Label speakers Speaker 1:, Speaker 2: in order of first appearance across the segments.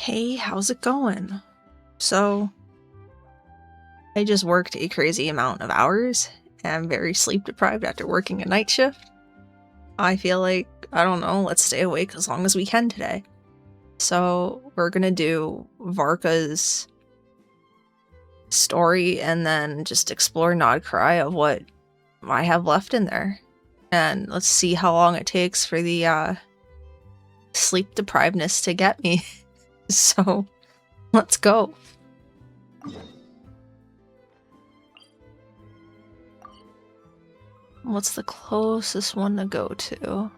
Speaker 1: Hey, how's it going? So, I just worked a crazy amount of hours and I'm very sleep deprived after working a night shift. I feel like, I don't know, let's stay awake as long as we can today. So, we're gonna do Varka's story and then just explore Nod Cry of what I have left in there. And let's see how long it takes for the sleep deprivedness to get me. So, let's go. What's the closest one to go to?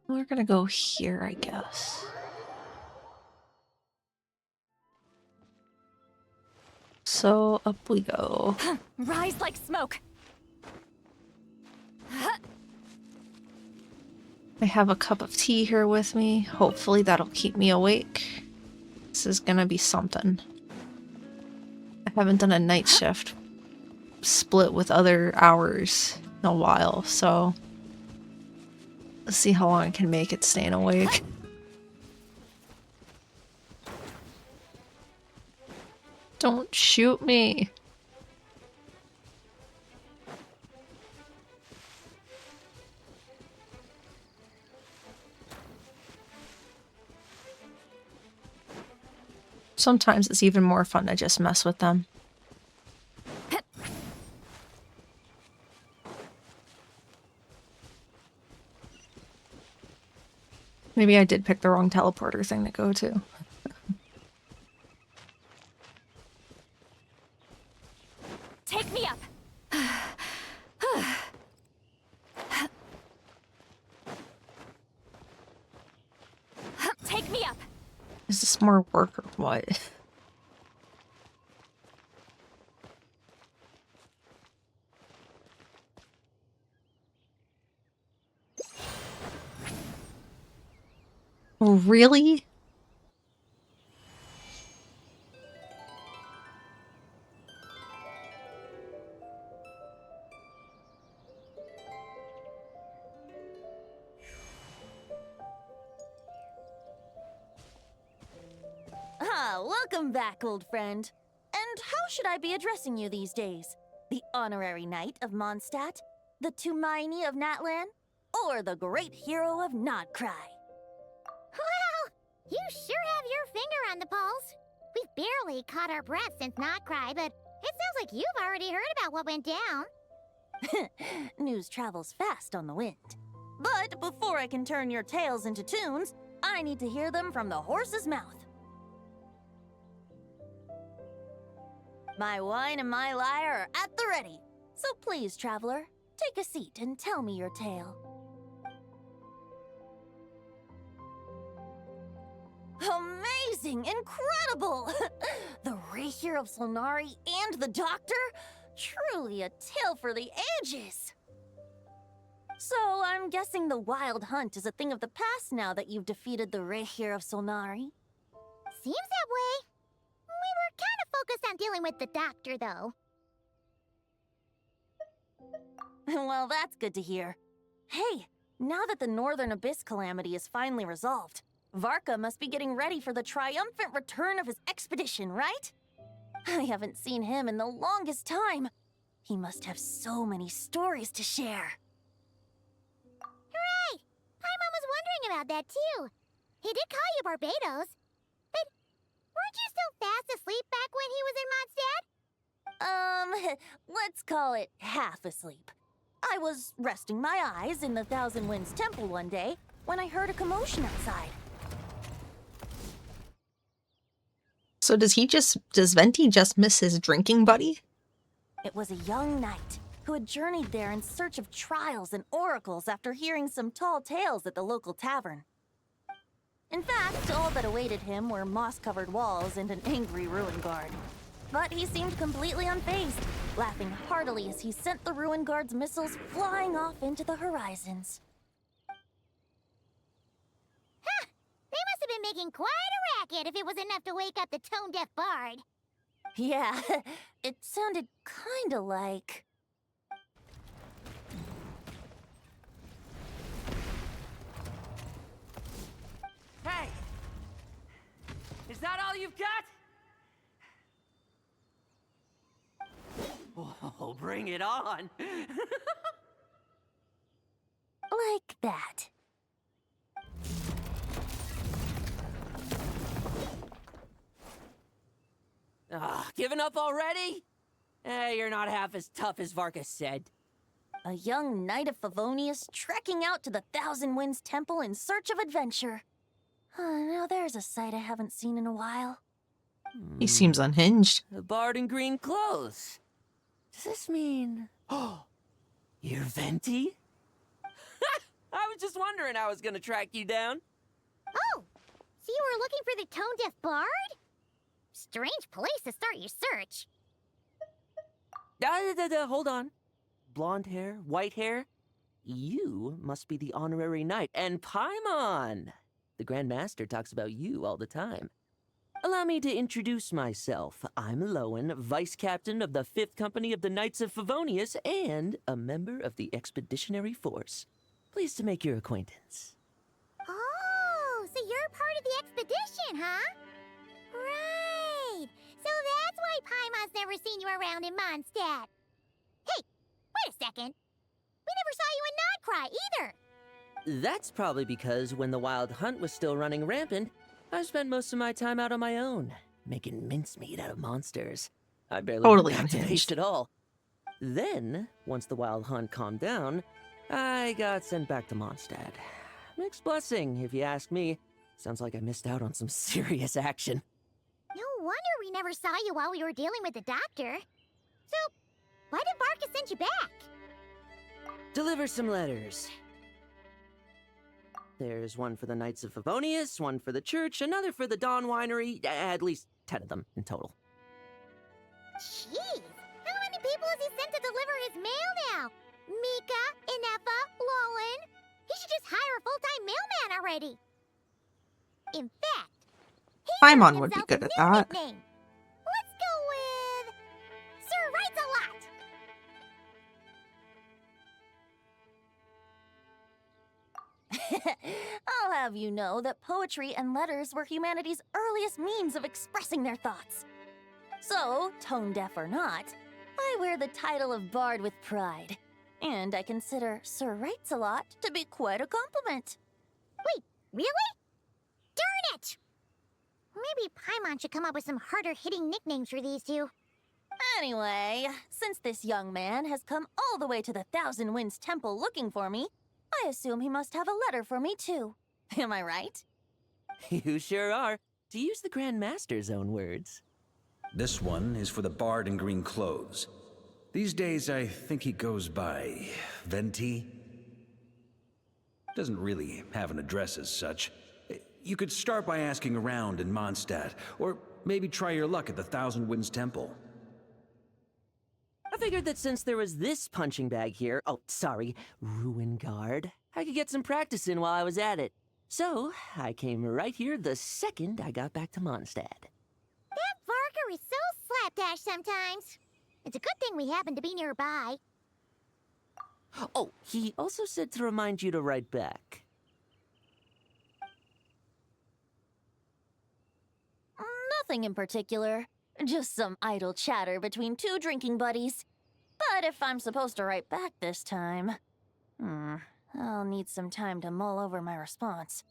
Speaker 1: We're gonna go here, I guess. So up we go.
Speaker 2: Rise like smoke.
Speaker 1: I have a cup of tea here with me. Hopefully that'll keep me awake. This is gonna be something. I haven't done a night shift split with other hours in a while, so let's see how long I can make it staying awake. Don't shoot me. Sometimes it's even more fun to just mess with them. Maybe I did pick the wrong teleporter thing to go to.
Speaker 2: Take me up. Take me up.
Speaker 1: Is this more work or what? Oh, really?
Speaker 2: Welcome back, old friend. And how should I be addressing you these days? The honorary knight of Mondstadt? The Tumaini of Natlan? Or the great hero of Nodcry?
Speaker 3: Well, you sure have your finger on the pulse. We've barely caught our breath since Nodcry, but it sounds like you've already heard about what went down.
Speaker 2: News travels fast on the wind. But before I can turn your tales into tunes, I need to hear them from the horse's mouth. My wine and my lyre are at the ready. So please, traveler, take a seat and tell me your tale. Amazing! Incredible! The Rapier of Solnari and the Doctor? Truly a tale for the ages! So, I'm guessing the Wild Hunt is a thing of the past now that you've defeated the Rapier of Solnari?
Speaker 3: Seems that way. We were kind of focused on dealing with the Doctor, though.
Speaker 2: Well, that's good to hear. Hey, now that the Northern Abyss calamity is finally resolved, Varka must be getting ready for the triumphant return of his expedition, right? I haven't seen him in the longest time. He must have so many stories to share.
Speaker 3: Hooray! Paimon was wondering about that, too. He did call you Barbados. But weren't you still fast asleep back when he was in Mondstadt?
Speaker 2: Let's call it half asleep. I was resting my eyes in the Thousand Winds Temple one day when I heard a commotion outside.
Speaker 1: So does Venti just miss his drinking buddy?
Speaker 2: It was a young knight who had journeyed there in search of trials and oracles after hearing some tall tales at the local tavern. In fact, all that awaited him were moss-covered walls and an angry ruin guard. But he seemed completely unfazed, laughing heartily as he sent the ruin guard's missiles flying off into the horizons.
Speaker 3: Huh! They must have been making quite a racket if it was enough to wake up the tone-deaf bard.
Speaker 2: Yeah, it sounded kinda like...
Speaker 4: you've got? Oh, bring it on.
Speaker 2: Like that.
Speaker 4: Giving up already? You're not half as tough as Varka said.
Speaker 2: A young knight of Favonius trekking out to the Thousand Winds Temple in search of adventure. Now there's a sight I haven't seen in a while.
Speaker 1: He seems unhinged.
Speaker 4: A bard in green clothes. Does this mean... Oh, you're Venti? I was just wondering how I was gonna track you down.
Speaker 3: Oh, so you were looking for the tone-deaf bard? Strange place to start your search.
Speaker 4: Hold on. Blonde hair, white hair. You must be the honorary knight. And Paimon! The Grand Master talks about you all the time. Allow me to introduce myself. I'm Lowen, Vice Captain of the 5th Company of the Knights of Favonius and a member of the Expeditionary Force. Pleased to make your acquaintance.
Speaker 3: Oh, so you're part of the expedition, huh? Right. So that's why Paimon's never seen you around in Mondstadt. Hey, wait a second. We never saw you in Notcry either.
Speaker 4: That's probably because when the Wild Hunt was still running rampant, I spent most of my time out on my own, making mincemeat out of monsters. I barely
Speaker 1: Totally
Speaker 4: got to
Speaker 1: unhinged.
Speaker 4: taste it all. Then, once the Wild Hunt calmed down, I got sent back to Mondstadt. Mixed blessing, if you ask me. Sounds like I missed out on some serious action.
Speaker 3: No wonder we never saw you while we were dealing with the doctor. So, why did Varka send you back?
Speaker 4: Deliver some letters. There's one for the Knights of Favonius, one for the church, another for the Dawn Winery, at least 10 of them in total.
Speaker 3: Jeez, how many people has he sent to deliver his mail now? Mika, Inefa, Lowen. He should just hire a full-time mailman already. In fact, he
Speaker 1: Paimon
Speaker 3: named
Speaker 1: would be
Speaker 3: himself
Speaker 1: good
Speaker 3: a
Speaker 1: at
Speaker 3: new
Speaker 1: that.
Speaker 3: nickname. Let's go with Sir Writes a Lot.
Speaker 2: I'll have you know that poetry and letters were humanity's earliest means of expressing their thoughts. So, tone deaf or not, I wear the title of Bard with pride. And I consider Sir Writes a Lot to be quite a compliment.
Speaker 3: Wait, really? Darn it! Maybe Paimon should come up with some harder-hitting nicknames for these two.
Speaker 2: Anyway, since this young man has come all the way to the Thousand Winds Temple looking for me, I assume he must have a letter for me too. Am I right?
Speaker 4: You sure are, to use the Grand Master's own words.
Speaker 5: This one is for the bard in green clothes. These days, I think he goes by Venti. Doesn't really have an address as such. You could start by asking around in Mondstadt, or maybe try your luck at the Thousand Winds Temple.
Speaker 4: I figured that since there was this punching bag here, Ruin Guard, I could get some practice in while I was at it. So, I came right here the second I got back to Mondstadt.
Speaker 3: That Varka is so slapdash sometimes. It's a good thing we happen to be nearby.
Speaker 4: Oh, he also said to remind you to write back.
Speaker 2: Nothing in particular. Just some idle chatter between two drinking buddies. But if I'm supposed to write back this time... I'll need some time to mull over my response.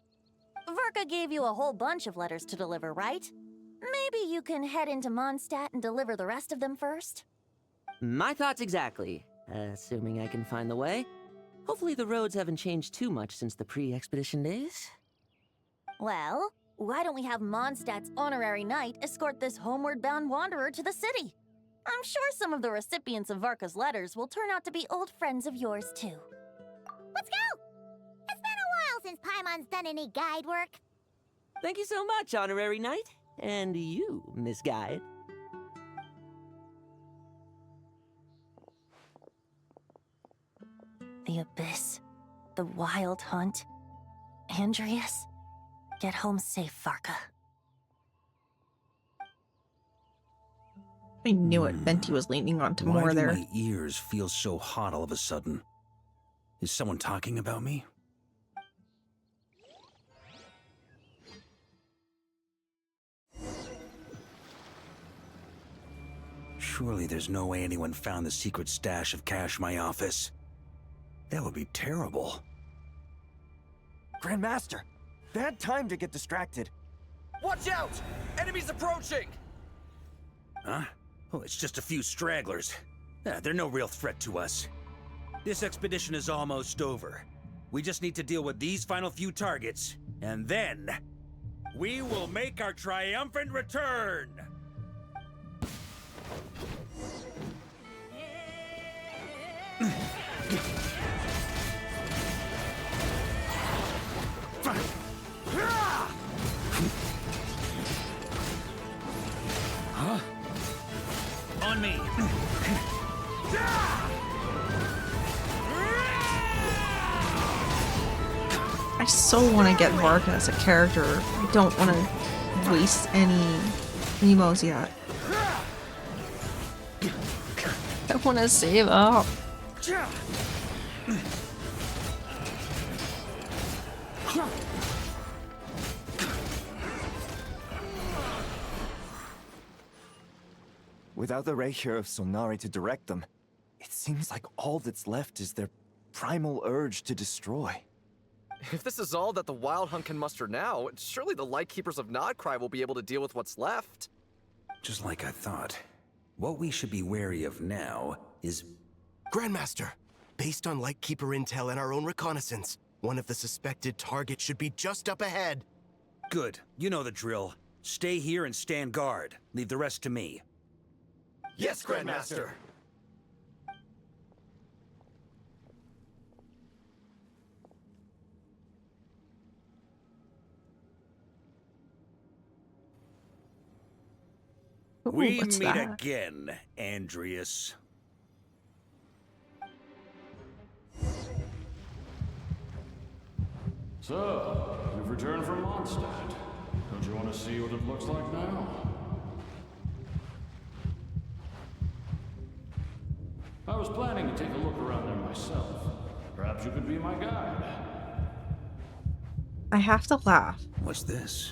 Speaker 2: Varka gave you a whole bunch of letters to deliver, right? Maybe you can head into Mondstadt and deliver the rest of them first?
Speaker 4: My thoughts exactly, assuming I can find the way. Hopefully the roads haven't changed too much since the pre-expedition days.
Speaker 2: Well, why don't we have Mondstadt's honorary knight escort this homeward-bound wanderer to the city? I'm sure some of the recipients of Varka's letters will turn out to be old friends of yours, too.
Speaker 3: Let's go! It's been a while since Paimon's done any guide work.
Speaker 4: Thank you so much, honorary knight. And you, Miss Guide.
Speaker 2: The Abyss. The Wild Hunt. Andreas. Get home safe, Varka.
Speaker 1: I knew it. Venti was leaning onto
Speaker 5: Why
Speaker 1: more
Speaker 5: do
Speaker 1: there.
Speaker 5: my ears feel so hot all of a sudden? Is someone talking about me? Surely there's no way anyone found the secret stash of cash in my office. That would be terrible.
Speaker 6: Grandmaster, bad time to get distracted.
Speaker 7: Watch out! Enemies approaching!
Speaker 5: Huh? Oh, it's just a few stragglers. They're no real threat to us. This expedition is almost over. We just need to deal with these final few targets, and then we will make our triumphant return! Huh? On me!
Speaker 1: I so want to get Varka as a character. I don't want to waste any emos yet. I want to save up.
Speaker 6: Without the ray here of Sonari to direct them, it seems like all that's left is their primal urge to destroy.
Speaker 7: If this is all that the Wild Hunt can muster now, surely the Lightkeepers of Nodcry will be able to deal with what's left.
Speaker 5: Just like I thought. What we should be wary of now is...
Speaker 8: Grandmaster, based on Lightkeeper intel and our own reconnaissance, one of the suspected targets should be just up ahead.
Speaker 5: Good. You know the drill. Stay here and stand guard. Leave the rest to me.
Speaker 8: Yes, Grandmaster!
Speaker 1: Ooh,
Speaker 5: We
Speaker 1: what's
Speaker 5: meet
Speaker 1: that?
Speaker 5: again, Andreas.
Speaker 9: So, you've returned from Mondstadt. Don't you want to see what it looks like now? I was planning to take a look around there myself. Perhaps you could be my guide.
Speaker 1: I have to laugh.
Speaker 5: What's this?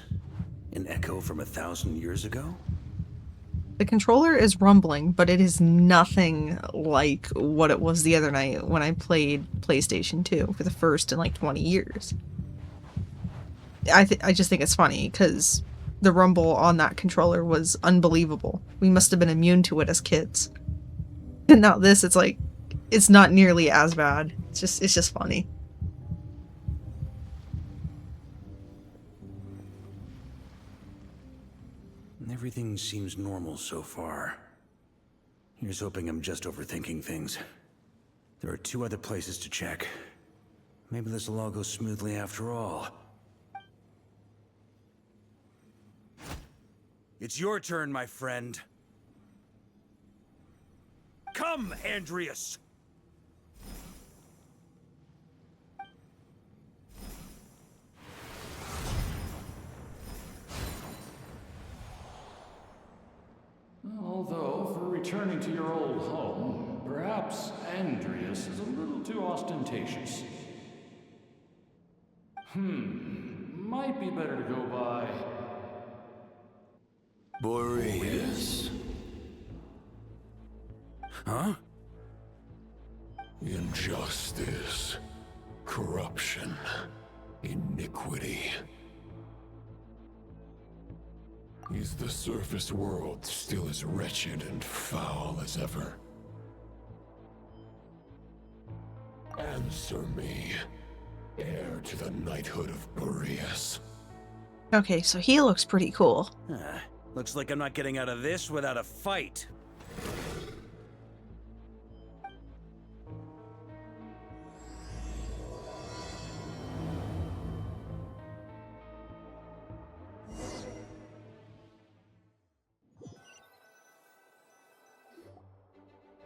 Speaker 5: An echo from 1,000 years ago?
Speaker 1: The controller is rumbling, but it is nothing like what it was the other night when I played PlayStation 2 for the first in like 20 years. I just think it's funny because the rumble on that controller was unbelievable. We must have been immune to it as kids. And now this, it's like, it's not nearly as bad. It's just funny.
Speaker 5: Everything seems normal so far. Here's hoping I'm just overthinking things. There are 2 other places to check. Maybe this will all go smoothly after all. It's your turn, my friend. Come, Andreas!
Speaker 9: Although, for returning to your old home, perhaps Andreas is a little too ostentatious. Might be better to go by...
Speaker 8: Boreas.
Speaker 5: Huh?
Speaker 8: Injustice. Corruption. Iniquity. Is the surface world still as wretched and foul as ever? Answer me, heir to the knighthood of Boreas.
Speaker 1: Okay, so he looks pretty cool.
Speaker 5: Looks like I'm not getting out of this without a fight.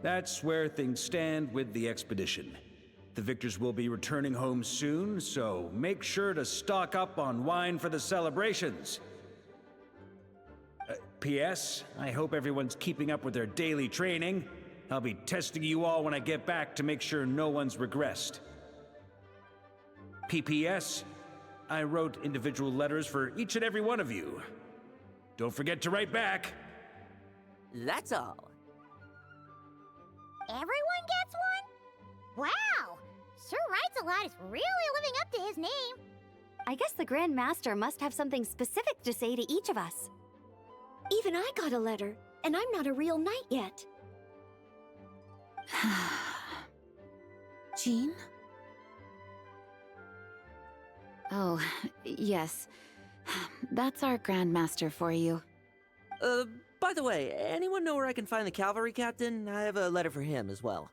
Speaker 5: That's where things stand with the expedition. The victors will be returning home soon, so make sure to stock up on wine for the celebrations. P.S. I hope everyone's keeping up with their daily training. I'll be testing you all when I get back to make sure no one's regressed. P.P.S. I wrote individual letters for each and every one of you. Don't forget to write back.
Speaker 4: That's all.
Speaker 3: everyone gets one? Wow! Sir Writes-A-Lot is really living up to his name.
Speaker 10: I guess the Grand Master must have something specific to say to each of us. Even I got a letter, and I'm not a real knight yet.
Speaker 11: Jean? Oh, yes. That's our Grandmaster for you.
Speaker 4: By the way, anyone know where I can find the cavalry captain? I have a letter for him as well.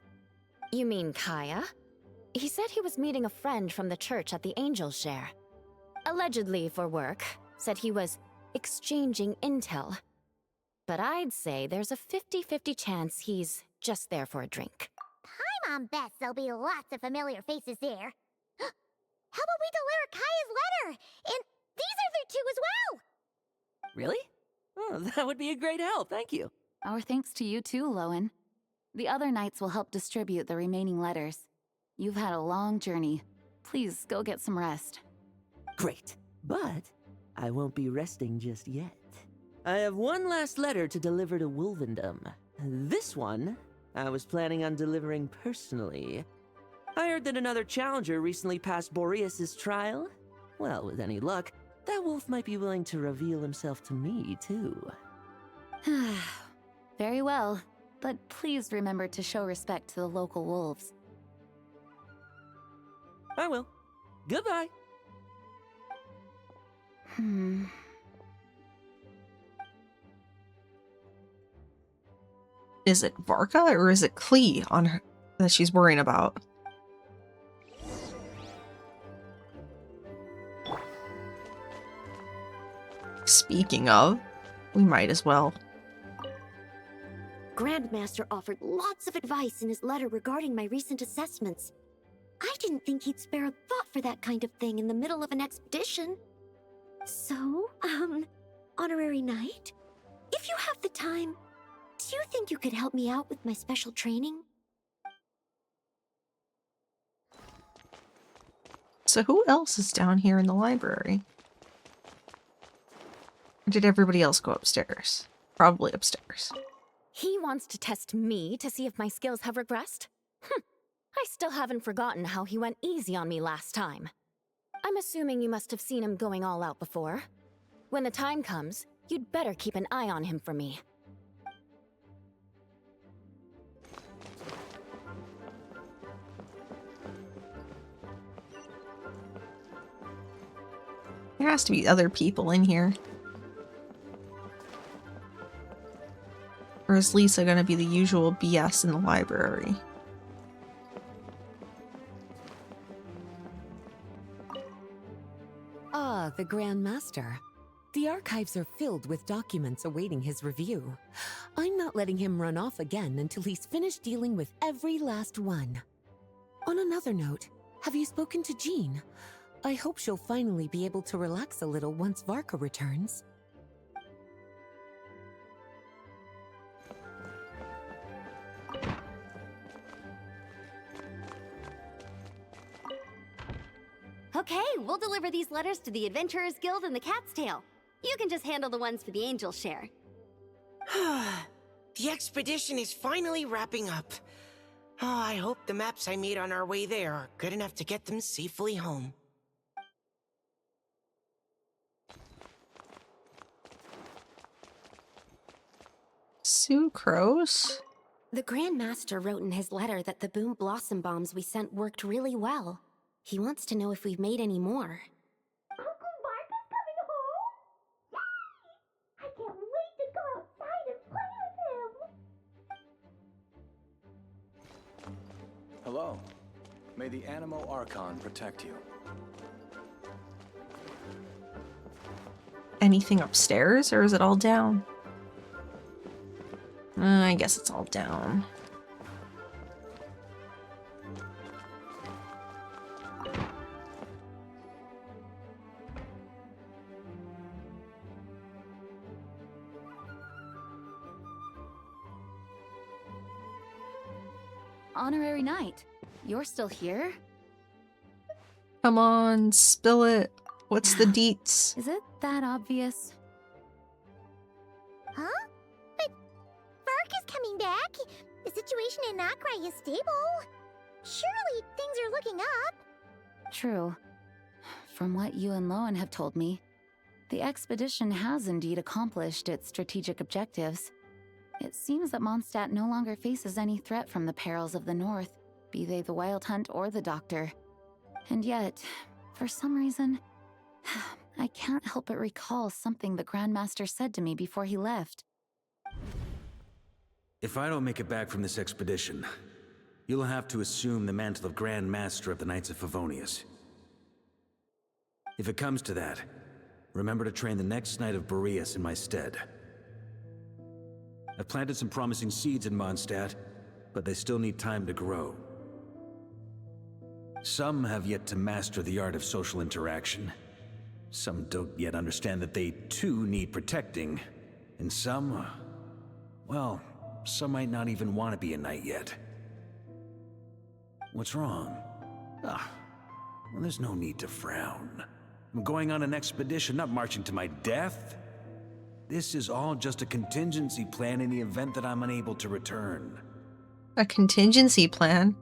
Speaker 11: You mean Kaya? He said he was meeting a friend from the church at the Angel Share. Allegedly for work. Said he was exchanging intel. But I'd say there's a 50-50 chance he's just there for a drink.
Speaker 3: Paimon bets there'll be lots of familiar faces there. How about we deliver Kaya's letter? And these other two as well!
Speaker 4: Really? Oh, that would be a great help, thank you.
Speaker 11: Our thanks to you too, Lowen. The other knights will help distribute the remaining letters. You've had a long journey. Please go get some rest.
Speaker 4: Great, but I won't be resting just yet. I have one last letter to deliver to Wolvendom. This one, I was planning on delivering personally. I heard that another challenger recently passed Boreas's trial. Well, with any luck, that wolf might be willing to reveal himself to me, too.
Speaker 11: Very well, but please remember to show respect to the local wolves.
Speaker 4: I will. Goodbye.
Speaker 1: Is it Varka or is it Klee on her that she's worrying about? Speaking of, we might as well.
Speaker 10: Grandmaster offered lots of advice in his letter regarding my recent assessments. I didn't think he'd spare a thought for that kind of thing in the middle of an expedition. So, Honorary Knight, if you have the time, do you think you could help me out with my special training?
Speaker 1: So who else is down here in the library? Or did everybody else go upstairs? Probably upstairs.
Speaker 11: He wants to test me to see if my skills have regressed? I still haven't forgotten how he went easy on me last time. I'm assuming you must have seen him going all out before. When the time comes, you'd better keep an eye on him for me.
Speaker 1: There has to be other people in here. Or is Lisa gonna be the usual BS in the library?
Speaker 12: Ah, the Grand Master. The archives are filled with documents awaiting his review. I'm not letting him run off again until he's finished dealing with every last one. On another note, have you spoken to Jean? I hope she'll finally be able to relax a little once Varka returns.
Speaker 10: Okay, we'll deliver these letters to the Adventurers Guild and the Cat's Tail. You can just handle the ones for the Angel Share.
Speaker 13: The expedition is finally wrapping up. Oh, I hope the maps I made on our way there are good enough to get them safely home.
Speaker 1: Sucrose?
Speaker 10: The Grand Master wrote in his letter that the Boom Blossom Bombs we sent worked really well. He wants to know if we've made any more.
Speaker 3: Uncle Varka's coming home? Yay! I can't wait to go outside and play with him!
Speaker 14: Hello. May the Animo Archon protect you.
Speaker 1: Anything upstairs, or is it all down? I guess it's all down.
Speaker 11: Honorary Knight, you're still here?
Speaker 1: Come on, spill it. What's the deets?
Speaker 11: Is it that obvious?
Speaker 3: Huh? But Varka's coming back. The situation in Nakrai is stable. Surely things are looking up.
Speaker 11: True. From what you and Lowen have told me, the expedition has indeed accomplished its strategic objectives. It seems that Mondstadt no longer faces any threat from the perils of the North, be they the Wild Hunt or the Doctor. And yet, for some reason, I can't help but recall something the Grandmaster said to me before he left.
Speaker 5: If I don't make it back from this expedition, you'll have to assume the mantle of Grand Master of the Knights of Favonius. If it comes to that, remember to train the next Knight of Boreas in my stead. I've planted some promising seeds in Mondstadt, but they still need time to grow. Some have yet to master the art of social interaction. Some don't yet understand that they too need protecting. And some, well, some might not even want to be a knight yet. What's wrong? Well, there's no need to frown. I'm going on an expedition, not marching to my death. This is all just a contingency plan in the event that I'm unable to return.
Speaker 1: A contingency plan?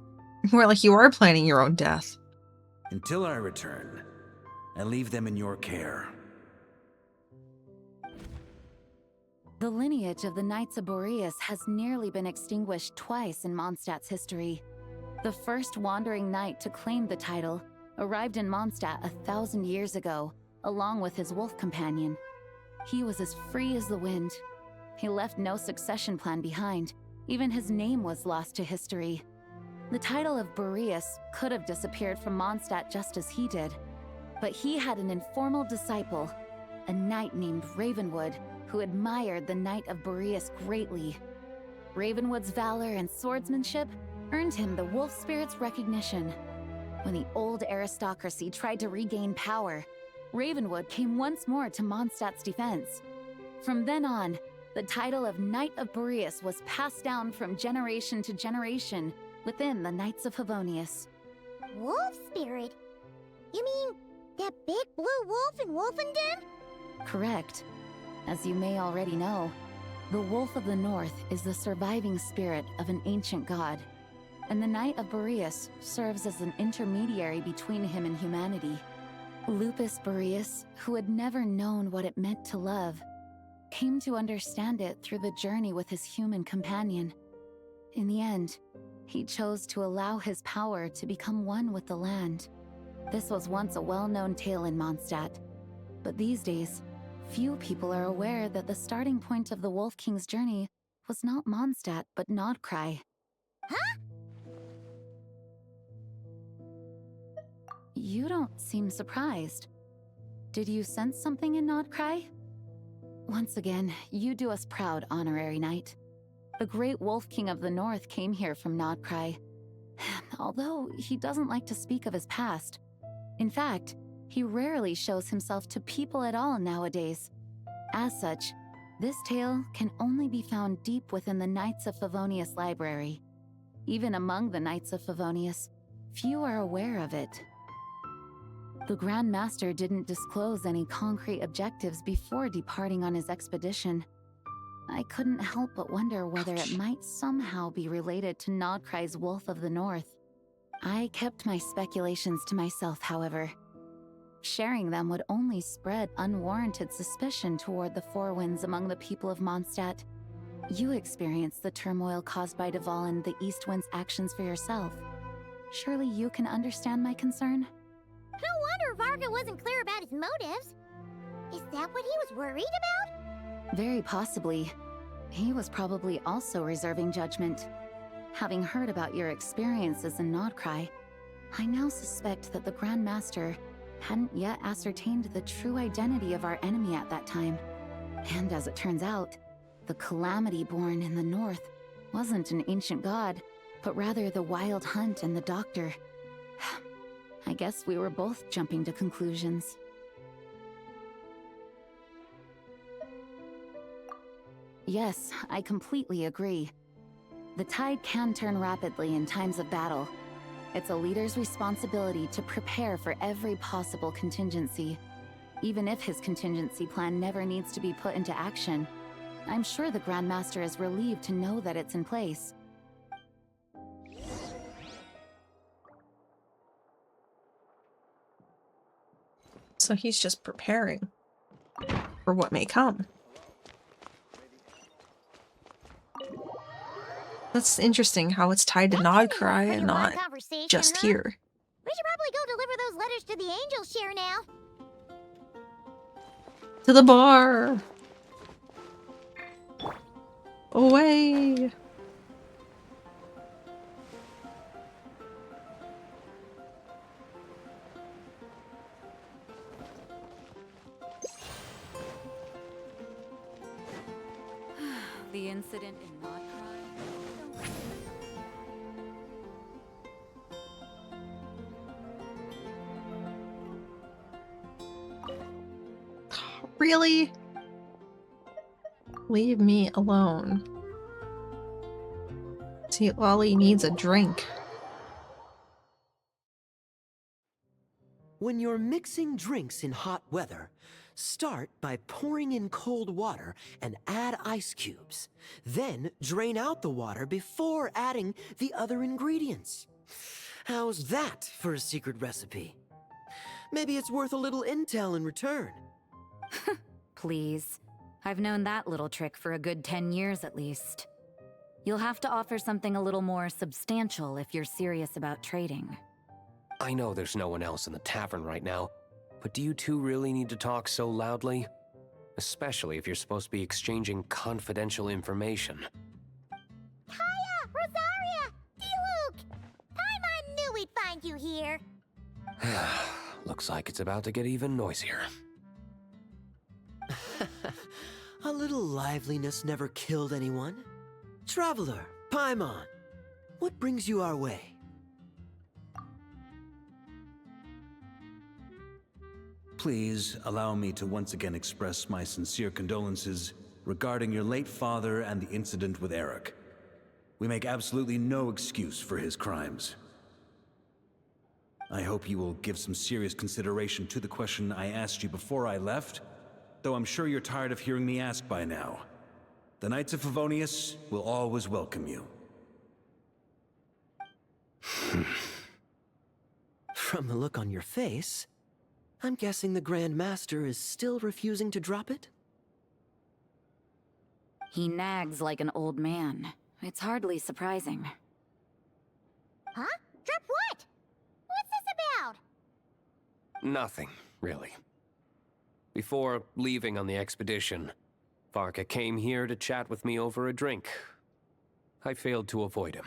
Speaker 1: More like you are planning your own death.
Speaker 5: Until I return, I leave them in your care.
Speaker 11: The lineage of the Knights of Boreas has nearly been extinguished twice in Mondstadt's history. The first wandering knight to claim the title arrived in Mondstadt 1,000 years ago, along with his wolf companion. He was as free as the wind. He left no succession plan behind. Even his name was lost to history. The title of Boreas could have disappeared from Mondstadt just as he did. But he had an informal disciple, a knight named Ravenwood, who admired the Knight of Boreas greatly. Ravenwood's valor and swordsmanship earned him the wolf spirit's recognition. When the old aristocracy tried to regain power, Ravenwood came once more to Mondstadt's defense. From then on, the title of Knight of Boreas was passed down from generation to generation within the Knights of Favonius.
Speaker 3: Wolf spirit? You mean that big blue wolf in Wolfenden?
Speaker 11: Correct. As you may already know, the Wolf of the North is the surviving spirit of an ancient god, and the Knight of Boreas serves as an intermediary between him and humanity. Lupus Boreas, who had never known what it meant to love, came to understand it through the journey with his human companion. In the end, he chose to allow his power to become one with the land. This was once a well-known tale in Mondstadt, but these days, few people are aware that the starting point of the Wolf King's journey was not Mondstadt, but Nodcry.
Speaker 3: Huh?
Speaker 11: You don't seem surprised. Did you sense something in Nodcry? Once again, you do us proud, Honorary Knight. The great Wolf King of the North came here from Nodcry. Although he doesn't like to speak of his past. In fact, he rarely shows himself to people at all nowadays. As such, this tale can only be found deep within the Knights of Favonius library. Even among the Knights of Favonius, few are aware of it. The Grand Master didn't disclose any concrete objectives before departing on his expedition. I couldn't help but wonder whether it might somehow be related to Nodcry's Wolf of the North. I kept my speculations to myself, however. Sharing them would only spread unwarranted suspicion toward the Four Winds among the people of Mondstadt. You experienced the turmoil caused by Duval and the East Wind's actions for yourself. Surely you can understand my concern?
Speaker 3: No wonder Varka wasn't clear about his motives. Is that what he was worried about?
Speaker 11: Very possibly. He was probably also reserving judgment. Having heard about your experiences in Nodcry, I now suspect that the Grand Master hadn't yet ascertained the true identity of our enemy at that time. And as it turns out, the Calamity born in the North wasn't an ancient god, but rather the Wild Hunt and the Doctor. I guess we were both jumping to conclusions. Yes, I completely agree. The tide can turn rapidly in times of battle. It's a leader's responsibility to prepare for every possible contingency. Even if his contingency plan never needs to be put into action, I'm sure the Grand Master is relieved to know that it's in place.
Speaker 1: So he's just preparing for what may come. That's interesting how it's tied to Nodcry and not just here.
Speaker 3: We should probably go deliver those letters to the angel share now.
Speaker 1: To the bar! Away!
Speaker 15: The incident in Nodcry?
Speaker 1: Really? Leave me alone. See, Lolly needs a drink.
Speaker 4: When you're mixing drinks in hot weather, start by pouring in cold water and add ice cubes. Then drain out the water before adding the other ingredients. How's that for a secret recipe? Maybe it's worth a little intel in return.
Speaker 15: Please. I've known that little trick for a good 10 years at least. You'll have to offer something a little more substantial if you're serious about trading.
Speaker 16: I know there's no one else in the tavern right now, but do you two really need to talk so loudly? Especially if you're supposed to be exchanging confidential information.
Speaker 3: Hiya! Rosaria! D-Luke! Paimon knew we'd find you here.
Speaker 16: Looks like it's about to get even noisier.
Speaker 4: A little liveliness never killed anyone. Traveler, Paimon, what brings you our way?
Speaker 5: Please allow me to once again express my sincere condolences regarding your late father and the incident with Eric. We make absolutely no excuse for his crimes. I hope you will give some serious consideration to the question I asked you before I left, though I'm sure you're tired of hearing me ask by now. The Knights of Favonius will always welcome you.
Speaker 4: From the look on your face, I'm guessing the Grand Master is still refusing to drop it?
Speaker 15: He nags like an old man. It's hardly surprising.
Speaker 3: Huh? Drop what? What's this about?
Speaker 16: Nothing, really. Before leaving on the expedition, Varka came here to chat with me over a drink. I failed to avoid him.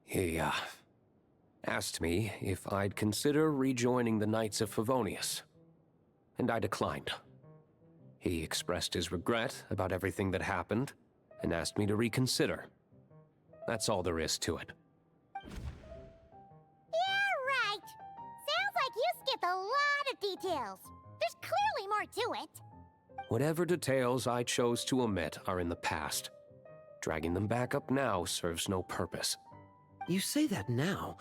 Speaker 16: He, asked me if I'd consider rejoining the Knights of Favonius, and I declined. He expressed his regret about everything that happened, and asked me to reconsider. That's all there is to it.
Speaker 3: Yeah, right. Sounds like you skipped a lot of details. There's clearly more to it.
Speaker 16: Whatever details I chose to omit are in the past. Dragging them back up now serves no purpose.
Speaker 4: You say that now,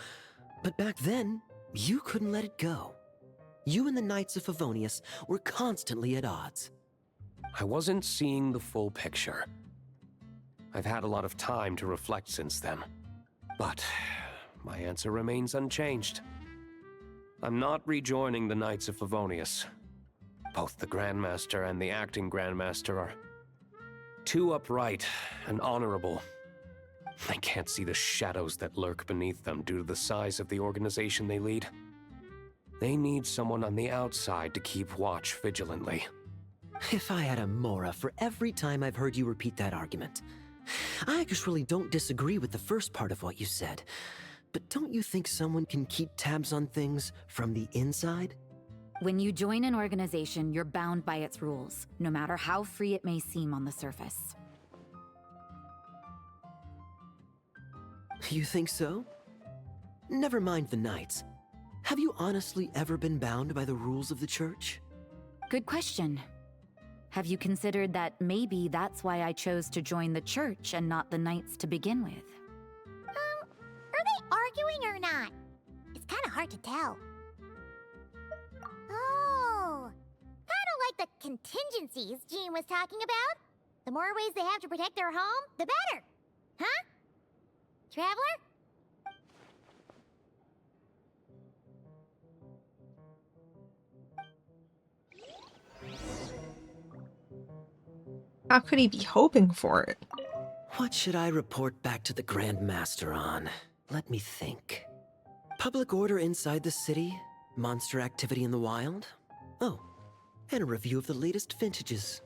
Speaker 4: but back then, you couldn't let it go. You and the Knights of Favonius were constantly at odds.
Speaker 16: I wasn't seeing the full picture. I've had a lot of time to reflect since then, but my answer remains unchanged. I'm not rejoining the Knights of Favonius. Both the Grandmaster and the acting Grandmaster are too upright and honorable. I can't see the shadows that lurk beneath them due to the size of the organization they lead. They need someone on the outside to keep watch vigilantly.
Speaker 4: If I had a Mora for every time I've heard you repeat that argument. I actually don't disagree with the first part of what you said, but don't you think someone can keep tabs on things from the inside?
Speaker 15: When you join an organization, you're bound by its rules, no matter how free it may seem on the surface.
Speaker 4: You think so? Never mind the Knights. Have you honestly ever been bound by the rules of the Church?
Speaker 15: Good question. Have you considered that maybe that's why I chose to join the Church and not the Knights to begin with?
Speaker 3: Are they arguing or not? It's kind of hard to tell. Oh, kind of like the contingencies Jean was talking about. The more ways they have to protect their home, the better. Huh? Traveler?
Speaker 1: How could he be hoping for it?
Speaker 4: What should I report back to the Grand Master on? Let me think. Public order inside the city? Monster activity in the wild? Oh, and a review of the latest vintages.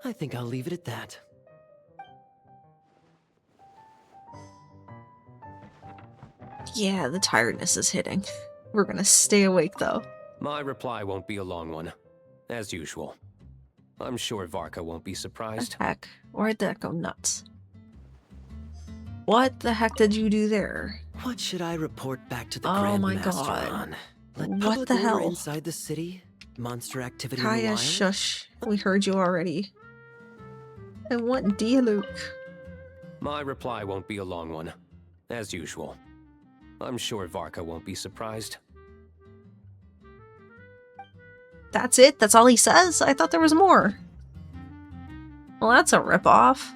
Speaker 4: I think I'll leave it at that.
Speaker 1: Yeah, the tiredness is hitting. We're gonna stay awake though.
Speaker 16: My reply won't be a long one, as usual. I'm sure Varka won't be surprised.
Speaker 1: Heck, where'd that go nuts? What the heck did you do there?
Speaker 4: What should I report back to the
Speaker 1: Oh
Speaker 4: Grand
Speaker 1: my
Speaker 4: Master
Speaker 1: god.
Speaker 4: on? Let
Speaker 1: What
Speaker 4: public
Speaker 1: the
Speaker 4: order
Speaker 1: hell?
Speaker 4: inside the city? Monster activity in the
Speaker 1: Kaya,
Speaker 4: wild?
Speaker 1: shush. We heard you already. I want Dialuk.
Speaker 16: My reply won't be a long one, as usual. I'm sure Varka won't be surprised.
Speaker 1: That's it? That's all he says? I thought there was more. Well, that's a ripoff.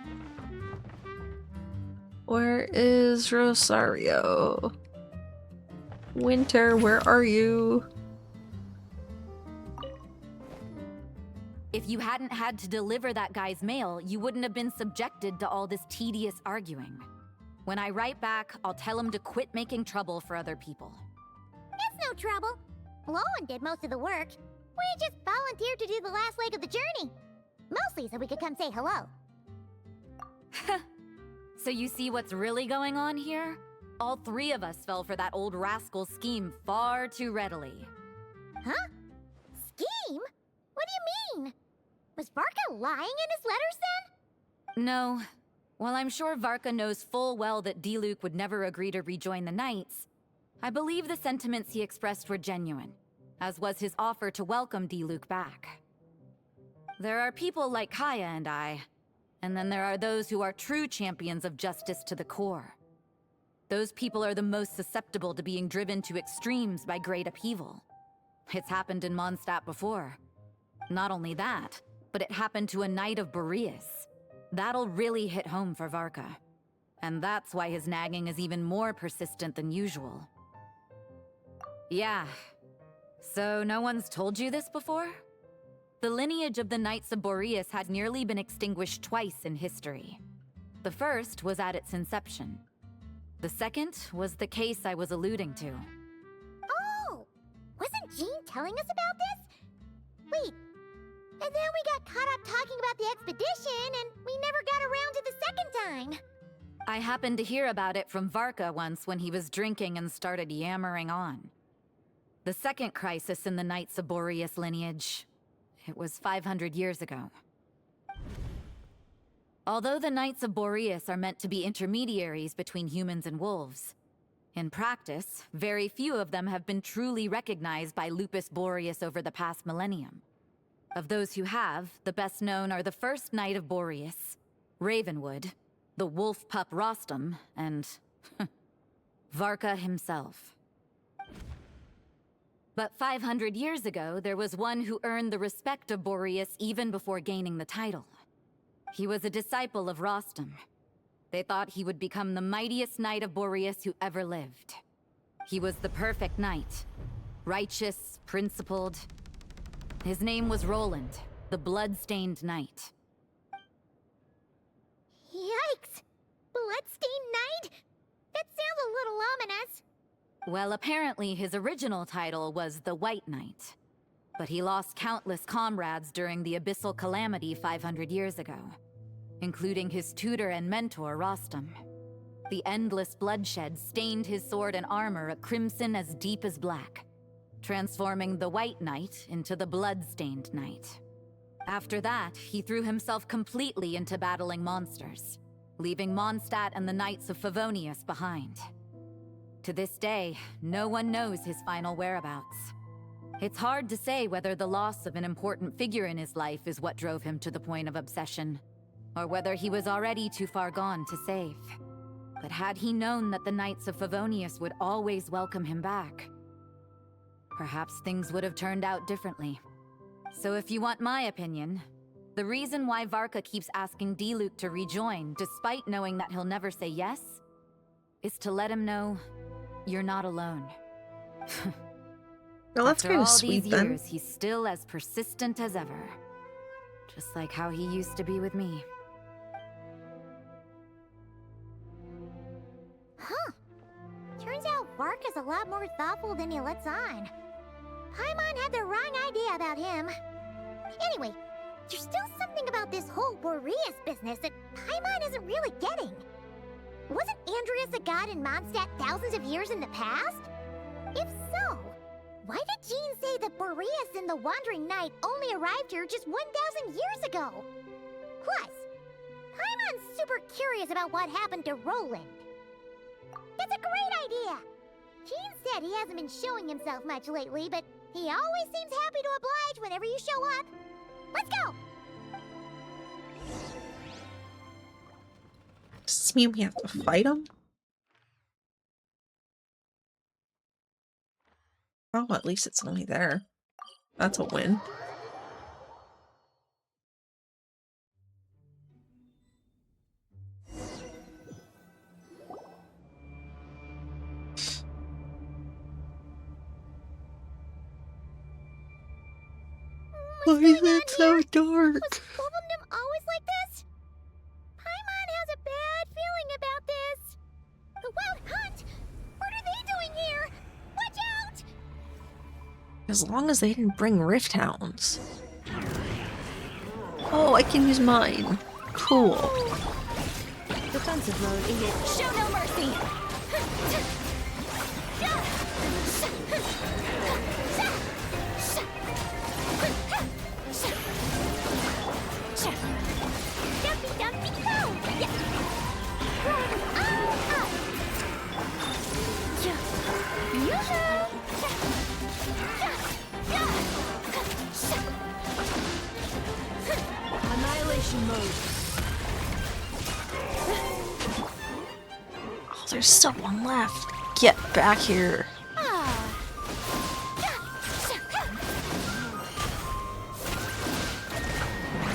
Speaker 1: Where is Rosario? Winter, where are you?
Speaker 15: If you hadn't had to deliver that guy's mail, you wouldn't have been subjected to all this tedious arguing. When I write back, I'll tell him to quit making trouble for other people.
Speaker 3: It's no trouble. Lowen did most of the work. We just volunteered to do the last leg of the journey. Mostly so we could come say hello.
Speaker 15: So you see what's really going on here? All three of us fell for that old rascal's scheme far too readily.
Speaker 3: Huh? Scheme? What do you mean? Was Varka lying in his letters then?
Speaker 15: No. While I'm sure Varka knows full well that Diluc would never agree to rejoin the Knights, I believe the sentiments he expressed were genuine, as was his offer to welcome Diluc back. There are people like Kaya and I, and then there are those who are true champions of justice to the core. Those people are the most susceptible to being driven to extremes by great upheaval. It's happened in Mondstadt before. Not only that, but it happened to a Knight of Boreas. That'll really hit home for Varka. And that's why his nagging is even more persistent than usual. Yeah. So no one's told you this before? The lineage of the Knights of Boreas had nearly been extinguished twice in history. The first was at its inception. The second was the case I was alluding to.
Speaker 3: Oh! Wasn't Jean telling us about this? Wait. And then we got caught up talking about the expedition, and we never got around to the second time.
Speaker 15: I happened to hear about it from Varka once when he was drinking and started yammering on. The second crisis in the Knights of Boreas lineage. It was 500 years ago. Although the Knights of Boreas are meant to be intermediaries between humans and wolves, in practice, very few of them have been truly recognized by Lupus Boreas over the past millennium. Of those who have, the best known are the first Knight of Boreas, Ravenwood, the wolf pup Rostam, and Varka himself. But 500 years ago, there was one who earned the respect of Boreas even before gaining the title. He was a disciple of Rostam. They thought he would become the mightiest Knight of Boreas who ever lived. He was the perfect knight. Righteous, principled. His name was Roland, the blood-stained knight.
Speaker 3: Yikes! Bloodstained Knight? That sounds a little ominous.
Speaker 15: Well, apparently his original title was the White Knight. But he lost countless comrades during the Abyssal Calamity 500 years ago, including his tutor and mentor, Rostam. The endless bloodshed stained his sword and armor a crimson as deep as black, transforming the White Knight into the Blood-Stained Knight. After that, he threw himself completely into battling monsters, leaving Mondstadt and the Knights of Favonius behind. To this day, no one knows his final whereabouts. It's hard to say whether the loss of an important figure in his life is what drove him to the point of obsession, or whether he was already too far gone to save. But had he known that the Knights of Favonius would always welcome him back, perhaps things would have turned out differently. So if you want my opinion, the reason why Varka keeps asking Diluc to rejoin, despite knowing that he'll never say yes, is to let him know you're not alone.
Speaker 1: Well, that's
Speaker 15: After
Speaker 1: kind
Speaker 15: all
Speaker 1: of sweet
Speaker 15: these
Speaker 1: then.
Speaker 15: years, he's still as persistent as ever. Just like how he used to be with me.
Speaker 3: Huh. Turns out Varka's a lot more thoughtful than he lets on. Paimon had the wrong idea about him. Anyway, there's still something about this whole Boreas business that Paimon isn't really getting. Wasn't Andreas a god in Mondstadt thousands of years in the past? If so, why did Jean say that Boreas and the Wandering Knight only arrived here just 1,000 years ago? Plus, Paimon's super curious about what happened to Roland. That's a great idea! Jean said he hasn't been showing himself much lately, but he always seems happy to oblige whenever you show up. Let's go!
Speaker 1: Does this mean we have to fight him? Oh, at least it's only there. That's a win. Why is it so dark?
Speaker 3: Was Wolfendom always like this? Paimon has a bad feeling about this. The Wild Hunt? What are they doing here? Watch out!
Speaker 1: As long as they didn't bring Rift Hounds. Oh, I can use mine. Cool.
Speaker 11: Defensive mode engaged.
Speaker 2: Show no mercy!
Speaker 3: Dumpy, dumpy, go! Yeah. Up.
Speaker 11: Annihilation mode.
Speaker 1: Oh, there's still one left. Get back here.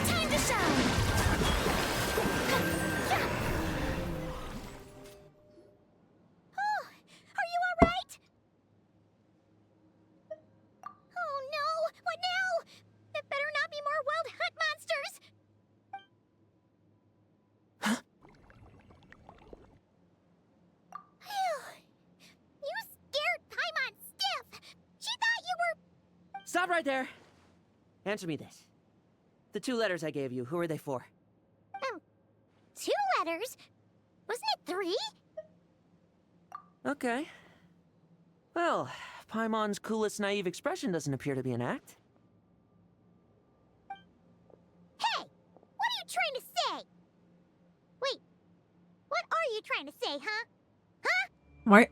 Speaker 3: Time to shine! Oh, are you alright? Oh no! What now? There better not be more Wild Hunt monsters! Phew. You scared Paimon stiff! She thought you were...
Speaker 4: Stop right there! Answer me this. The 2 letters I gave you, who are they for?
Speaker 3: 2 letters? Wasn't it 3?
Speaker 4: Okay. Well, Paimon's coolest naive expression doesn't appear to be an act.
Speaker 3: Hey! What are you trying to say? Wait, what are you trying to say, huh?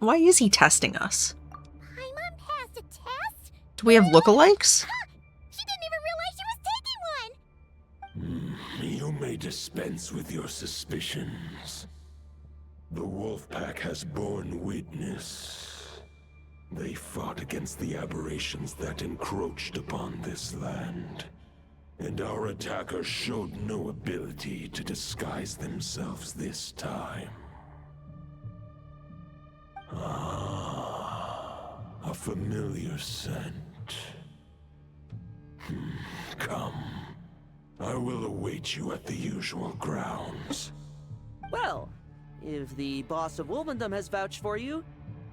Speaker 1: Why is he testing us?
Speaker 3: Paimon passed a test?
Speaker 1: Do we have lookalikes?
Speaker 3: She didn't even realize she was taking one!
Speaker 17: You may dispense with your suspicions. The Wolfpack has borne witness. They fought against the aberrations that encroached upon this land. And our attackers showed no ability to disguise themselves this time. Ah, a familiar scent. Come. I will await you at the usual grounds.
Speaker 4: Well, if the boss of Wolfendom has vouched for you,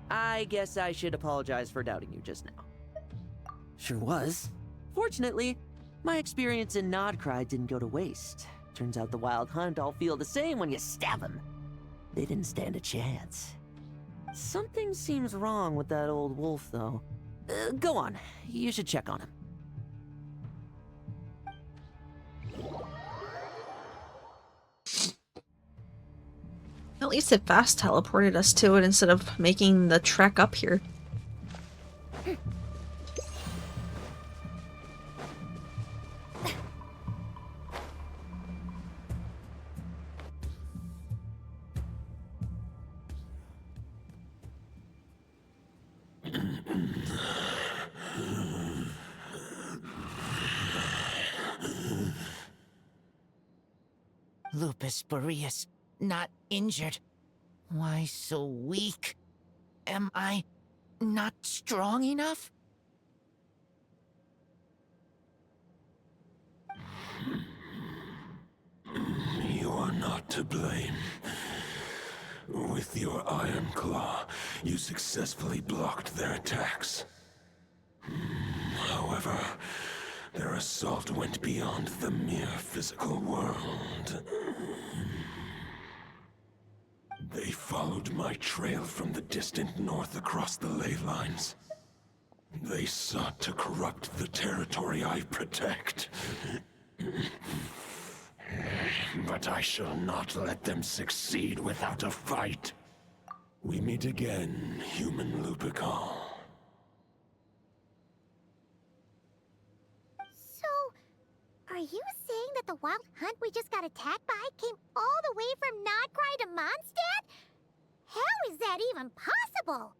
Speaker 4: I guess I should apologize for doubting you just now. Sure was. Fortunately, my experience in Nodcry didn't go to waste. Turns out the Wild Hunt all feel the same when you stab them. They didn't stand a chance. Something seems wrong with that old wolf, though. Go on. You should check on him.
Speaker 1: At least it fast teleported us to it instead of making the trek up here.
Speaker 13: Lupus Boreas, not injured. Why so weak? Am I not strong enough?
Speaker 17: not to blame. With your Iron Claw, you successfully blocked their attacks. However, their assault went beyond the mere physical world. They followed my trail from the distant north across the ley lines. They sought to corrupt the territory I protect. But I shall not let them succeed without a fight. We meet again, human Lupical.
Speaker 3: So, are you saying that the wild hunt we just got attacked by came all the way from Nodcry to Mondstadt? How is that even possible?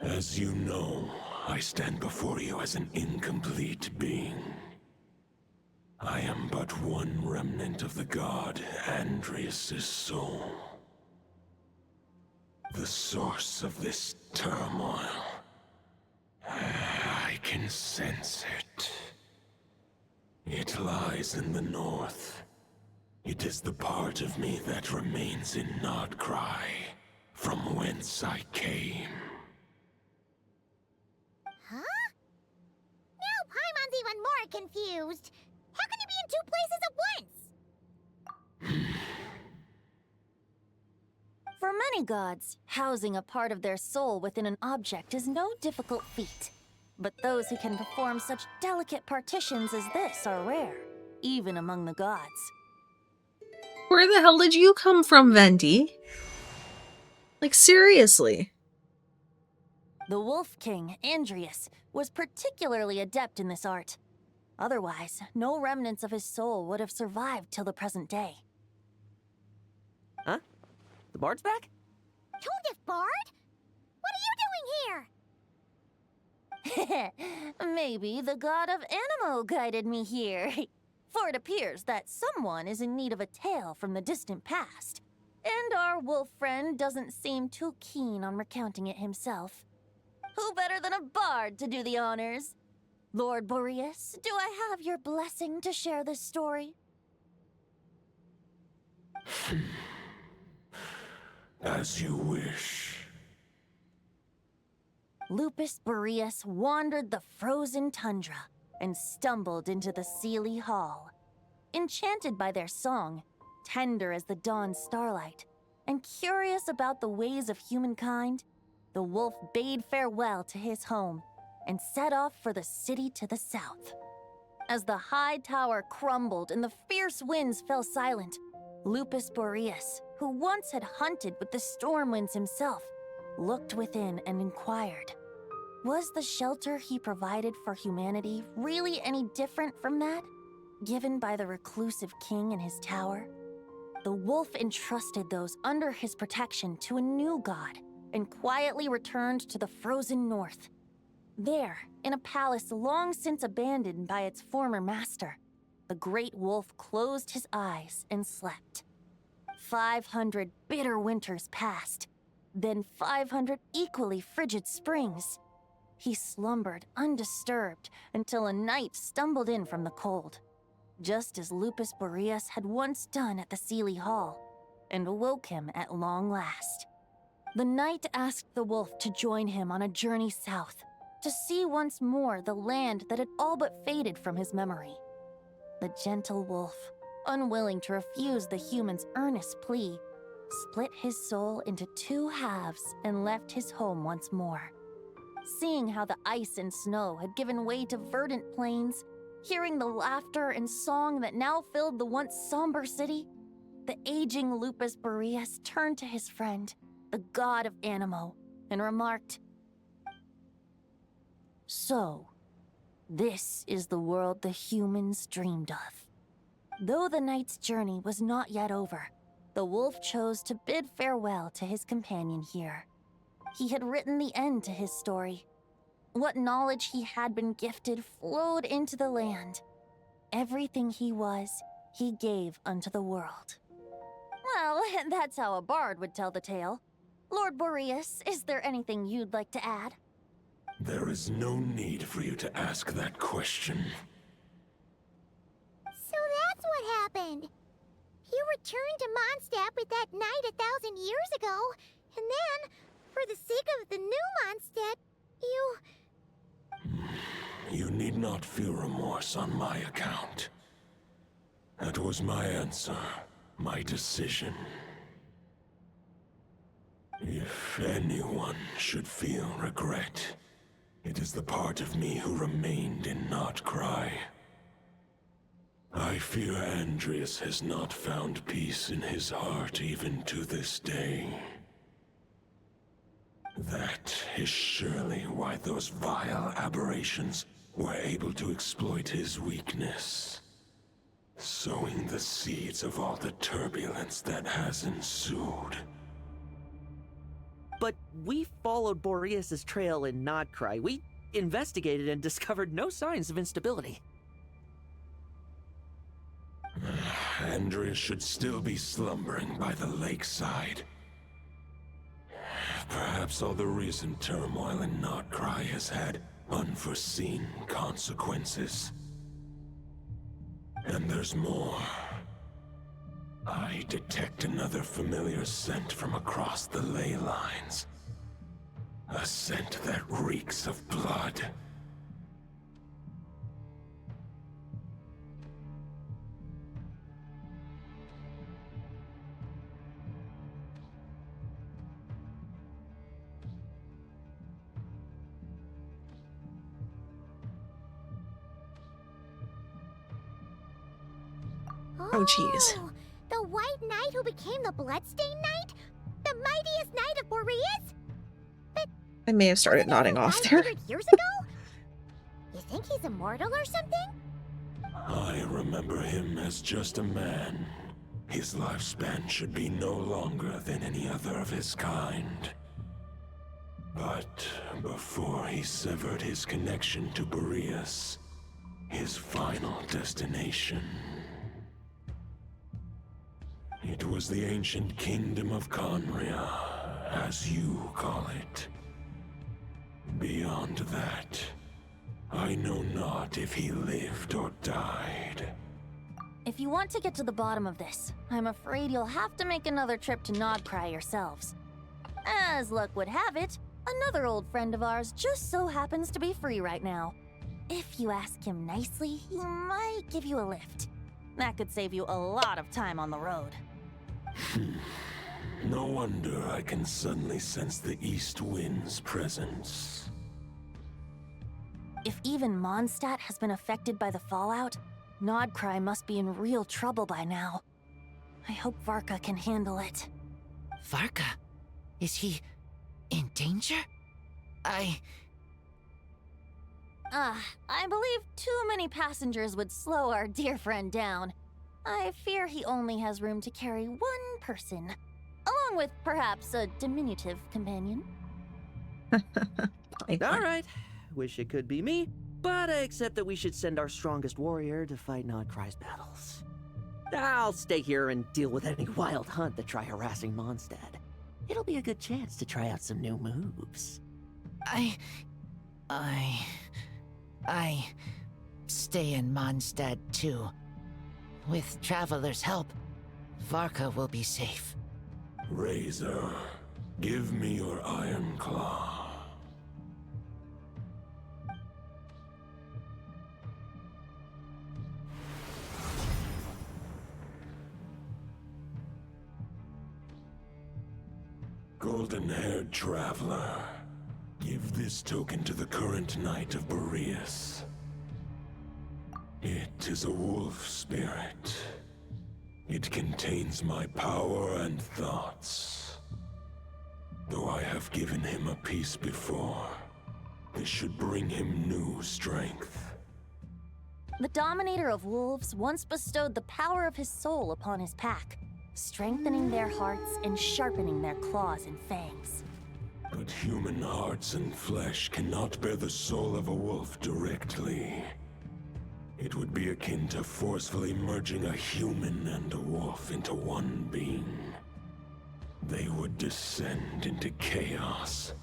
Speaker 17: As you know, I stand before you as an incomplete being. I am but one remnant of the god Andrias' soul. The source of this turmoil. I can sense it. It lies in the north. It is the part of me that remains in Nodcry, from whence I came.
Speaker 3: Huh? Now Paimon's even more confused. How can you be in two places at once?
Speaker 2: For many gods, housing a part of their soul within an object is no difficult feat. But those who can perform such delicate partitions as this are rare, even among the gods.
Speaker 1: Where the hell did you come from, Venti? Like, seriously.
Speaker 2: The Wolf King, Andrias, was particularly adept in this art. Otherwise, no remnants of his soul would have survived till the present day.
Speaker 4: Huh? The bard's back?
Speaker 3: Tondef Bard? What are you doing here?
Speaker 2: Maybe the god of Animo guided me here. For it appears that someone is in need of a tale from the distant past. And our wolf friend doesn't seem too keen on recounting it himself. Who better than a bard to do the honors? Lord Boreas, do I have your blessing to share this story?
Speaker 17: As you wish.
Speaker 2: Lupus Boreas wandered the frozen tundra and stumbled into the Seelie Hall. Enchanted by their song, tender as the dawn starlight, and curious about the ways of humankind, the wolf bade farewell to his home and set off for the city to the south. As the high tower crumbled and the fierce winds fell silent, Lupus Boreas, who once had hunted with the storm winds himself, looked within and inquired, was the shelter he provided for humanity really any different from that given by the reclusive king in his tower? The wolf entrusted those under his protection to a new god and quietly returned to the frozen north. There, in a palace long since abandoned by its former master, the great wolf closed his eyes and slept. 500 bitter winters passed, then 500 equally frigid springs. He slumbered undisturbed until a night stumbled in from the cold, just as Lupus Boreas had once done at the Seelie Hall, and awoke him at long last. The night asked the wolf to join him on a journey south, to see once more the land that had all but faded from his memory. The gentle wolf, unwilling to refuse the human's earnest plea, split his soul into two halves and left his home once more. Seeing how the ice and snow had given way to verdant plains, hearing the laughter and song that now filled the once somber city, the aging Lupus Boreas turned to his friend, the god of Animo, and remarked, "So, this is the world the humans dreamed of." Though the night's journey was not yet over, the wolf chose to bid farewell to his companion here. He had written the end to his story. What knowledge he had been gifted flowed into the land. Everything he was, he gave unto the world. Well, that's how a bard would tell the tale. Lord Boreas, is there anything you'd like to add?
Speaker 17: There is no need for you to ask that question.
Speaker 3: So that's what happened. You returned to Mondstadt with that knight 1,000 years ago, and then, for the sake of the new Mondstadt, you...
Speaker 17: You need not feel remorse on my account. That was my answer, my decision. If anyone should feel regret, it is the part of me who remained in Notcry. I fear Andreas has not found peace in his heart even to this day. That is surely why those vile aberrations were able to exploit his weakness, sowing the seeds of all the turbulence that has ensued.
Speaker 4: But we followed Boreas' trail in Nodcry. We investigated and discovered no signs of instability.
Speaker 17: Andreas should still be slumbering by the lakeside. Perhaps all the recent turmoil in Notcry has had unforeseen consequences. And there's more. I detect another familiar scent from across the ley lines. A scent that reeks of blood.
Speaker 1: Oh, jeez.
Speaker 3: The White Knight who became the Bloodstained Knight? The mightiest knight of Boreas?
Speaker 1: I may have started nodding off there.
Speaker 3: 500 years ago? You think he's immortal or something?
Speaker 17: I remember him as just a man. His lifespan should be no longer than any other of his kind. But before he severed his connection to Boreas, his final destination, it was the ancient kingdom of Conria, as you call it. Beyond that, I know not if he lived or died.
Speaker 2: If you want to get to the bottom of this, I'm afraid you'll have to make another trip to Nodcry yourselves. As luck would have it, another old friend of ours just so happens to be free right now. If you ask him nicely, he might give you a lift. That could save you a lot of time on the road.
Speaker 17: No wonder I can suddenly sense the east wind's presence.
Speaker 2: If even Mondstadt has been affected by the fallout, Nodcry must be in real trouble by now. I hope Varka can handle it.
Speaker 13: Varka? Is he in danger?
Speaker 2: I believe too many passengers would slow our dear friend down. I fear he only has room to carry one person, along with perhaps a diminutive companion.
Speaker 4: Alright, wish it could be me, but I accept that we should send our strongest warrior to fight Nodcry's battles. I'll stay here and deal with any wild hunt that try harassing Mondstadt. It'll be a good chance to try out some new moves.
Speaker 13: I stay in Mondstadt too. With Traveler's help, Varka will be safe.
Speaker 17: Razor, give me your iron claw. Golden-haired traveler, give this token to the current knight of Boreas. It is a wolf spirit. It contains my power and thoughts. Though I have given him a piece before, this should bring him new strength.
Speaker 2: The Dominator of Wolves once bestowed the power of his soul upon his pack, strengthening their hearts and sharpening their claws and fangs.
Speaker 17: But human hearts and flesh cannot bear the soul of a wolf directly. It would be akin to forcefully merging a human and a wolf into one being. They would descend into chaos.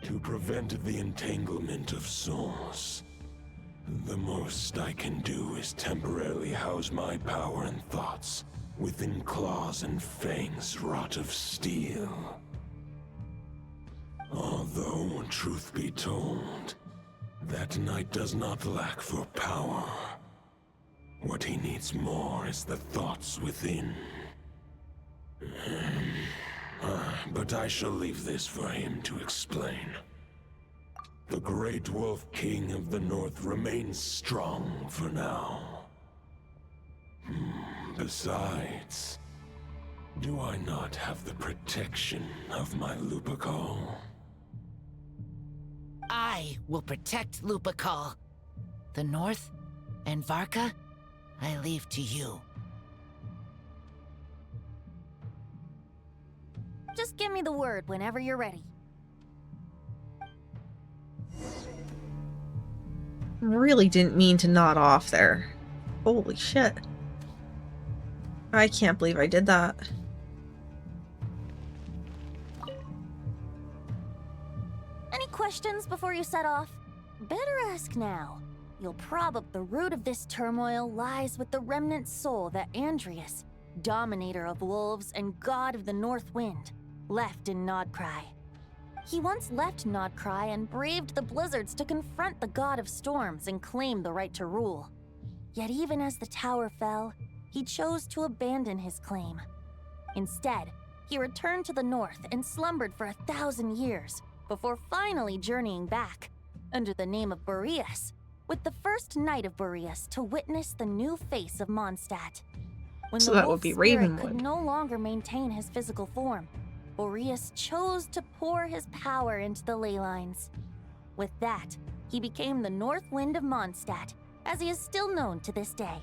Speaker 17: To prevent the entanglement of souls, The most I can do is temporarily house my power and thoughts within claws and fangs wrought of steel. Although, truth be told, that knight does not lack for power. What he needs more is the thoughts within. But I shall leave this for him to explain. The Great Wolf King of the North remains strong for now. Besides, do I not have the protection of my Lupacol?
Speaker 13: I will protect Lupacol. The North and Varka, I leave to you.
Speaker 2: Just give me the word whenever you're ready.
Speaker 1: Really didn't mean to nod off there. Holy shit. I can't believe I did that.
Speaker 2: Any questions before you set off? Better ask now. You'll probably... The root of this turmoil lies with the remnant soul that Andrius, dominator of wolves and god of the North Wind, left in Nodcry. He once left Nodcry and braved the blizzards to confront the god of storms and claim the right to rule. Yet even as the tower fell, he chose to abandon his claim. Instead, he returned to the north and slumbered for 1,000 years before finally journeying back, under the name of Boreas, with the first knight of Boreas to witness the new face of Mondstadt. When
Speaker 1: So
Speaker 2: the
Speaker 1: that would
Speaker 2: wolf
Speaker 1: be
Speaker 2: spirit
Speaker 1: Ravenwood.
Speaker 2: could no longer maintain his physical form, Boreas chose to pour his power into the ley lines. With that, he became the North Wind of Mondstadt, as he is still known to this day.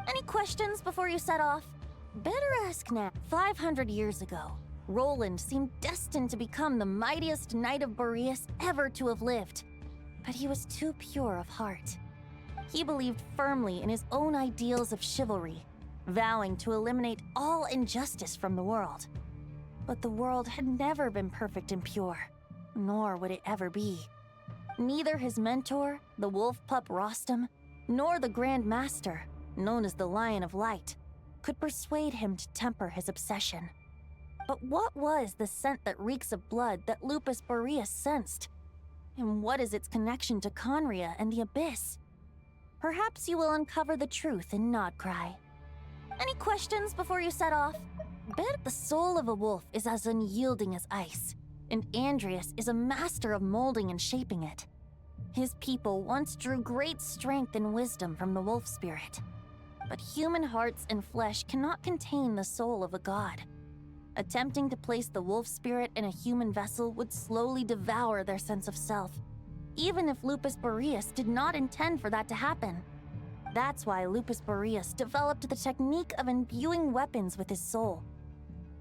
Speaker 2: Any questions before you set off? Better ask now. 500 years ago, Roland seemed destined to become the mightiest knight of Boreas ever to have lived. But he was too pure of heart. He believed firmly in his own ideals of chivalry, vowing to eliminate all injustice from the world. But the world had never been perfect and pure, nor would it ever be. Neither his mentor, the wolf pup Rostam, nor the Grand Master, known as the Lion of Light, could persuade him to temper his obsession. But what was the scent that reeks of blood that Lupus Boreas sensed? And what is its connection to Conria and the Abyss? Perhaps you will uncover the truth in Nodcry. Any questions before you set off? Bet the soul of a wolf is as unyielding as ice, and Andrius is a master of molding and shaping it. His people once drew great strength and wisdom from the wolf spirit. But human hearts and flesh cannot contain the soul of a god. Attempting to place the wolf spirit in a human vessel would slowly devour their sense of self, even if Lupus Boreas did not intend for that to happen. That's why Lupus Boreas developed the technique of imbuing weapons with his soul.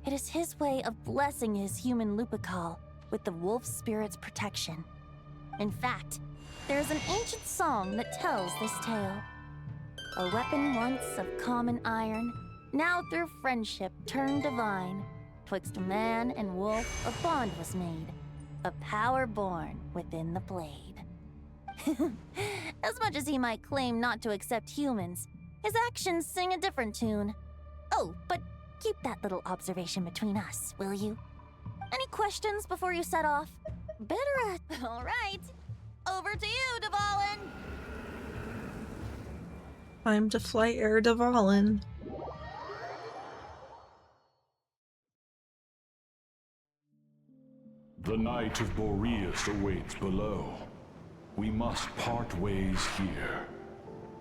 Speaker 2: It is his way of blessing his human Lupacol with the wolf spirit's protection. In fact, there is an ancient song that tells this tale. A weapon once of common iron, now through friendship turned divine. Twixt man and wolf a bond was made, a power born within the blade. As much as he might claim not to accept humans, his actions sing a different tune. Oh, but keep that little observation between us, will you? Any questions before you set off? Better at... All right. Over to you, Dvalin.
Speaker 1: Time to fly Air Dvalin.
Speaker 9: The Knight of Boreas awaits below. We must part ways here.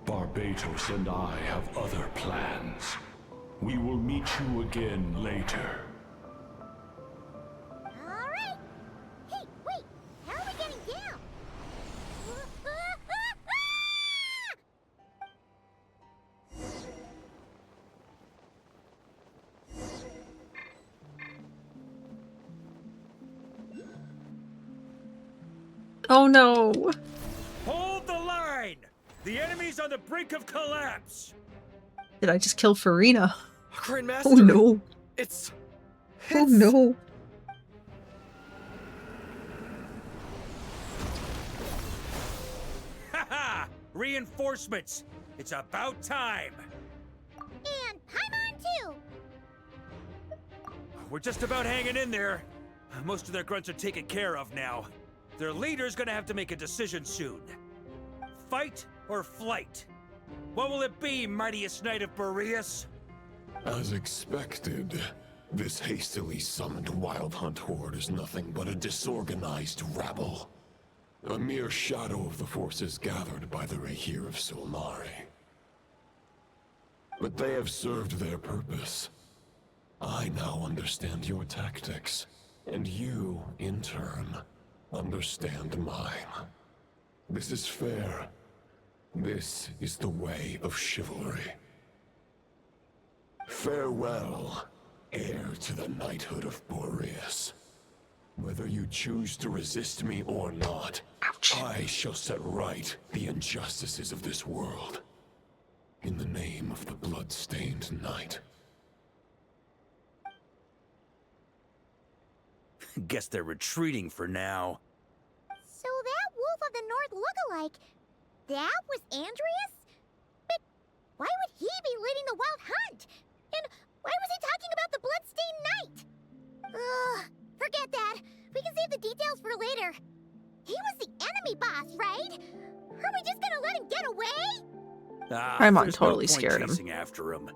Speaker 9: Barbatos and I have other plans. We will meet you again later.
Speaker 3: Alright! Hey, wait! How are we getting down?
Speaker 1: Oh no!
Speaker 5: Hold the line! The enemy's on the brink of collapse!
Speaker 1: Did I just kill Farina?
Speaker 7: Grandmaster!
Speaker 1: Oh no!
Speaker 7: It's...
Speaker 1: Oh no!
Speaker 5: Haha! Reinforcements! It's about time!
Speaker 3: And Paimon too!
Speaker 5: We're just about hanging in there. Most of their grunts are taken care of now. Their leader's gonna have to make a decision soon. Fight or flight? What will it be, mightiest knight of Boreas?
Speaker 17: As expected, this hastily summoned Wild Hunt horde is nothing but a disorganized rabble. A mere shadow of the forces gathered by the Rahir of Solnari. But they have served their purpose. I now understand your tactics, and you, in turn, understand mine. This is fair. This is the way of chivalry. Farewell, heir to the knighthood of Boreas. Whether you choose to resist me or not, I shall set right the injustices of this world. In the name of the blood-stained knight.
Speaker 5: Guess they're retreating for now.
Speaker 3: So that Wolf of the North lookalike, that was Andreas? But why would he be leading the Wild Hunt? And why was he talking about the Bloodstained Knight? Ugh, forget that. We can save the details for later. He was the enemy boss, right? Are we just gonna let him get away?
Speaker 1: Paimon
Speaker 5: There's
Speaker 1: totally
Speaker 5: no point
Speaker 1: scared him.
Speaker 5: chasing after him.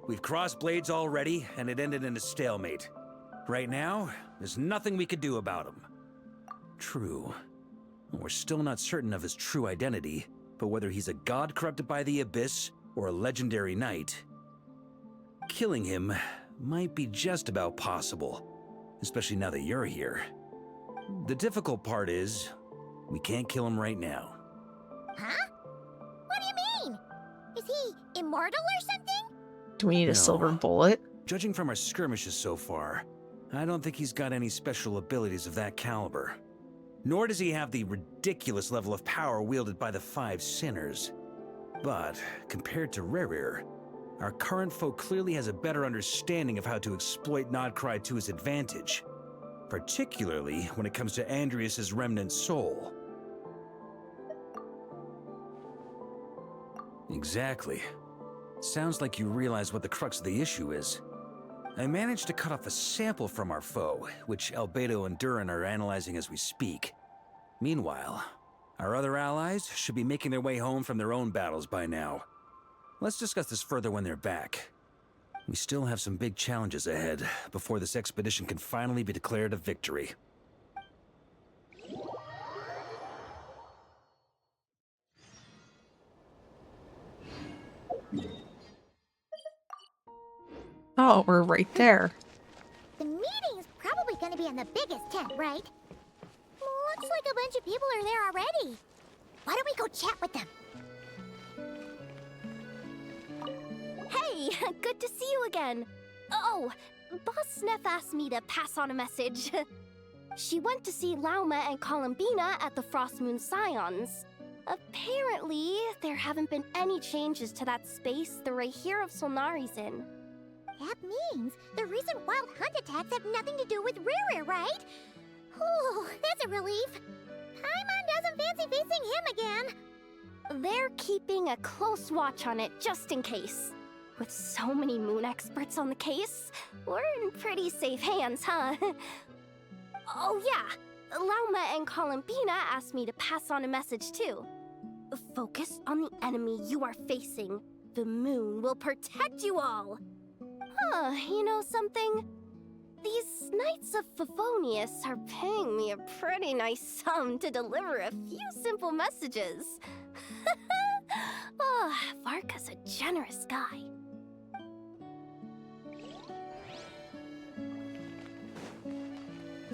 Speaker 5: We've crossed blades already, and it ended in a stalemate. Right now, there's nothing we could do about him. True. We're still not certain of his true identity, but whether he's a god corrupted by the Abyss or a legendary knight, killing him might be just about possible, especially now that you're here. The difficult part is, we can't kill him right now.
Speaker 3: Huh? What do you mean? Is he immortal or something?
Speaker 1: Do we need a silver bullet?
Speaker 5: Judging from our skirmishes so far, I don't think he's got any special abilities of that caliber. Nor does he have the ridiculous level of power wielded by the Five Sinners. But, compared to Rerir, our current foe clearly has a better understanding of how to exploit Nodcry to his advantage. Particularly when it comes to Andreas' remnant soul. Exactly. Sounds like you realize what the crux of the issue is. I managed to cut off a sample from our foe, which Albedo and Durin are analyzing as we speak. Meanwhile, our other allies should be making their way home from their own battles by now. Let's discuss this further when they're back. We still have some big challenges ahead before this expedition can finally be declared a victory.
Speaker 1: Oh, we're right there.
Speaker 3: The meeting's probably gonna be in the biggest tent, right? Looks like a bunch of people are there already. Why don't we go chat with them?
Speaker 18: Hey, good to see you again. Oh, Boss Neff asked me to pass on a message. She went to see Lauma and Columbina at the Frostmoon Scions. Apparently, there haven't been any changes to that space the Rahir of Solnari's in.
Speaker 3: That means the recent Wild Hunt attacks have nothing to do with Rerir, right? Oh, that's a relief. Paimon doesn't fancy facing him again.
Speaker 18: They're keeping a close watch on it just in case. With so many moon experts on the case, we're in pretty safe hands, huh? Oh yeah, Lauma and Columbina asked me to pass on a message too. Focus on the enemy you are facing. The moon will protect you all. Huh, you know something? These Knights of Favonius are paying me a pretty nice sum to deliver a few simple messages. Oh, Varka's a generous guy.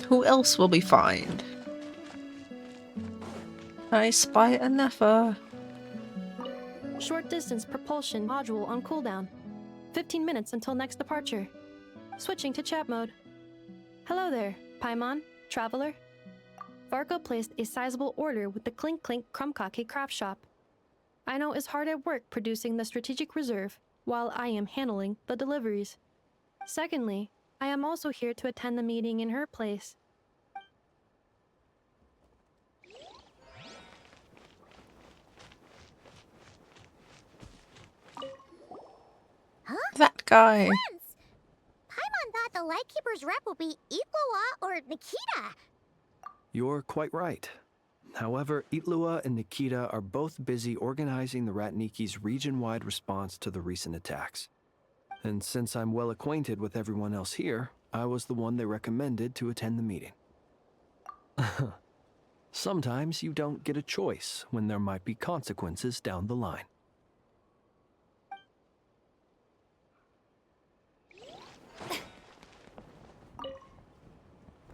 Speaker 1: Who else will we find? I spy a Nepha.
Speaker 19: Short distance propulsion module on cooldown. 15 minutes until next departure. Switching to chat mode. Hello there, Paimon, traveler. Varka placed a sizable order with the Clink Clink Krumkake craft shop. Ino is hard at work producing the strategic reserve, while I am handling the deliveries. Secondly, I am also here to attend the meeting in her place.
Speaker 1: That guy.
Speaker 3: Friends! Paimon thought the Lightkeeper's rep would be Itlua or Nikita.
Speaker 20: You're quite right. However, Itlua and Nikita are both busy organizing the Ratniki's region-wide response to the recent attacks. And since I'm well acquainted with everyone else here, I was the one they recommended to attend the meeting. Sometimes you don't get a choice when there might be consequences down the line.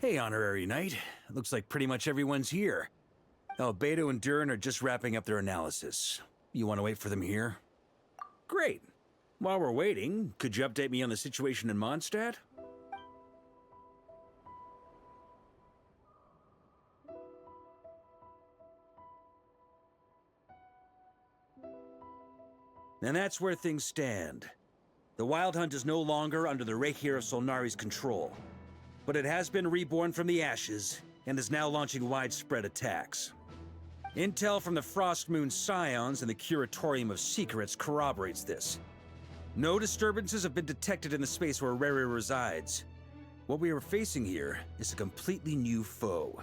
Speaker 5: Hey, Honorary Knight. Looks like pretty much everyone's here. Beto and Durin are just wrapping up their analysis. You want to wait for them here? Great. While we're waiting, could you update me on the situation in Mondstadt? And that's where things stand. The Wild Hunt is no longer under the Reikir of Solnari's control, but it has been reborn from the ashes and is now launching widespread attacks. Intel from the Frostmoon Scions and the Curatorium of Secrets corroborates this. No disturbances have been detected in the space where Rere resides. What we are facing here is a completely new foe.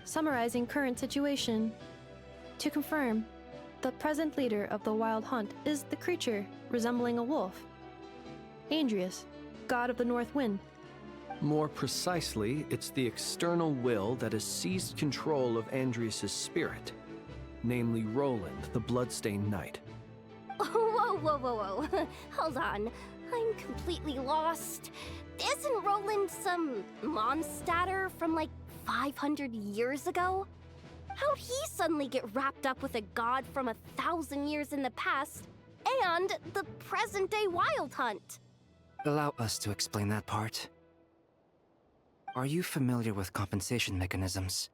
Speaker 19: Summarizing current situation. To confirm, the present leader of the Wild Hunt is the creature resembling a wolf. Andrius, god of the North Wind.
Speaker 20: More precisely, it's the external will that has seized control of Andrius' spirit, namely Roland, the Bloodstained Knight.
Speaker 18: Whoa, whoa, whoa, whoa. Hold on. I'm completely lost. Isn't Roland some Mondstadter from like 500 years ago? How'd he suddenly get wrapped up with a god from 1,000 years in the past and the present-day Wild Hunt?
Speaker 21: Allow us to explain that part. Are you familiar with compensation mechanisms?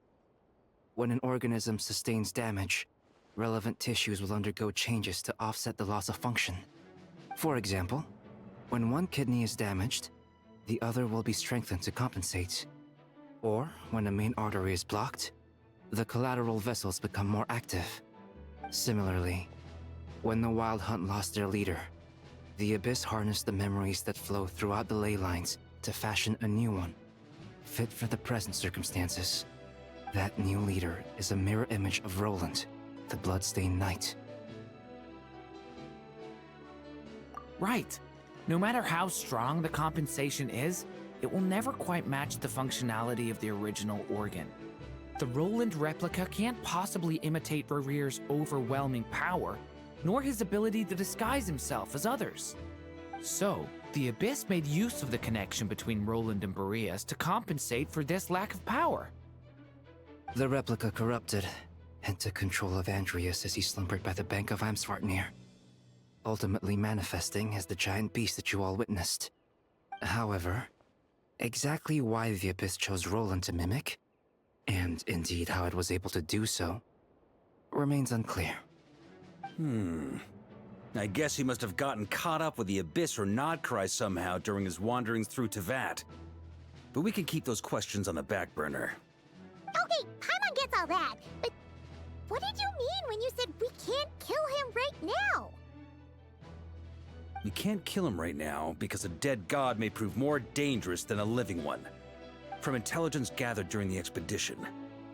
Speaker 21: When an organism sustains damage, relevant tissues will undergo changes to offset the loss of function. For example, when one kidney is damaged, the other will be strengthened to compensate. Or, when a main artery is blocked, the collateral vessels become more active. Similarly, when the Wild Hunt lost their leader, the Abyss harnessed the memories that flow throughout the ley lines to fashion a new one, fit for the present circumstances. That new leader is a mirror image of Roland, the Bloodstained Knight.
Speaker 22: Right. No matter how strong the compensation is, it will never quite match the functionality of the original organ. The Roland replica can't possibly imitate Rere's overwhelming power, nor his ability to disguise himself as others. So, the Abyss made use of the connection between Roland and Boreas to compensate for this lack of power.
Speaker 21: The replica corrupted and took control of Andrius as he slumbered by the bank of Amsvartnir, ultimately manifesting as the giant beast that you all witnessed. However, exactly why the Abyss chose Roland to mimic, and indeed how it was able to do so, remains unclear.
Speaker 5: I guess he must have gotten caught up with the Abyss or Nodcry somehow during his wanderings through Tevat. But we can keep those questions on the back burner.
Speaker 3: Okay, Paimon gets all that, but what did you mean when you said we can't kill him right now?
Speaker 5: We can't kill him right now because a dead god may prove more dangerous than a living one. From intelligence gathered during the expedition,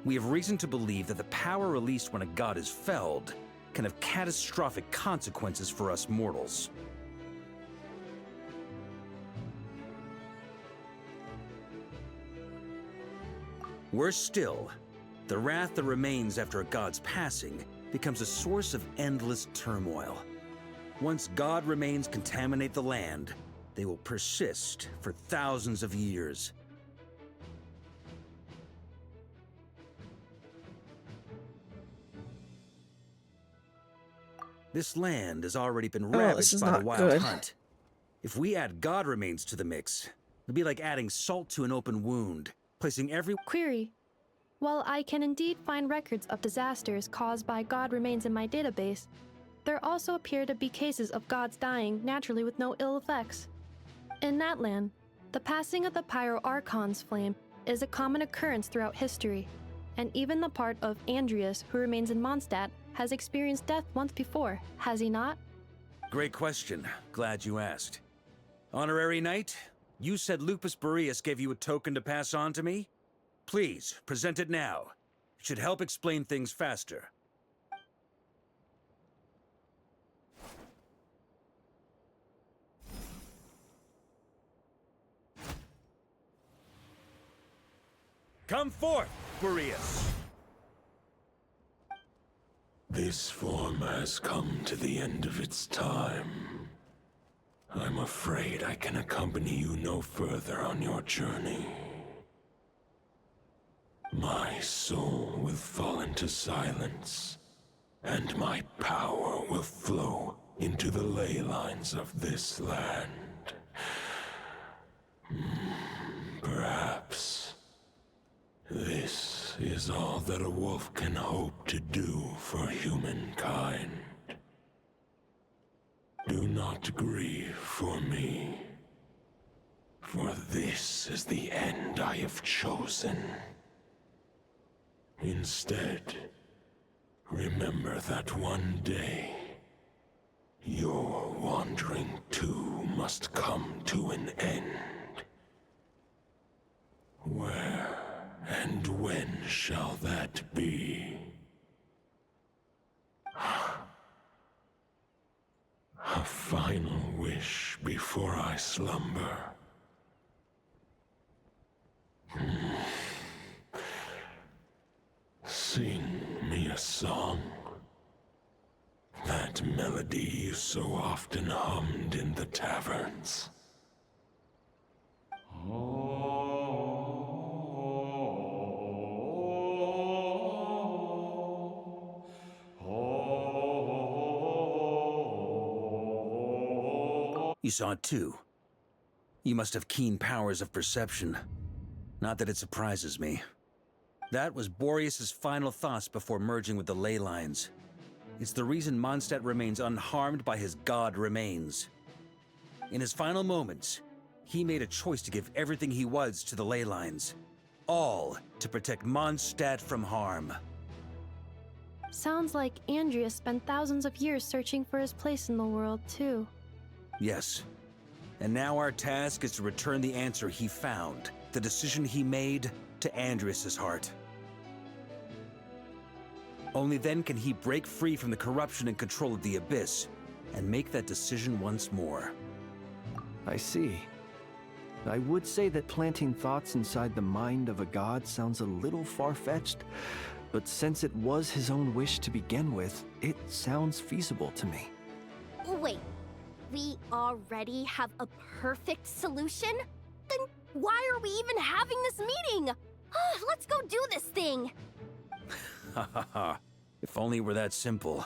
Speaker 5: we have reason to believe that the power released when a god is felled can have catastrophic consequences for us mortals. Worse still, the wrath that remains after a god's passing becomes a source of endless turmoil. Once god remains contaminate the land, they will persist for thousands of years. This land has already been ravaged by the Wild Hunt. If we add god remains to the mix, it'll be like adding salt to an open wound, placing every—
Speaker 19: Query. While I can indeed find records of disasters caused by god remains in my database, there also appear to be cases of gods dying naturally with no ill effects. In that land, the passing of the Pyro-Archon's flame is a common occurrence throughout history, and even the part of Andrius who remains in Mondstadt has experienced death once before, has he not?
Speaker 5: Great question. Glad you asked. Honorary Knight, you said Lupus Boreas gave you a token to pass on to me? Please, present it now. It should help explain things faster. Come forth, Boreas!
Speaker 17: This form has come to the end of its time. I'm afraid I can accompany you no further on your journey. My soul will fall into silence, and my power will flow into the ley lines of this land. Perhaps this is all that a wolf can hope to do for humankind. Do not grieve for me, for this is the end I have chosen. Instead, remember that one day, your wandering too must come to an end. Where and when shall that be? A final wish before I slumber. Sing me a song. That melody you so often hummed in the taverns.
Speaker 5: You saw it too. You must have keen powers of perception. Not that it surprises me. That was Boreas' final thoughts before merging with the ley lines. It's the reason Mondstadt remains unharmed by his god remains. In his final moments, he made a choice to give everything he was to the ley lines. All to protect Mondstadt from harm.
Speaker 19: Sounds like Andrea spent thousands of years searching for his place in the world, too.
Speaker 5: Yes. And now our task is to return the answer he found, the decision he made, to Andreas' heart. Only then can he break free from the corruption and control of the Abyss, and make that decision once more.
Speaker 20: I see. I would say that planting thoughts inside the mind of a god sounds a little far-fetched, but since it was his own wish to begin with, it sounds feasible to me.
Speaker 18: Wait, we already have a perfect solution? Then why are we even having this meeting? Let's go do this thing!
Speaker 5: Ha ha ha. If only it were that simple.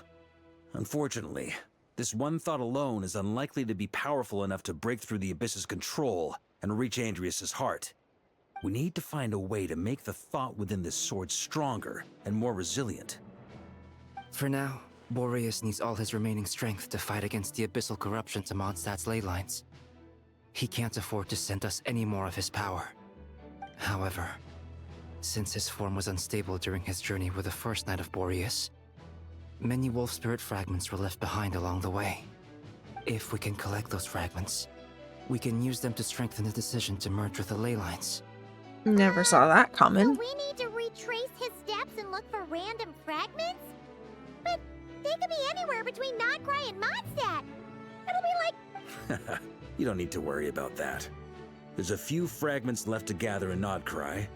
Speaker 5: Unfortunately, this one thought alone is unlikely to be powerful enough to break through the Abyss's control and reach Andreas' heart. We need to find a way to make the thought within this sword stronger and more resilient.
Speaker 21: For now, Boreas needs all his remaining strength to fight against the abyssal corruption to Mondstadt's ley lines. He can't afford to send us any more of his power. However, since his form was unstable during his journey with the first Knight of Boreas, many wolf spirit fragments were left behind along the way. If we can collect those fragments, we can use them to strengthen the decision to merge with the ley lines.
Speaker 1: Never saw that coming.
Speaker 3: So we need to retrace his steps and look for random fragments? But they could be anywhere between Nodcry and Mondstadt. It'll be like...
Speaker 5: You don't need to worry about that. There's a few fragments left to gather in Nodcry,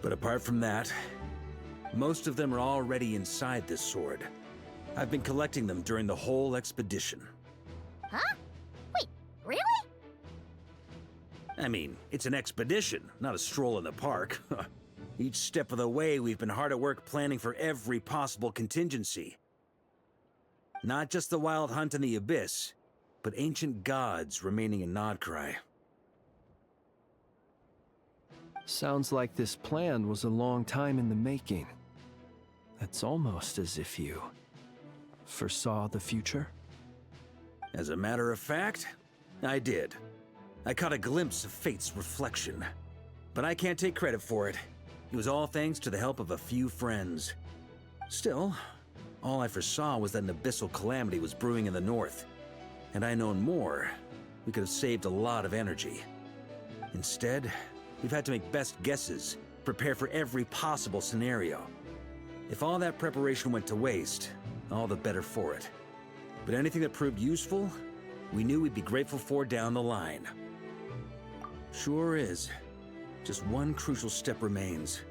Speaker 5: but apart from that, most of them are already inside this sword. I've been collecting them during the whole expedition.
Speaker 3: Huh? Wait, really?
Speaker 5: I mean, it's an expedition, not a stroll in the park. Each step of the way, we've been hard at work planning for every possible contingency. Not just the wild hunt in the Abyss, but ancient gods remaining in Nodcry.
Speaker 20: Sounds like this plan was a long time in the making. It's almost as if you foresaw the future.
Speaker 5: As a matter of fact, I did. I caught a glimpse of fate's reflection. But I can't take credit for it. It was all thanks to the help of a few friends. Still, all I foresaw was that an abyssal calamity was brewing in the north. Had I known more, we could have saved a lot of energy. Instead, we've had to make best guesses, prepare for every possible scenario. If all that preparation went to waste, all the better for it. But anything that proved useful, we knew we'd be grateful for down the line. Sure is. Just one crucial step remains.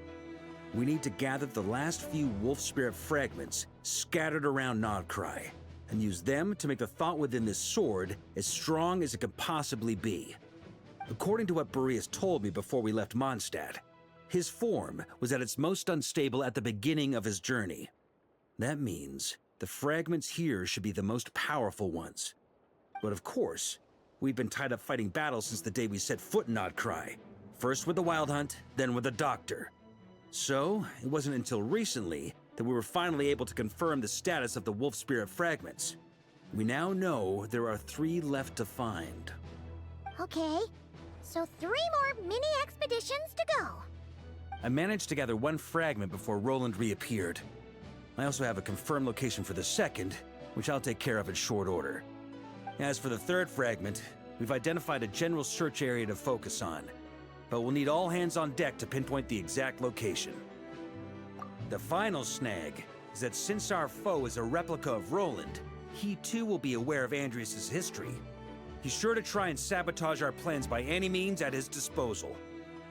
Speaker 5: We need to gather the last few wolf spirit fragments scattered around Nodcry, and use them to make the thought within this sword as strong as it could possibly be. According to what Boreas told me before we left Mondstadt, his form was at its most unstable at the beginning of his journey. That means the fragments here should be the most powerful ones. But of course, we've been tied up fighting battles since the day we set foot in Nodcry. First with the Wild Hunt, then with the Doctor. So, it wasn't until recently that we were finally able to confirm the status of the wolf spirit fragments. We now know there are 3 left to find.
Speaker 3: Okay, so 3 more mini expeditions to go.
Speaker 5: I managed to gather 1 fragment before Roland reappeared. I also have a confirmed location for the second, which I'll take care of in short order. As for the 3rd fragment, we've identified a general search area to focus on, but we'll need all hands on deck to pinpoint the exact location. The final snag is that since our foe is a replica of Roland, he too will be aware of Andrias' history. He's sure to try and sabotage our plans by any means at his disposal.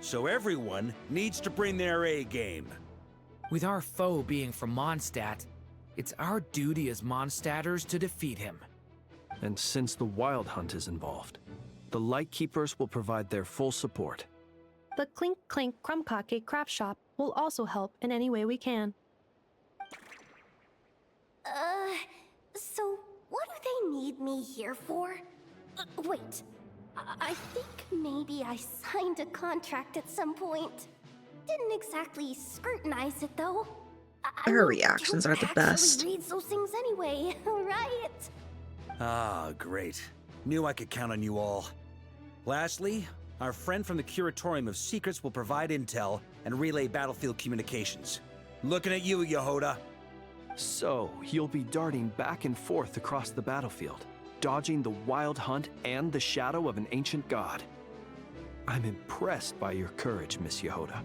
Speaker 5: So everyone needs to bring their A-game.
Speaker 22: With our foe being from Mondstadt, it's our duty as Mondstadters to defeat him.
Speaker 20: And since the Wild Hunt is involved, the Lightkeepers will provide their full support.
Speaker 19: The Clink Clink Krumkake craft shop will also help in any way we can.
Speaker 18: So what do they need me here for? Wait, I think maybe I signed a contract at some point. Didn't exactly scrutinize it though.
Speaker 1: Her reactions are the best.
Speaker 18: I read those things anyway, right?
Speaker 5: Ah, great. Knew I could count on you all. Lastly, our friend from the Curatorium of Secrets will provide intel and relay battlefield communications. Looking at you, Yehoda.
Speaker 20: So, you'll be darting back and forth across the battlefield, dodging the Wild Hunt and the shadow of an ancient god. I'm impressed by your courage, Miss Yehoda.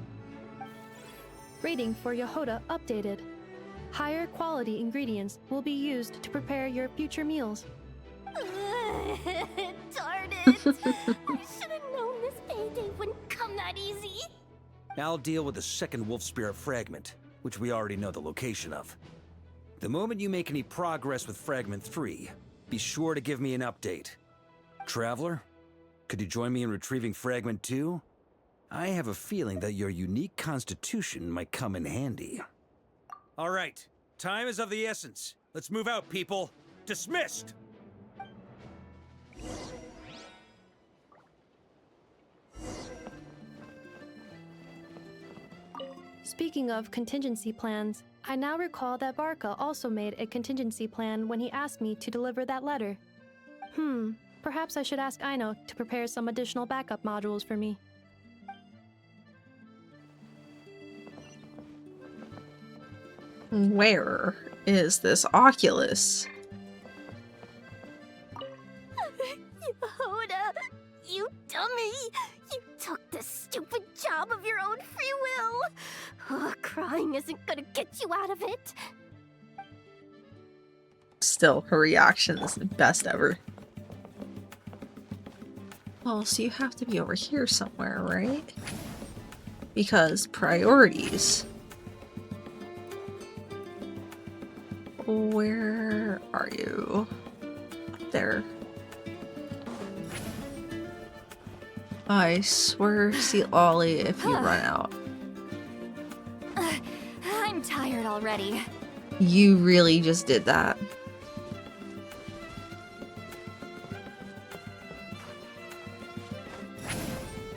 Speaker 19: Rating for Yehoda updated. Higher quality ingredients will be used to prepare your future meals.
Speaker 18: Darn it! I should have known this payday wouldn't come that easy.
Speaker 5: I'll deal with the 2nd wolf spirit fragment, which we already know the location of. The moment you make any progress with Fragment 3, be sure to give me an update. Traveler, could you join me in retrieving Fragment 2? I have a feeling that your unique constitution might come in handy. All right, time is of the essence. Let's move out, people. Dismissed!
Speaker 19: Speaking of contingency plans, I now recall that Varka also made a contingency plan when he asked me to deliver that letter. Perhaps I should ask Aino to prepare some additional backup modules for me.
Speaker 1: Where is this Oculus?
Speaker 18: Yehoda, you dummy! You took this stupid job of your own free will! Crying isn't gonna get you out of it!
Speaker 1: Still, her reaction is the best ever. Well, so you have to be over here somewhere, right? Because priorities. Where are you? Up there. I swear, see Ollie if you run out.
Speaker 2: I'm tired already.
Speaker 1: You really just did that.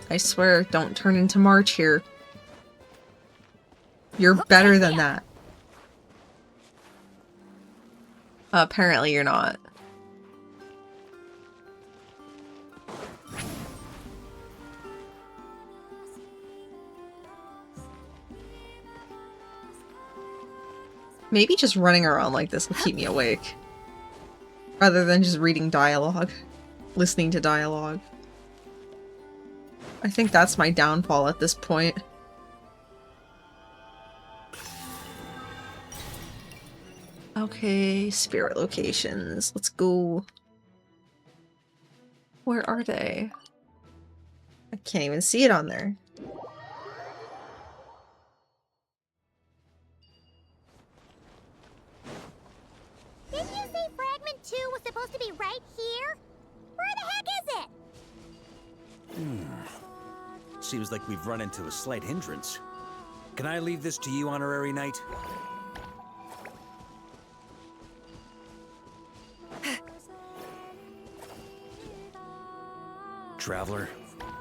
Speaker 1: I swear, don't turn into March here. You're better than that. Apparently you're not. Maybe just running around like this will keep me awake. Rather than just reading dialogue. Listening to dialogue. I think that's my downfall at this point. Okay, spirit locations. Let's go. Where are they? I can't even see it on there.
Speaker 3: Didn't you say Fragment 2 was supposed to be right here? Where the heck is it?
Speaker 5: Seems like we've run into a slight hindrance. Can I leave this to you, Honorary Knight? Traveler,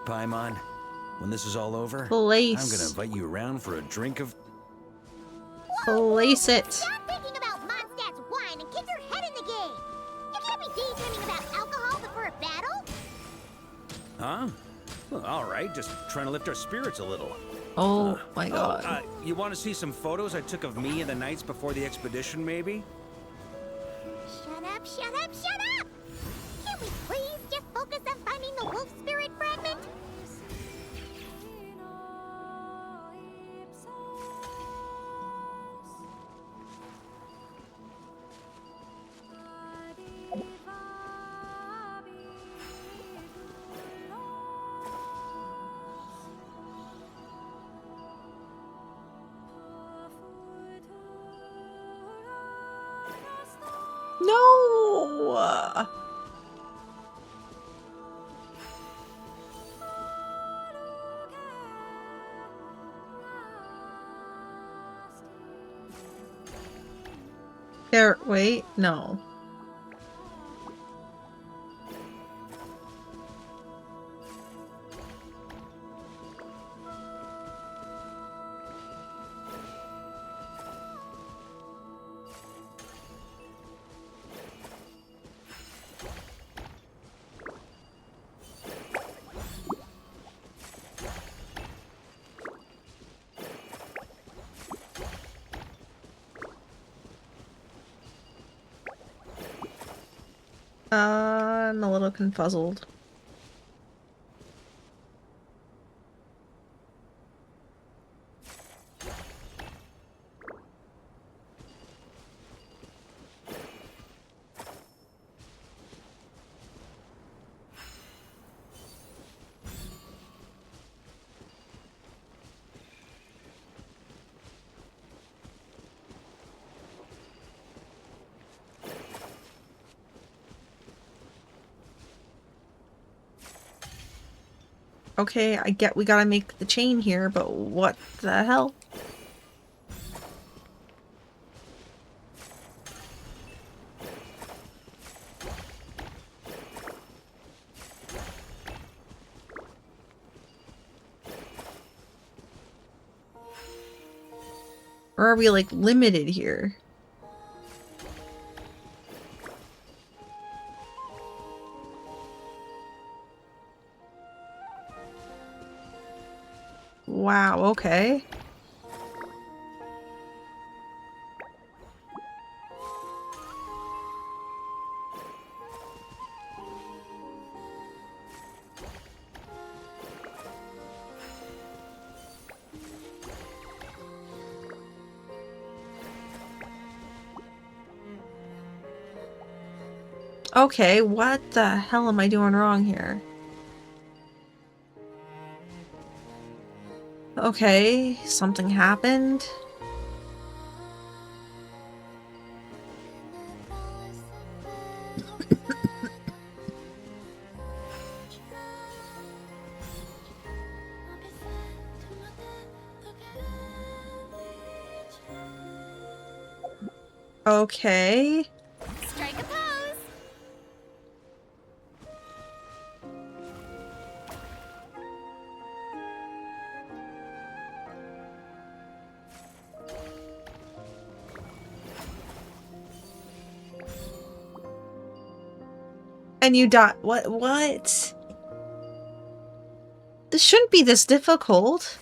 Speaker 5: Paimon, when this is all over,
Speaker 1: Place.
Speaker 5: I'm gonna invite you around for a drink of...
Speaker 1: Place it.
Speaker 3: Stop thinking about Mondstadt's wine and kick your head in the game! You can't be daydreaming about alcohol before a battle!
Speaker 5: Huh? Well, alright, just trying to lift our spirits a little.
Speaker 1: Oh my god.
Speaker 5: You want to see some photos I took of me and the knights before the expedition, maybe?
Speaker 3: Shut up, shut up, shut up! Can't we please just focus on finding the wolf spirit fragment?
Speaker 1: No! There, wait, no. I'm a little confuzzled. Okay, I get we gotta make the chain here, but what the hell? Or are we, like, limited here? Wow, okay. Okay, what the hell am I doing wrong here? Okay, something happened. Okay.
Speaker 18: Strike a pose!
Speaker 1: And you die. What? This shouldn't be this difficult.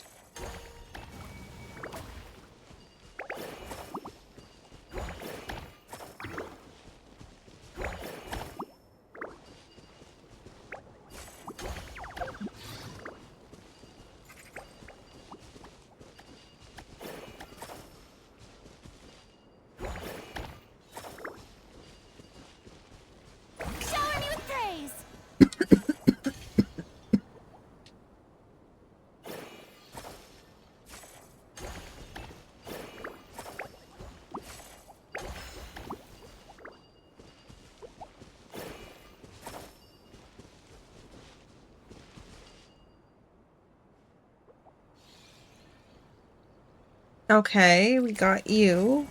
Speaker 1: Okay, we got you.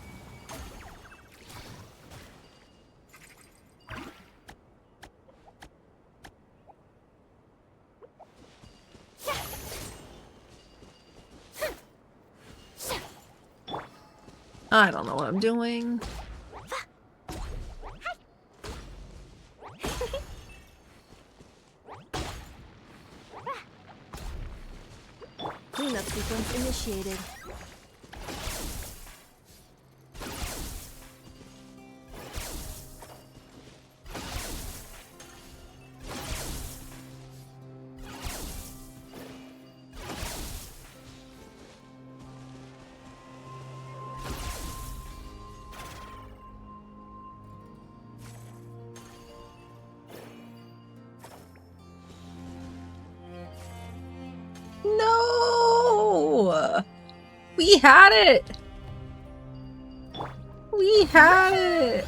Speaker 1: I don't know what I'm doing.
Speaker 19: Cleanup sequence initiated.
Speaker 1: No! We had it! We had it!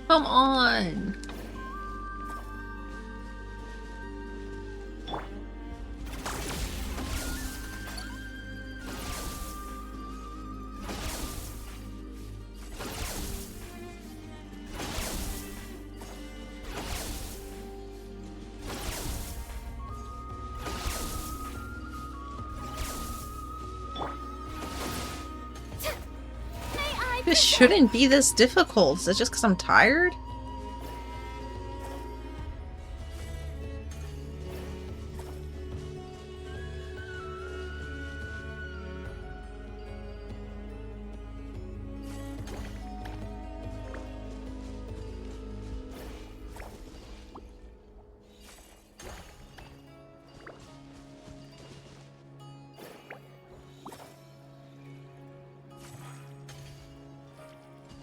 Speaker 1: Come on! This shouldn't be this difficult. Is it just because I'm tired?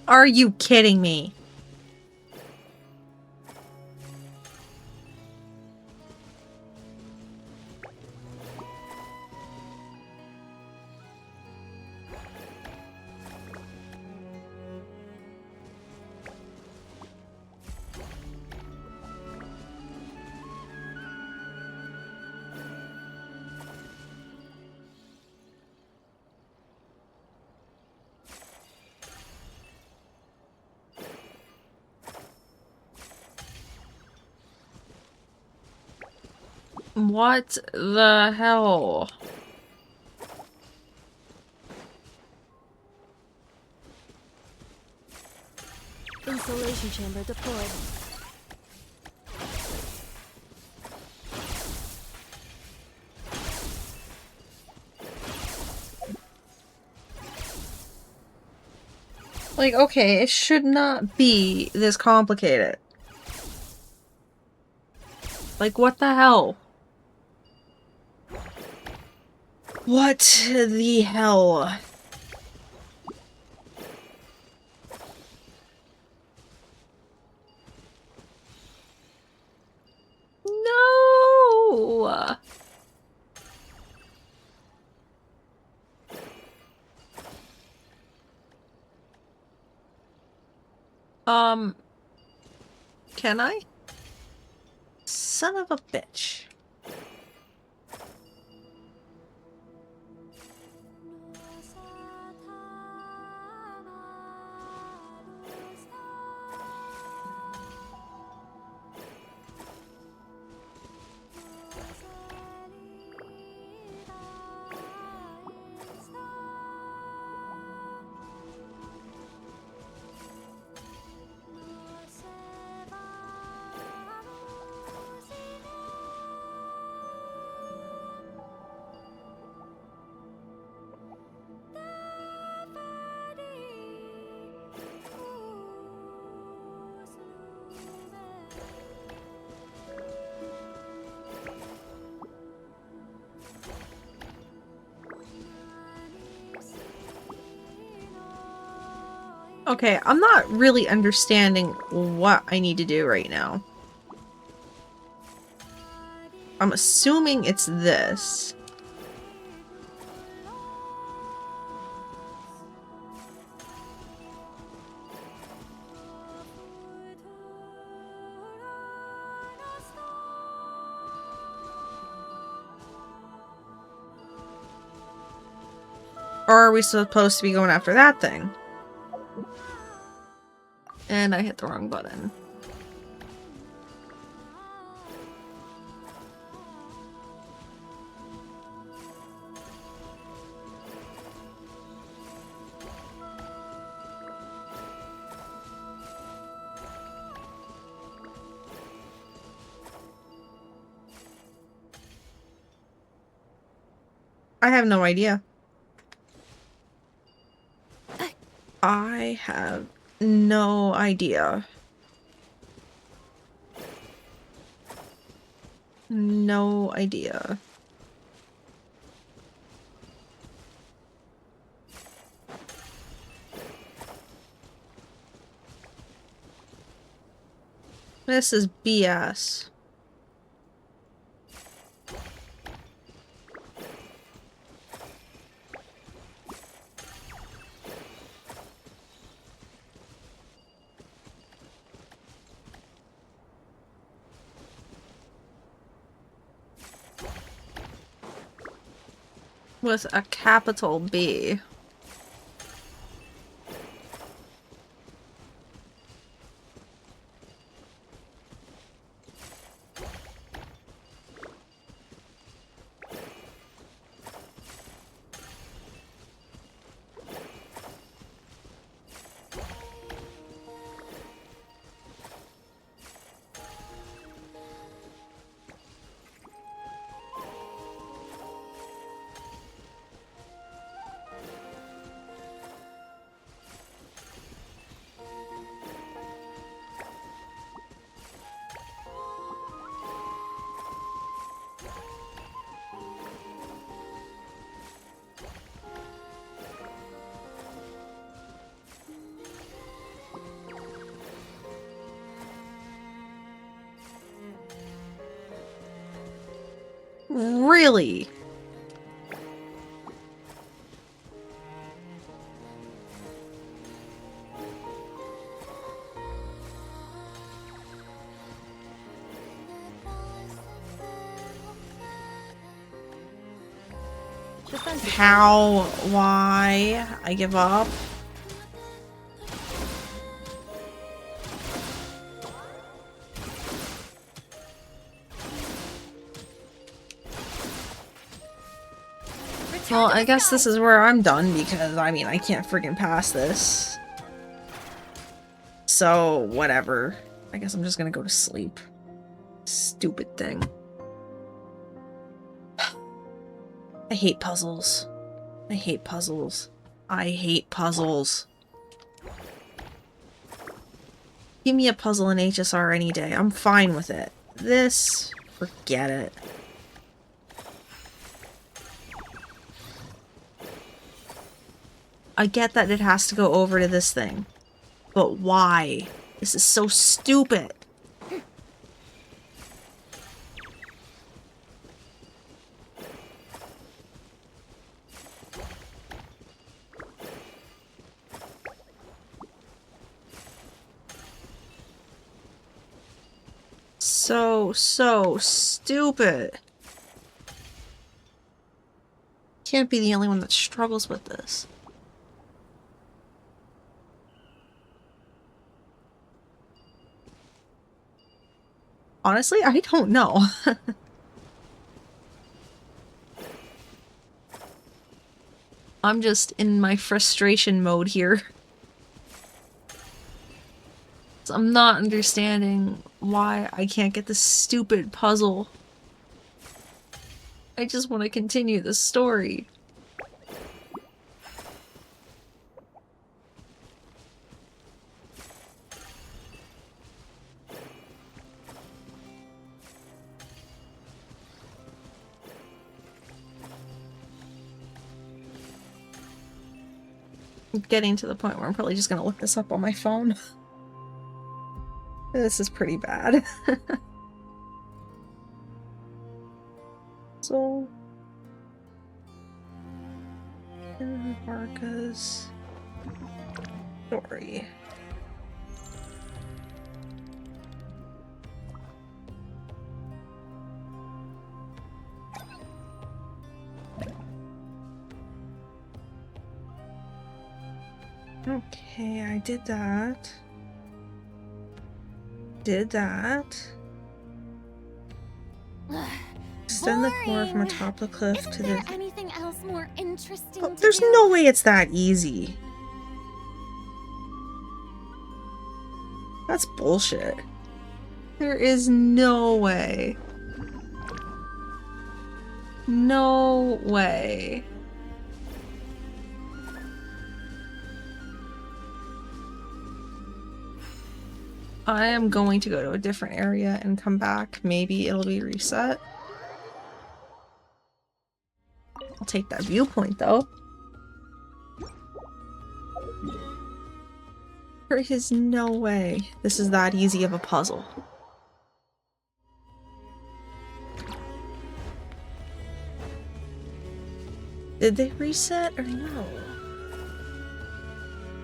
Speaker 1: Are you kidding me? What the hell?
Speaker 19: Insulation chamber deployed.
Speaker 1: Like, okay, it should not be this complicated. Like, what the hell? What the hell? No! Can I? Son of a bitch. Okay, I'm not really understanding what I need to do right now. I'm assuming it's this. Or are we supposed to be going after that thing? And I hit the wrong button. I have no idea. I have no idea. No idea. This is BS. With a capital B. Really? How? Why? I give up. Well, I guess this is where I'm done because, I mean, I can't freaking pass this. So, whatever. I guess I'm just gonna go to sleep. Stupid thing. I hate puzzles. I hate puzzles. I hate puzzles. Give me a puzzle in HSR any day. I'm fine with it. This, forget it. I get that it has to go over to this thing. But why? This is so stupid. So stupid. Can't be the only one that struggles with this. Honestly, I don't know. I'm just in my frustration mode here. So I'm not understanding why I can't get this stupid puzzle. I just want to continue the story. I'm getting to the point where I'm probably just gonna look this up on my phone. This is pretty bad. So... Varka's story. Okay, I did that. Did that. Extend the cord from atop the cliff to the...
Speaker 2: Anything else more interesting
Speaker 1: Oh, there's no way it's that easy. That's bullshit. There is no way. No way. I am going to go to a different area and come back. Maybe it'll be reset. I'll take that viewpoint though. There is no way this is that easy of a puzzle. Did they reset or no?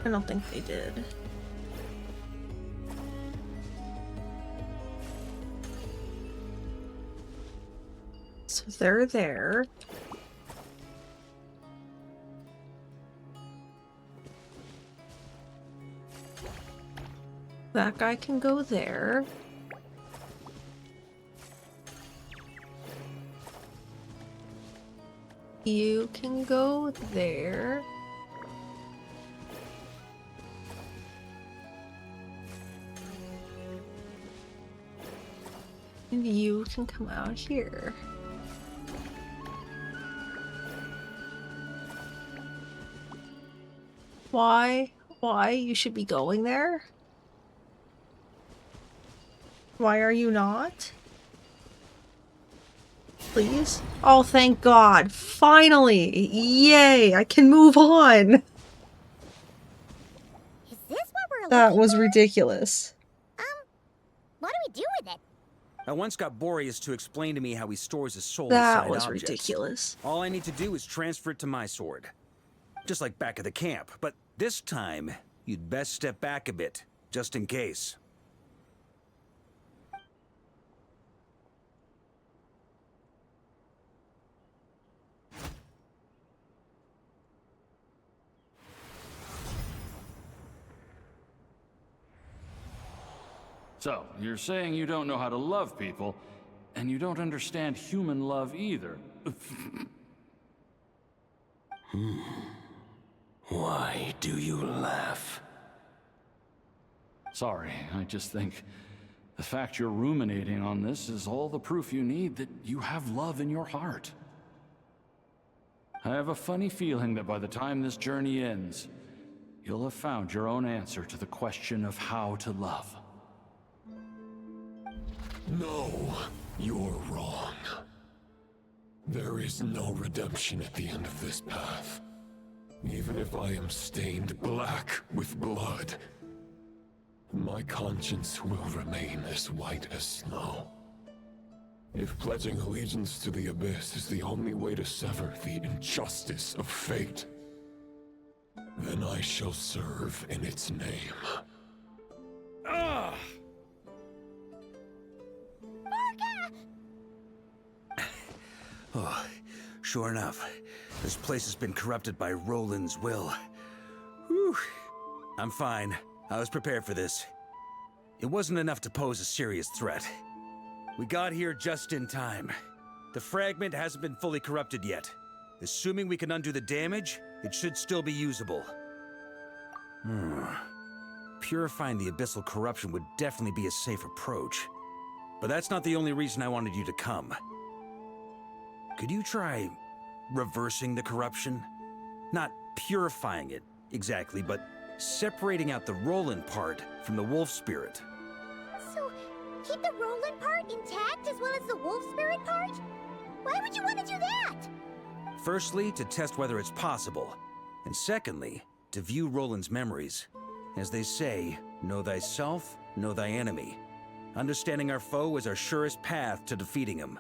Speaker 1: I don't think they did. So they're there. That guy can go there. You can go there. And you can come out here. Why? Why you should be going there? Why are you not? Please? Oh, thank God. Finally! Yay! I can move on!
Speaker 3: Is this what we're
Speaker 1: That
Speaker 3: looking
Speaker 1: was
Speaker 3: for?
Speaker 1: ridiculous.
Speaker 3: What do we do with it?
Speaker 5: I once got Boreas to explain to me how he stores his soul
Speaker 1: That
Speaker 5: inside
Speaker 1: was
Speaker 5: objects.
Speaker 1: ridiculous.
Speaker 5: All I need to do is transfer it to my sword. Just like back at the camp. But this time, you'd best step back a bit, just in case.
Speaker 6: So, you're saying you don't know how to love people, and you don't understand human love either.
Speaker 17: Why do you laugh?
Speaker 6: Sorry, I just think the fact you're ruminating on this is all the proof you need that you have love in your heart. I have a funny feeling that by the time this journey ends, you'll have found your own answer to the question of how to love.
Speaker 17: No, you're wrong. There is no redemption at the end of this path. Even if I am stained black with blood, my conscience will remain as white as snow. If pledging allegiance to the Abyss is the only way to sever the injustice of fate, then I shall serve in its name.
Speaker 5: Ugh! Oh, sure enough, this place has been corrupted by Roland's will. Whew. I'm fine. I was prepared for this. It wasn't enough to pose a serious threat. We got here just in time. The fragment hasn't been fully corrupted yet. Assuming we can undo the damage, it should still be usable. Purifying the abyssal corruption would definitely be a safe approach. But that's not the only reason I wanted you to come. Could you try reversing the corruption? Not purifying it, exactly, but separating out the Roland part from the wolf spirit.
Speaker 3: So, keep the Roland part intact as well as the wolf spirit part? Why would you want to do that?
Speaker 5: Firstly, to test whether it's possible. And secondly, to view Roland's memories. As they say, know thyself, know thy enemy. Understanding our foe is our surest path to defeating him.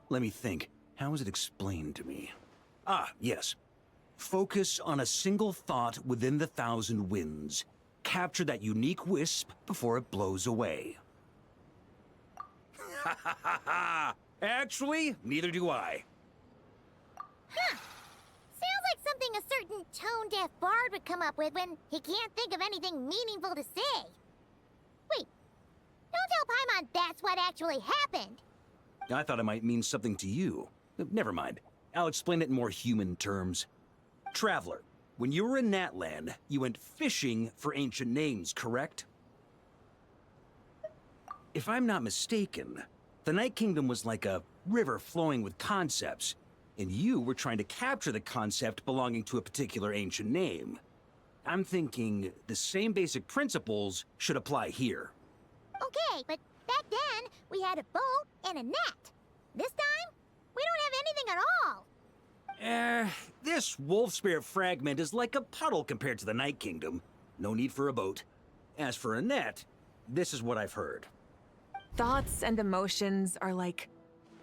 Speaker 5: Let me think. How is it explained to me? Ah, yes. Focus on a single thought within the 1,000 winds. Capture that unique wisp before it blows away. Ha ha ha ha! Actually, neither do I.
Speaker 3: Huh. Sounds like something a certain tone-deaf bard would come up with when he can't think of anything meaningful to say. Wait, don't tell Paimon that's what actually happened.
Speaker 5: I thought it might mean something to you. Never mind. I'll explain it in more human terms. Traveler, when you were in Natland, you went fishing for ancient names, correct? If I'm not mistaken, the Night Kingdom was like a river flowing with concepts, and you were trying to capture the concept belonging to a particular ancient name. I'm thinking the same basic principles should apply here.
Speaker 3: Okay, but back then, we had a boat and a net. This time, we don't have anything at all.
Speaker 5: This wolf spirit fragment is like a puddle compared to the Night Kingdom. No need for a boat. As for a net, this is what I've heard.
Speaker 8: Thoughts and emotions are like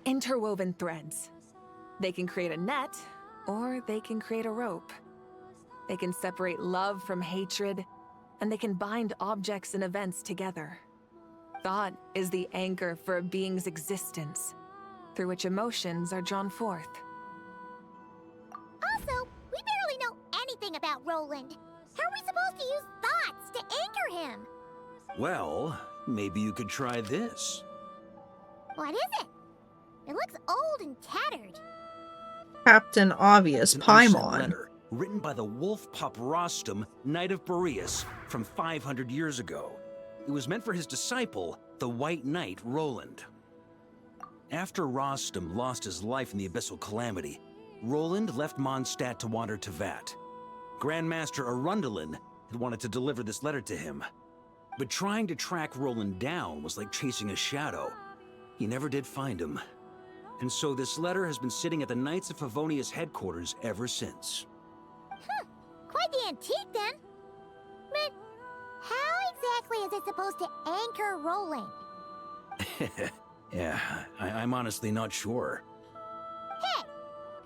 Speaker 8: interwoven threads. They can create a net, or they can create a rope. They can separate love from hatred, and they can bind objects and events together. Thought is the anchor for a being's existence, through which emotions are drawn forth.
Speaker 3: Also, we barely know anything about Roland. How are we supposed to use thoughts to anchor him?
Speaker 5: Well, maybe you could try this.
Speaker 3: What is it? It looks old and tattered.
Speaker 1: Captain Obvious,
Speaker 5: It's an unsent
Speaker 1: Paimon.
Speaker 5: letter written by the wolf pup Rostam, Knight of Boreas, from 500 years ago. It was meant for his disciple, the White Knight Roland. After Rostam lost his life in the Abyssal Calamity, Roland left Mondstadt to wander to Vat. Grandmaster Arundelen had wanted to deliver this letter to him. But trying to track Roland down was like chasing a shadow. He never did find him. And so this letter has been sitting at the Knights of Favonia's headquarters ever since.
Speaker 3: Quite the antique, then. But how exactly is it supposed to anchor Roland?
Speaker 5: Yeah, I'm honestly not sure.
Speaker 3: Hey,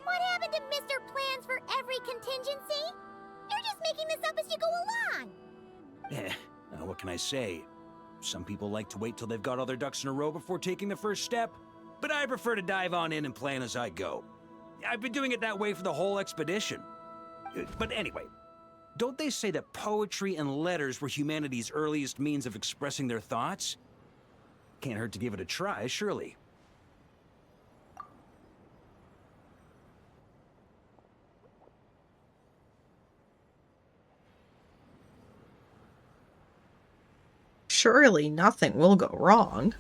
Speaker 3: what happened to Mr. Plans for every contingency? You're just making this up as you go along.
Speaker 5: What can I say? Some people like to wait till they've got all their ducks in a row before taking the first step, but I prefer to dive on in and plan as I go. I've been doing it that way for the whole expedition. But anyway, don't they say that poetry and letters were humanity's earliest means of expressing their thoughts? Can't hurt to give it a try, surely.
Speaker 1: Surely nothing will go wrong.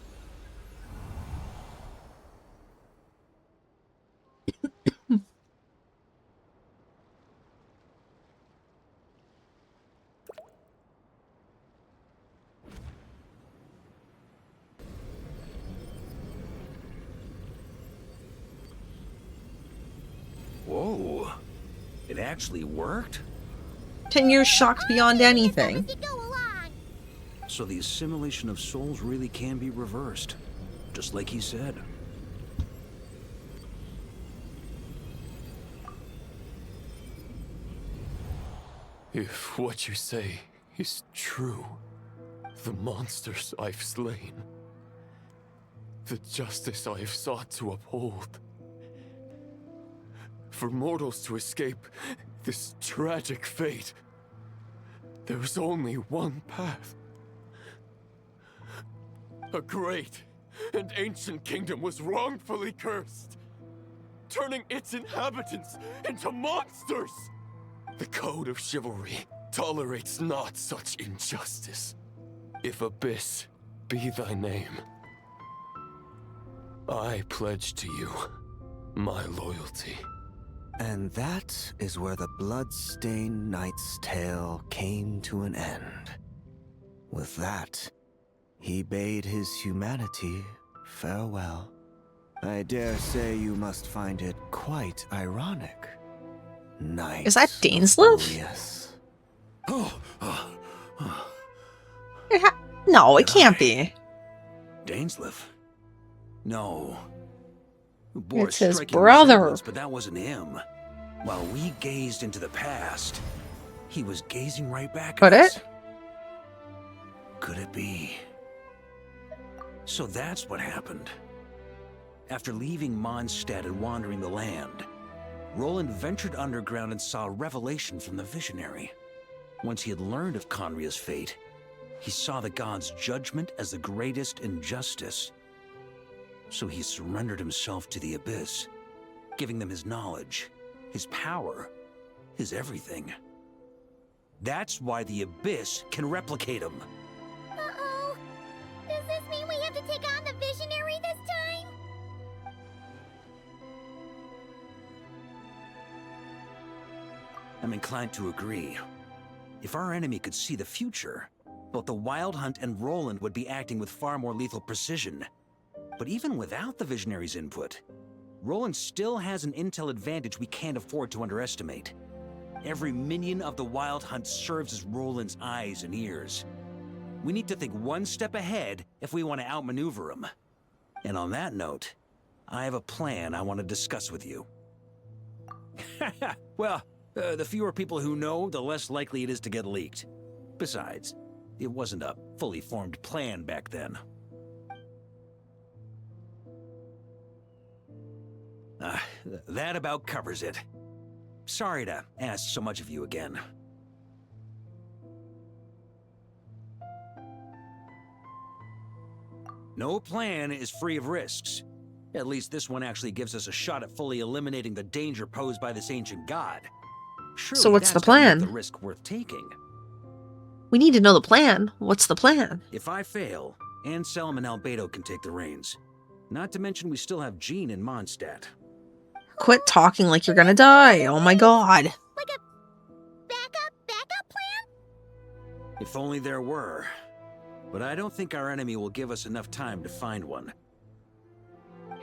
Speaker 5: Whoa, it actually worked?
Speaker 1: 10 years shocked beyond anything.
Speaker 5: So the assimilation of souls really can be reversed, just like he said.
Speaker 9: If what you say is true, the monsters I've slain, the justice I have sought to uphold, for mortals to escape this tragic fate, there's only one path. A great and ancient kingdom was wrongfully cursed, turning its inhabitants into monsters. The code of chivalry tolerates not such injustice. If Abyss be thy name, I pledge to you my loyalty.
Speaker 12: And that is where the blood-stained knight's tale came to an end. With that, he bade his humanity farewell. I dare say you must find it quite ironic. Knight.
Speaker 1: Is that Dainsleif?
Speaker 12: Yes.
Speaker 1: No, it can't be.
Speaker 5: Dainsleif? No.
Speaker 1: It's his
Speaker 5: striking
Speaker 1: brother.
Speaker 5: resemblance, but that wasn't him. While we gazed into the past, he was gazing right back
Speaker 1: Could
Speaker 5: at
Speaker 1: it?
Speaker 5: us. Could it be? So that's what happened. After leaving Mondstadt and wandering the land, Roland ventured underground and saw a revelation from the visionary. Once he had learned of Conria's fate, he saw the gods' judgment as the greatest injustice. So he surrendered himself to the Abyss, giving them his knowledge, his power, his everything. That's why the Abyss can replicate him.
Speaker 3: Uh-oh. Does this mean we have to take on the Visionary this time?
Speaker 5: I'm inclined to agree. If our enemy could see the future, both the Wild Hunt and Roland would be acting with far more lethal precision. But even without the Visionary's input, Roland still has an intel advantage we can't afford to underestimate. Every minion of the Wild Hunt serves as Roland's eyes and ears. We need to think one step ahead if we want to outmaneuver him. And on that note, I have a plan I want to discuss with you. Well, the fewer people who know, the less likely it is to get leaked. Besides, it wasn't a fully formed plan back then. That about covers it. Sorry to ask so much of you again. No plan is free of risks. At least this one actually gives us a shot at fully eliminating the danger posed by this ancient god. Surely
Speaker 1: So what's the
Speaker 5: that's gotta make
Speaker 1: plan?
Speaker 5: The risk worth taking.
Speaker 1: We need to know the plan. What's the plan?
Speaker 5: If I fail, Anselm and Albedo can take the reins. Not to mention we still have Jean in Mondstadt.
Speaker 1: Quit talking like you're gonna die. Oh my god.
Speaker 3: Like a backup plan?
Speaker 5: If only there were. But I don't think our enemy will give us enough time to find one.
Speaker 3: Hey!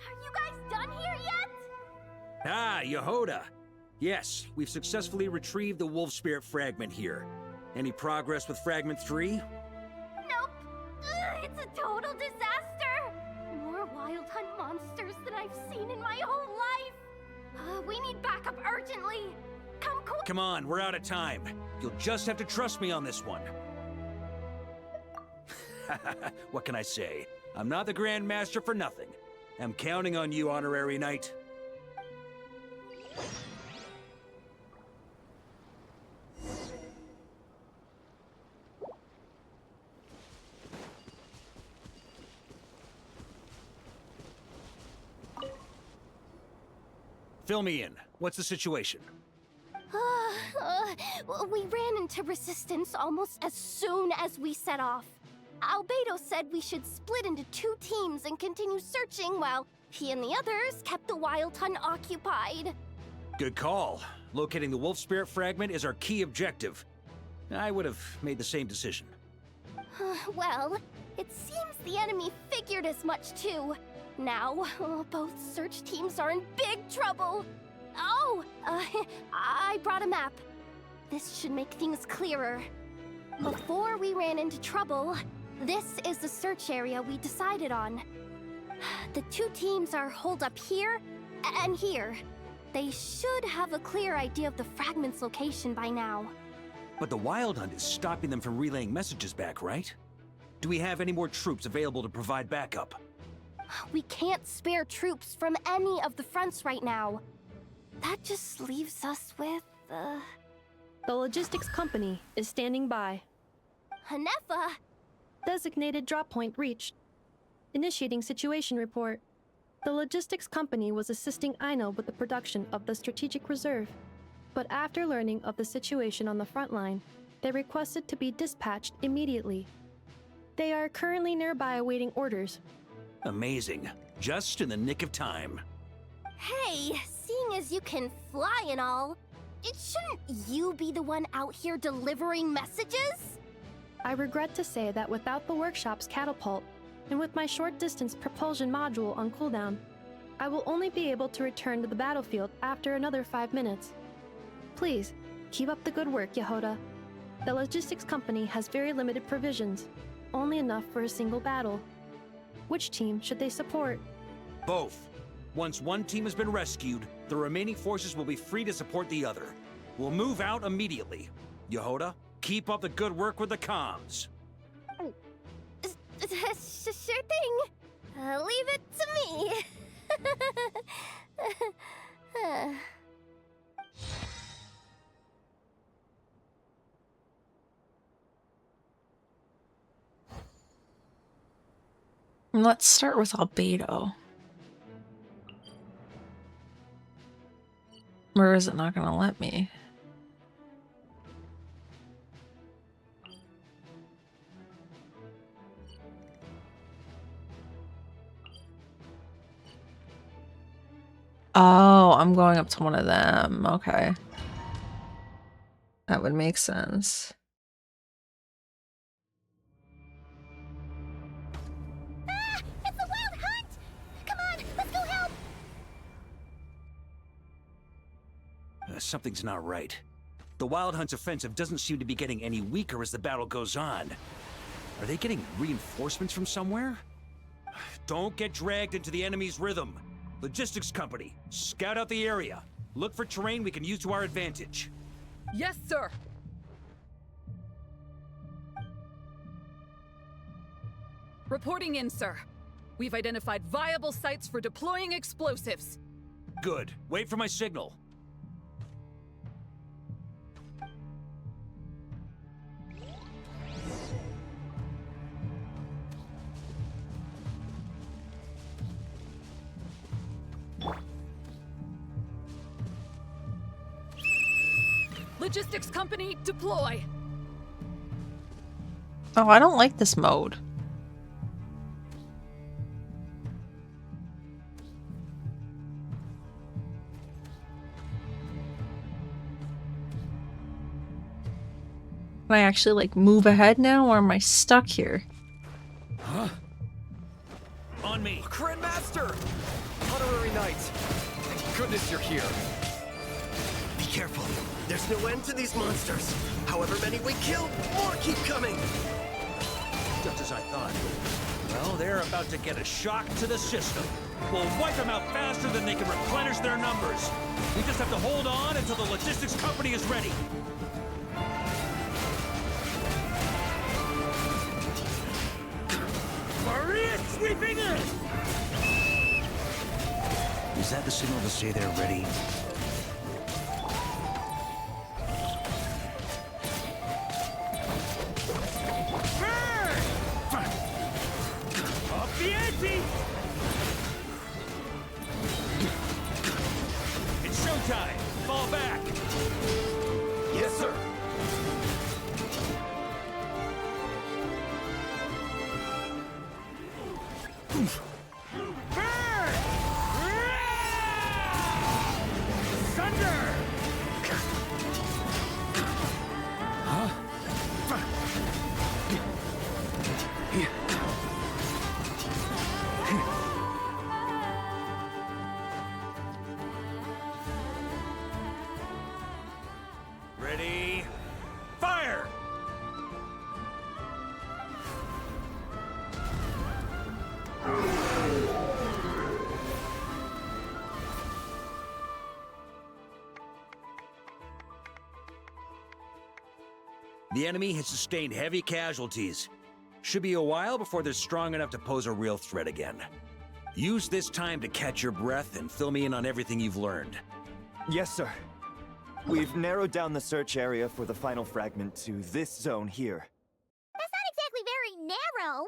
Speaker 3: Are you guys done here yet?
Speaker 5: Ah, Yehoda! Yes, we've successfully retrieved the Wolf Spirit fragment here. Any progress with Fragment 3?
Speaker 3: Nope. It's a total disaster. More Wild Hunt monsters than I've seen in my whole life. We need backup urgently. Come quick.
Speaker 5: Come on, we're out of time. You'll just have to trust me on this one. What can I say? I'm not the Grand Master for nothing. I'm counting on you, Honorary Knight. Fill me in. What's the situation?
Speaker 18: We ran into resistance almost as soon as we set off. Albedo said we should split into 2 teams and continue searching while he and the others kept the Wild Hunt occupied.
Speaker 5: Good call. Locating the Wolf Spirit fragment is our key objective. I would have made the same decision.
Speaker 18: Well, it seems the enemy figured as much too. Now, both search teams are in big trouble. Oh, I brought a map. This should make things clearer. Before we ran into trouble, this is the search area we decided on. The 2 teams are holed up here and here. They should have a clear idea of the fragment's location by now.
Speaker 5: But the Wild Hunt is stopping them from relaying messages back, right? Do we have any more troops available to provide backup?
Speaker 18: We can't spare troops from any of the fronts right now. That just leaves us with,
Speaker 19: The logistics company is standing by.
Speaker 18: Hanefa!
Speaker 19: Designated drop point reached. Initiating situation report. The logistics company was assisting Aino with the production of the strategic reserve. But after learning of the situation on the front line, they requested to be dispatched immediately. They are currently nearby awaiting orders.
Speaker 5: Amazing. Just in the nick of time.
Speaker 18: Hey, seeing as you can fly and all, shouldn't you be the one out here delivering messages?
Speaker 19: I regret to say that without the workshop's catapult, and with my short-distance propulsion module on cooldown, I will only be able to return to the battlefield after another 5 minutes. Please, keep up the good work, Yehoda. The logistics company has very limited provisions, only enough for a single battle. Which team should they support?
Speaker 5: Both. Once one team has been rescued, the remaining forces will be free to support the other. We'll move out immediately. Yehoda, keep up the good work with the comms.
Speaker 18: Sure thing. Leave it to me.
Speaker 1: Let's start with Albedo. Or is it not gonna let me? Oh, I'm going up to one of them. Okay. That would make sense.
Speaker 3: Ah! It's the Wild Hunt! Come on, let's go help!
Speaker 5: Something's not right. The Wild Hunt's offensive doesn't seem to be getting any weaker as the battle goes on. Are they getting reinforcements from somewhere? Don't get dragged into the enemy's rhythm. Logistics company, scout out the area. Look for terrain we can use to our advantage.
Speaker 8: Yes, sir. Reporting in, sir. We've identified viable sites for deploying explosives.
Speaker 5: Good. Wait for my signal.
Speaker 8: Logistics company, deploy!
Speaker 1: Oh, I don't like this mode. Can I actually, like, move ahead now, or am I stuck here?
Speaker 5: Huh? On me!
Speaker 7: Grandmaster! Honorary Knight! Thank goodness you're here.
Speaker 10: Be careful. There's no end to these monsters. However many we kill, more keep coming.
Speaker 5: Just as I thought. Well, they're about to get a shock to the system. We'll wipe them out faster than they can replenish their numbers. We just have to hold on until the logistics company is ready. Maria sweeping in!
Speaker 10: Is that the signal to say they're ready?
Speaker 5: Up the ante! It's showtime! Fall back!
Speaker 10: Yes, sir.
Speaker 5: Thunder! Huh? Ready? Fire! The enemy has sustained heavy casualties. Should be a while before they're strong enough to pose a real threat again. Use this time to catch your breath and fill me in on everything you've learned.
Speaker 14: Yes, sir. We've narrowed down the search area for the final fragment to this zone here.
Speaker 3: That's not exactly very narrow.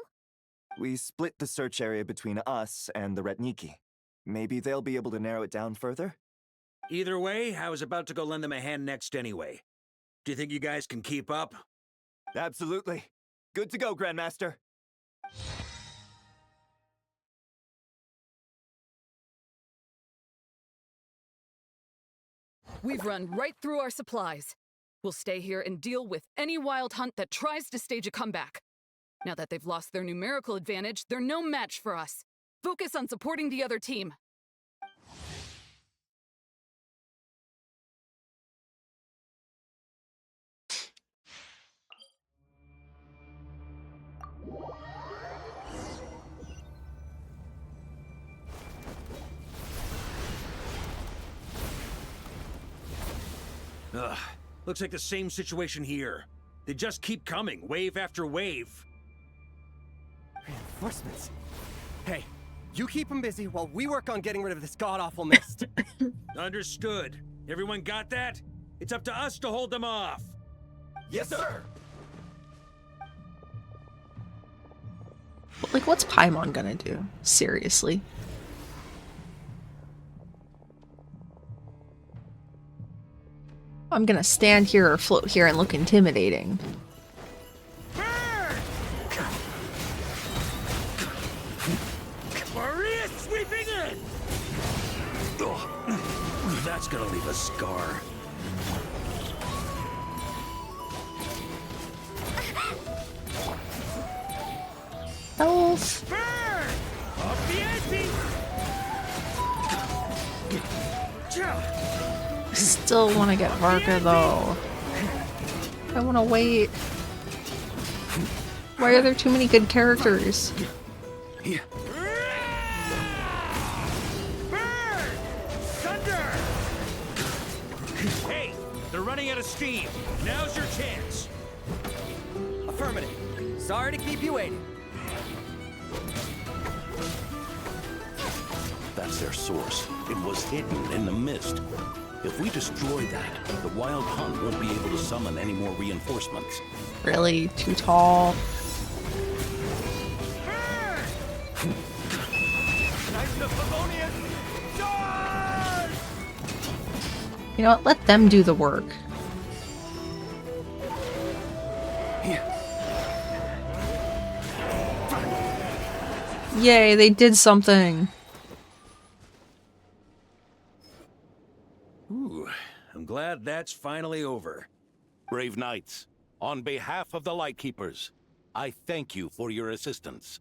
Speaker 14: We split the search area between us and the Retniki. Maybe they'll be able to narrow it down further?
Speaker 5: Either way, I was about to go lend them a hand next anyway. Do you think you guys can keep up?
Speaker 14: Absolutely. Good to go, Grandmaster.
Speaker 8: We've run right through our supplies. We'll stay here and deal with any Wild Hunt that tries to stage a comeback. Now that they've lost their numerical advantage, they're no match for us. Focus on supporting the other team.
Speaker 5: Ugh. Looks like the same situation here. They just keep coming, wave after wave.
Speaker 15: Reinforcements. Hey, you keep them busy while we work on getting rid of this god-awful mist.
Speaker 5: Understood. Everyone got that? It's up to us to hold them off.
Speaker 15: Yes, sir!
Speaker 1: Like, what's Paimon gonna do? Seriously. I'm gonna stand here or float here and look intimidating.
Speaker 5: Maria sweeping in! Ugh. That's gonna leave a scar.
Speaker 1: Elf! Still want to get Varka though. I want to wait. Why are there too many good characters?
Speaker 5: Hey, they're running out of steam. Now's your chance.
Speaker 15: Affirmative. Sorry to keep you waiting.
Speaker 16: That's their source. It was hidden in the mist. If we destroy that, the Wild Hunt won't be able to summon any more reinforcements.
Speaker 1: Really? Too tall? You know what? Let them do the work. Yay, they did something.
Speaker 5: Ooh, I'm glad that's finally over.
Speaker 16: Brave knights, on behalf of the Lightkeepers, I thank you for your assistance.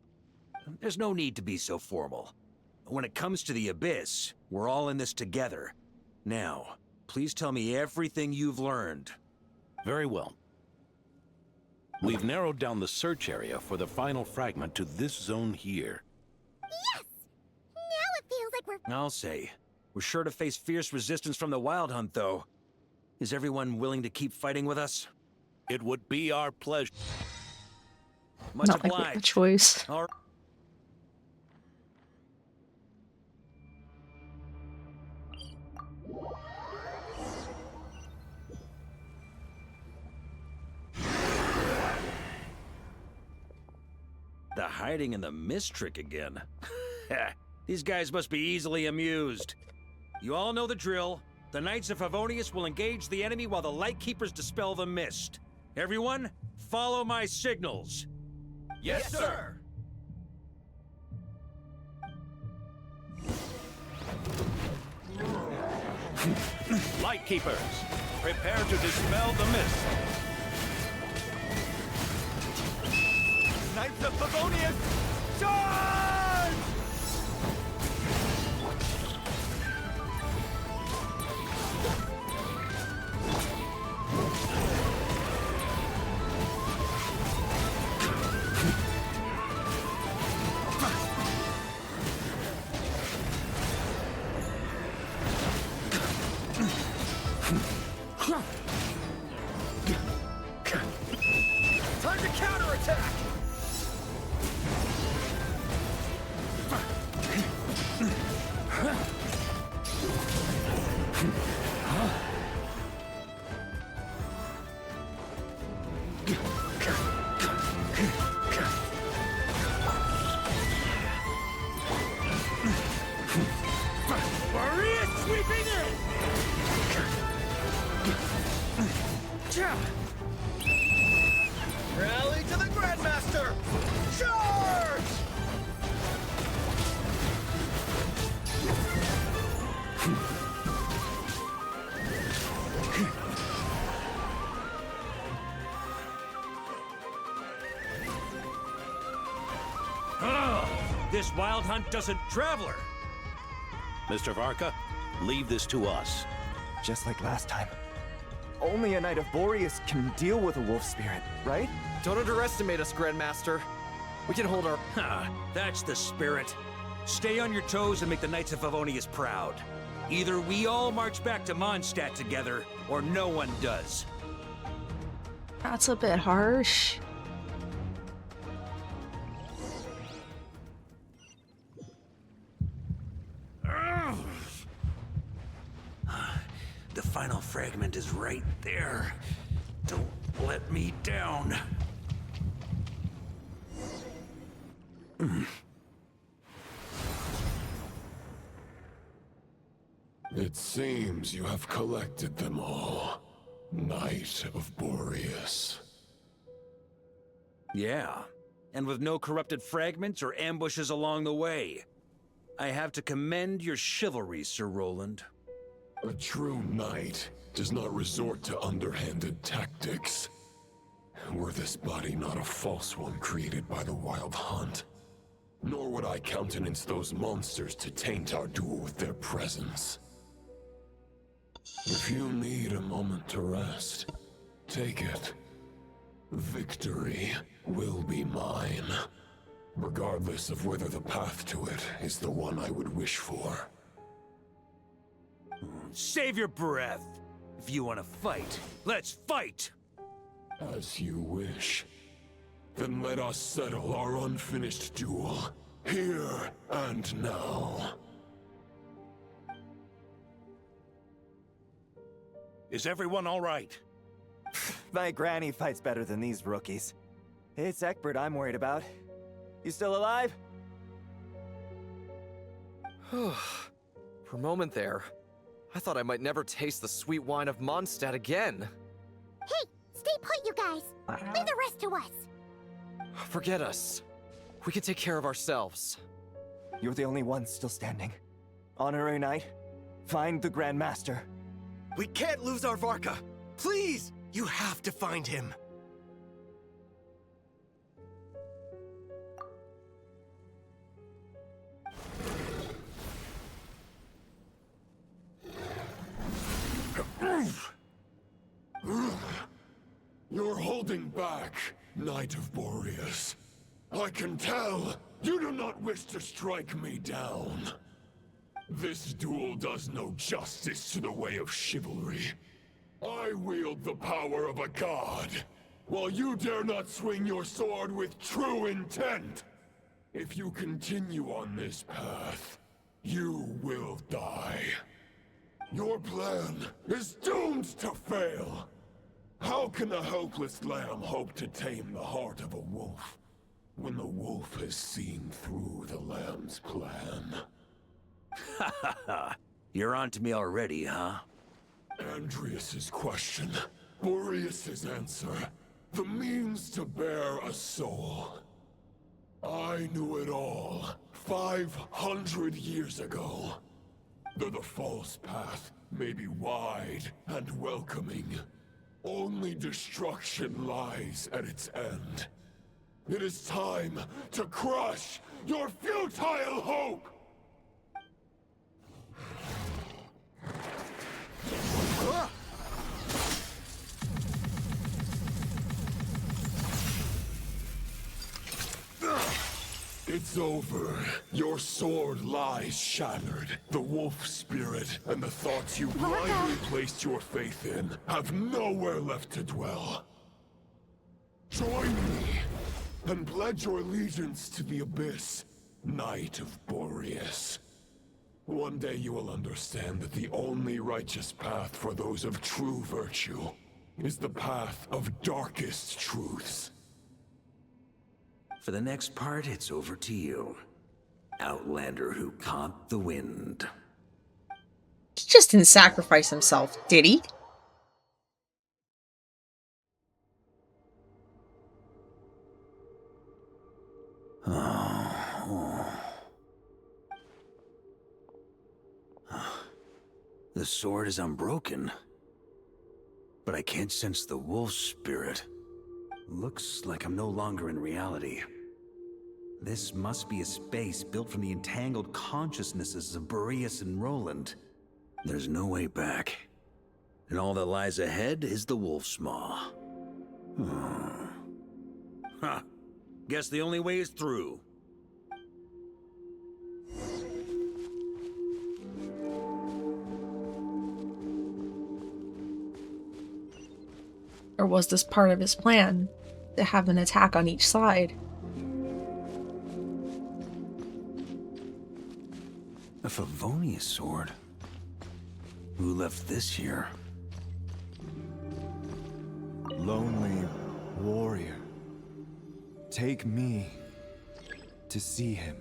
Speaker 5: There's no need to be so formal. When it comes to the Abyss, we're all in this together. Now, please tell me everything you've learned.
Speaker 16: Very well. We've narrowed down the search area for the final fragment to this zone here.
Speaker 3: Yes! Now it feels like we're...
Speaker 5: I'll say. We're sure to face fierce resistance from the Wild Hunt, though. Is everyone willing to keep fighting with us?
Speaker 16: It would be our pleasure.
Speaker 5: Much
Speaker 1: Not my
Speaker 5: obliged.
Speaker 1: favorite choice.
Speaker 5: All right. The hiding in the mist trick again. These guys must be easily amused. You all know the drill. The Knights of Favonius will engage the enemy while the Lightkeepers dispel the mist. Everyone, follow my signals.
Speaker 15: Yes, sir!
Speaker 16: Lightkeepers, prepare to dispel the mist.
Speaker 15: Knights of Favonius, charge! Time to counterattack!
Speaker 5: Maria sweeping in!
Speaker 15: Rally to the Grandmaster! Charge!
Speaker 5: This Wild Hunt doesn't traveler.
Speaker 16: Mr. Varka, leave this to us.
Speaker 14: Just like last time. Only a Knight of Boreas can deal with a wolf spirit, right?
Speaker 7: Don't underestimate us, Grandmaster. We can hold our...
Speaker 5: Ha! That's the spirit. Stay on your toes and make the Knights of Favonius proud. Either we all march back to Mondstadt together, or no one does.
Speaker 1: That's a bit harsh.
Speaker 5: The final fragment is right there. Don't let me down.
Speaker 17: It seems you have collected them all, Knight of Boreas.
Speaker 5: Yeah, and with no corrupted fragments or ambushes along the way. I have to commend your chivalry, Sir Roland.
Speaker 17: A true knight does not resort to underhanded tactics. Were this body not a false one created by the Wild Hunt, nor would I countenance those monsters to taint our duel with their presence. If you need a moment to rest, take it. Victory will be mine, regardless of whether the path to it is the one I would wish for.
Speaker 5: Save your breath. If you want to fight, let's fight!
Speaker 17: As you wish. Then let us settle our unfinished duel, here and now.
Speaker 16: Is everyone all right?
Speaker 14: My granny fights better than these rookies. It's Egbert I'm worried about. You still alive?
Speaker 7: For a moment there, I thought I might never taste the sweet wine of Mondstadt again.
Speaker 3: Hey, stay put, you guys. Leave the rest to us.
Speaker 7: Forget us. We can take care of ourselves.
Speaker 14: You're the only one still standing. Honorary Knight, find the Grand Master.
Speaker 10: We can't lose our Varka. Please, you have to find him.
Speaker 17: You're holding back, Knight of Boreas. I can tell you do not wish to strike me down. This duel does no justice to the way of chivalry. I wield the power of a god, while you dare not swing your sword with true intent. If you continue on this path, you will die. Your plan is doomed to fail. How can a helpless lamb hope to tame the heart of a wolf, when the wolf has seen through the lamb's plan?
Speaker 5: Ha ha ha! You're on to me already, huh?
Speaker 17: Andreas's question, Boreas's answer, the means to bear a soul. I knew it all 500 years ago. Though the false path may be wide and welcoming, only destruction lies at its end. It is time to crush your futile hope! It's over. Your sword lies shattered. The wolf spirit and the thoughts you blindly placed your faith in have nowhere left to dwell. Join me and pledge your allegiance to the abyss, Knight of Boreas. One day you will understand that the only righteous path for those of true virtue is the path of darkest truths.
Speaker 5: For the next part, it's over to you. Outlander who caught the wind.
Speaker 4: He just didn't sacrifice himself, did he?
Speaker 5: The sword is unbroken, but I can't sense the wolf spirit. Looks like I'm no longer in reality. This must be a space built from the entangled consciousnesses of Boreas and Roland. There's no way back. And all that lies ahead is the wolf's maw. Ha! Guess the only way is through.
Speaker 4: Or was this part of his plan? To have an attack on each side?
Speaker 5: A Favonius sword? Who left this here?
Speaker 14: Lonely warrior, take me to see him.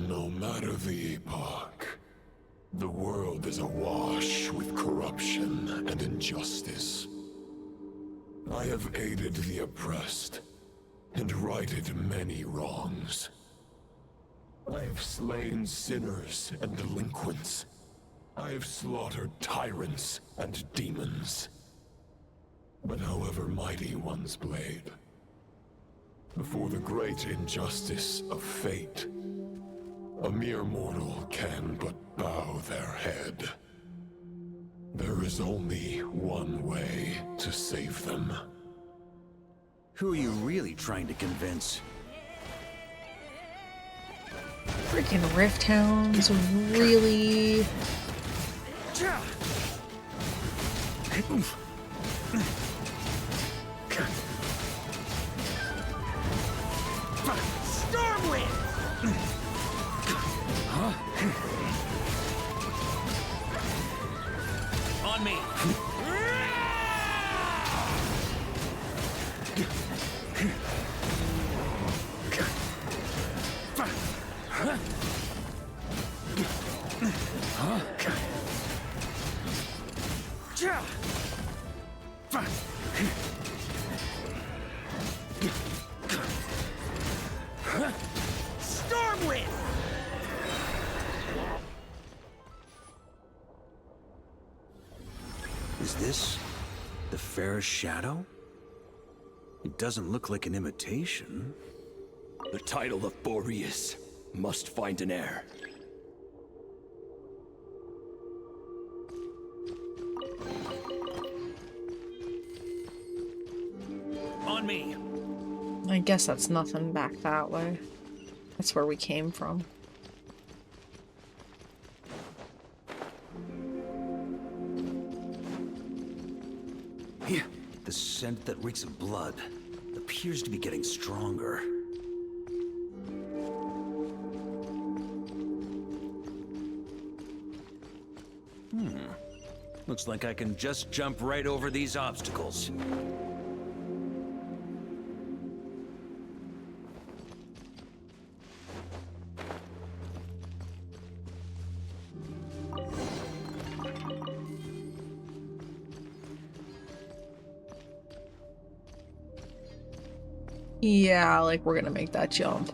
Speaker 17: No matter the epoch, the world is awash with corruption and injustice. I have aided the oppressed and righted many wrongs. I have slain sinners and delinquents. I have slaughtered tyrants and demons. But however mighty one's blade, before the great injustice of fate, a mere mortal can but bow their head. There is only one way to save them.
Speaker 5: Who are you really trying to convince?
Speaker 4: Freaking Rift Hounds, really?
Speaker 5: Stormwind! On me! Stormwind! Is this the fairest shadow? It doesn't look like an imitation.
Speaker 11: The title of Boreas must find an heir.
Speaker 5: On me!
Speaker 4: I guess that's nothing back that way. That's where we came from.
Speaker 5: Here. The scent that reeks of blood appears to be getting stronger. Looks like I can just jump right over these obstacles.
Speaker 4: Yeah, like we're gonna make that jump.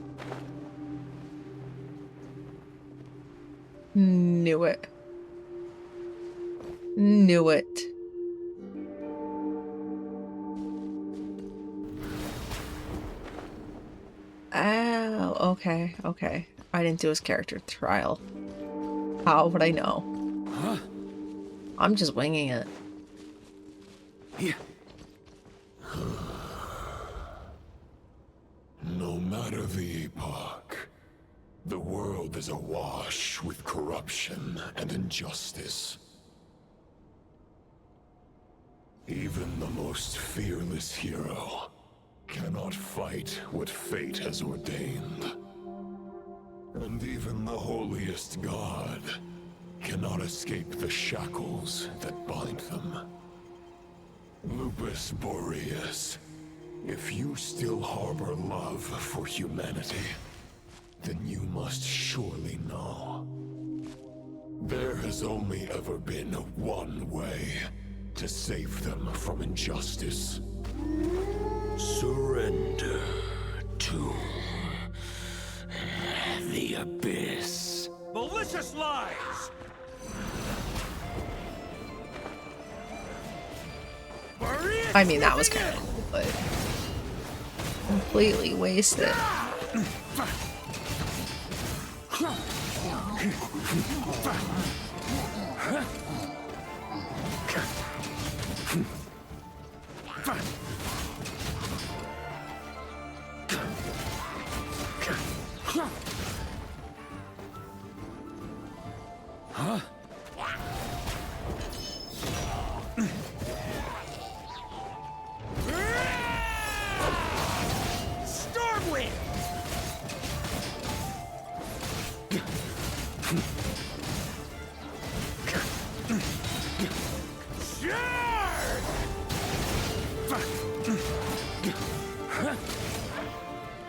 Speaker 4: Knew it. Knew it. Oh, okay, okay. I didn't do his character trial. How would I know?
Speaker 5: Huh?
Speaker 4: I'm just winging it.
Speaker 5: Yeah.
Speaker 17: No matter the epoch, the world is awash with corruption and injustice. Even the most fearless hero cannot fight what fate has ordained. And even the holiest god cannot escape the shackles that bind them. Lupus Boreas, if you still harbor love for humanity, then you must surely know. There has only ever been one way to save them from injustice.
Speaker 16: Surrender to the abyss.
Speaker 5: Malicious lies!
Speaker 4: I mean, that was kind of cool, but completely wasted.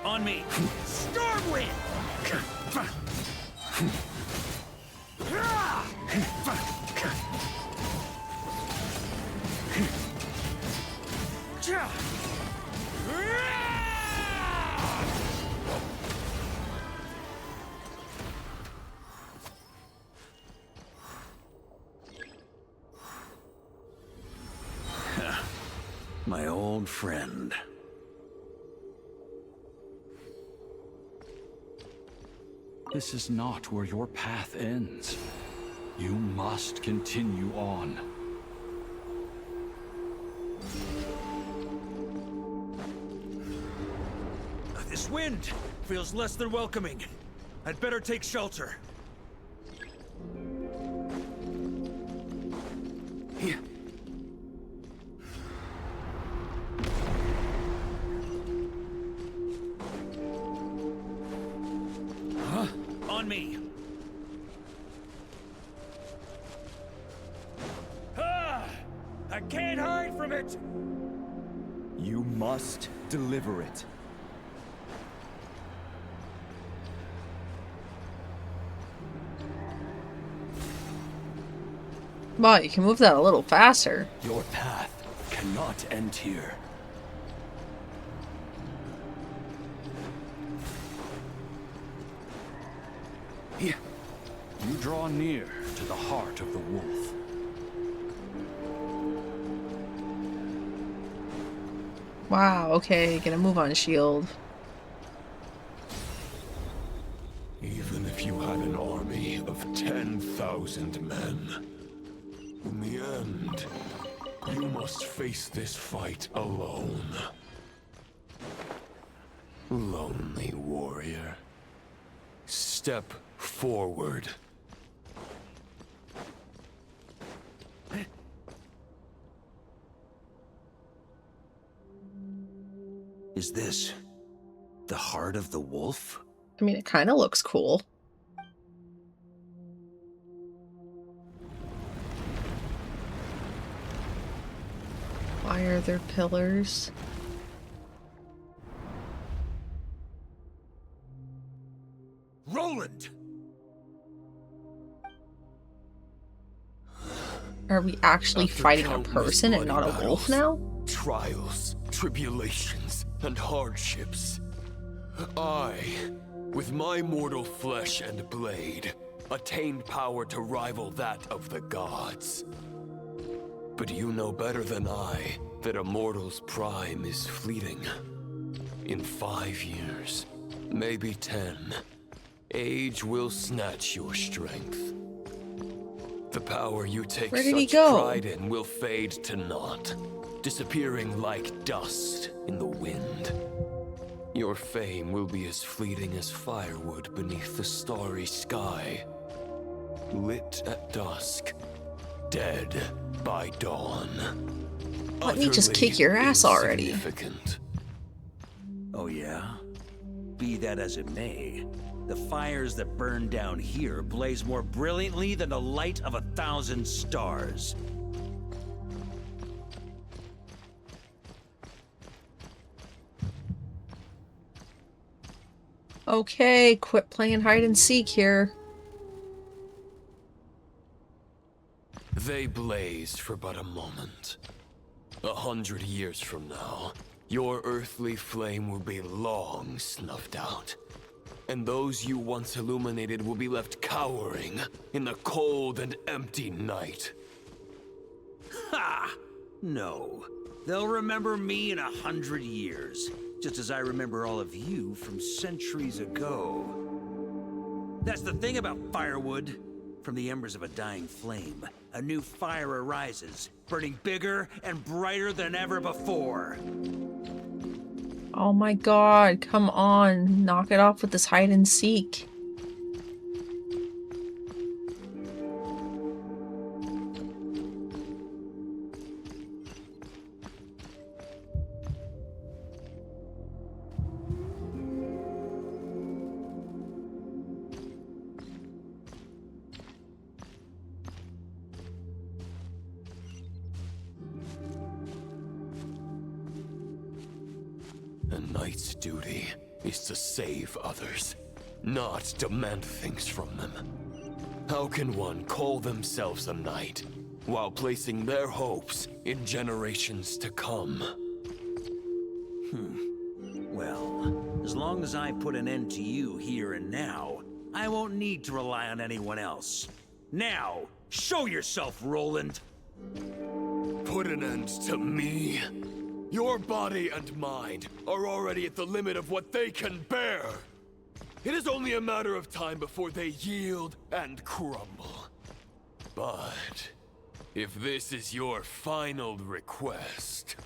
Speaker 5: On me! Stormwind! My old friend.
Speaker 6: This is not where your path ends. You must continue on.
Speaker 5: This wind feels less than welcoming. I'd better take shelter.
Speaker 10: Here.
Speaker 5: Huh? On me. Ah! I can't hide from it!
Speaker 14: You must deliver it.
Speaker 4: Wow, you can move that a little faster.
Speaker 11: Your path cannot end here.
Speaker 6: Here. You draw near to the heart of the wolf.
Speaker 4: Wow, okay, gonna move on shield.
Speaker 17: Even if you had an army of 10,000 men, in the end, you must face this fight alone. Lonely warrior. Step forward.
Speaker 5: Is this the heart of the wolf?
Speaker 4: I mean, it kind of looks cool. Why are there pillars?
Speaker 5: Roland!
Speaker 4: Are we actually
Speaker 17: After
Speaker 4: fighting a
Speaker 17: countless
Speaker 4: person and not
Speaker 17: bloody
Speaker 4: a wolf
Speaker 17: battles,
Speaker 4: now?
Speaker 17: Trials, tribulations, and hardships. I, with my mortal flesh and blade, attained power to rival that of the gods. But you know better than I that a mortal's prime is fleeting. In 5 years, maybe 10, age will snatch your strength. The power you take
Speaker 4: Where did he
Speaker 17: such
Speaker 4: go?
Speaker 17: pride in will fade to naught, disappearing like dust in the wind. Your fame will be as fleeting as firewood beneath the starry sky. Lit at dusk, dead by dawn.
Speaker 4: Let me just
Speaker 17: Utterly
Speaker 4: kick your ass already.
Speaker 17: insignificant.
Speaker 5: Oh yeah? Be that as it may, the fires that burn down here blaze more brilliantly than the light of 1,000 stars.
Speaker 4: Okay, quit playing hide and seek here.
Speaker 17: They blazed for but a moment. 100 years from now, your earthly flame will be long snuffed out. And those you once illuminated will be left cowering in the cold and empty night.
Speaker 5: Ha! No. They'll remember me in 100 years, just as I remember all of you from centuries ago. That's the thing about firewood. From the embers of a dying flame, a new fire arises, burning bigger and brighter than ever before.
Speaker 4: Oh my god, come on. Knock it off with this hide and seek.
Speaker 11: A knight's duty is to save others, not demand things from them. How can one call themselves a knight while placing their hopes in generations to come?
Speaker 5: Well, as long as I put an end to you here and now, I won't need to rely on anyone else. Now, show yourself, Roland!
Speaker 11: Put an end to me? Your body and mind are already at the limit of what they can bear. It is only a matter of time before they yield and crumble. But if this is your final request...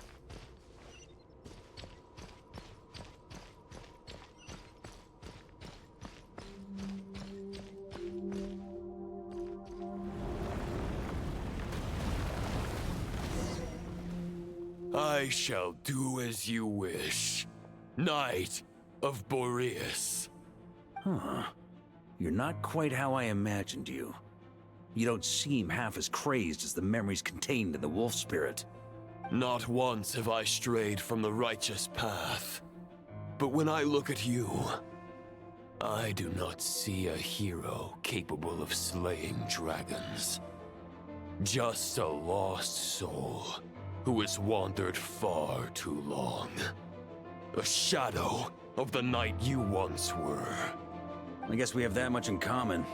Speaker 11: I shall do as you wish, Knight of Boreas.
Speaker 5: Huh. You're not quite how I imagined you. You don't seem half as crazed as the memories contained in the wolf spirit.
Speaker 11: Not once have I strayed from the righteous path. But when I look at you, I do not see a hero capable of slaying dragons. Just a lost soul who has wandered far too long. A shadow of the knight you once were.
Speaker 5: I guess we have that much in common.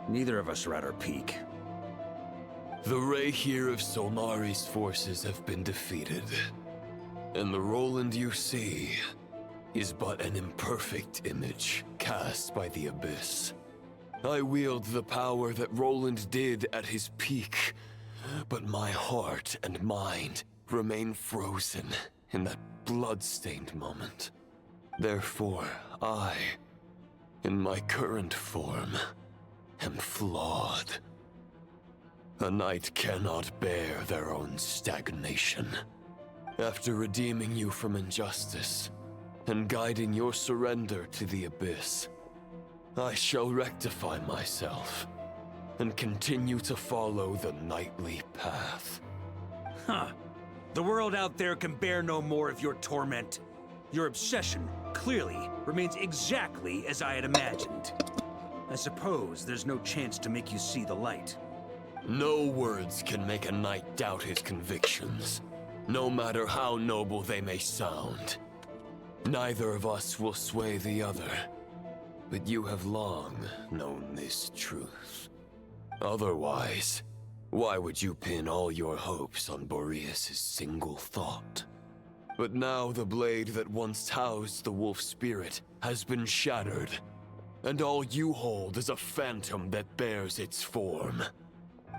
Speaker 5: Neither of us are at our peak.
Speaker 11: The ray here of Solnari's forces have been defeated. And the Roland you see is but an imperfect image cast by the Abyss. I wield the power that Roland did at his peak, but my heart and mind remain frozen in that blood-stained moment. Therefore, I, in my current form, am flawed. A knight cannot bear their own stagnation. After redeeming you from injustice and guiding your surrender to the Abyss, I shall rectify myself and continue to follow the knightly path.
Speaker 5: Huh. The world out there can bear no more of your torment. Your obsession, clearly, remains exactly as I had imagined. I suppose there's no chance to make you see the light.
Speaker 11: No words can make a knight doubt his convictions, no matter how noble they may sound. Neither of us will sway the other, but you have long known this truth. Otherwise, why would you pin all your hopes on Boreas' single thought? But now the blade that once housed the wolf spirit has been shattered, and all you hold is a phantom that bears its form.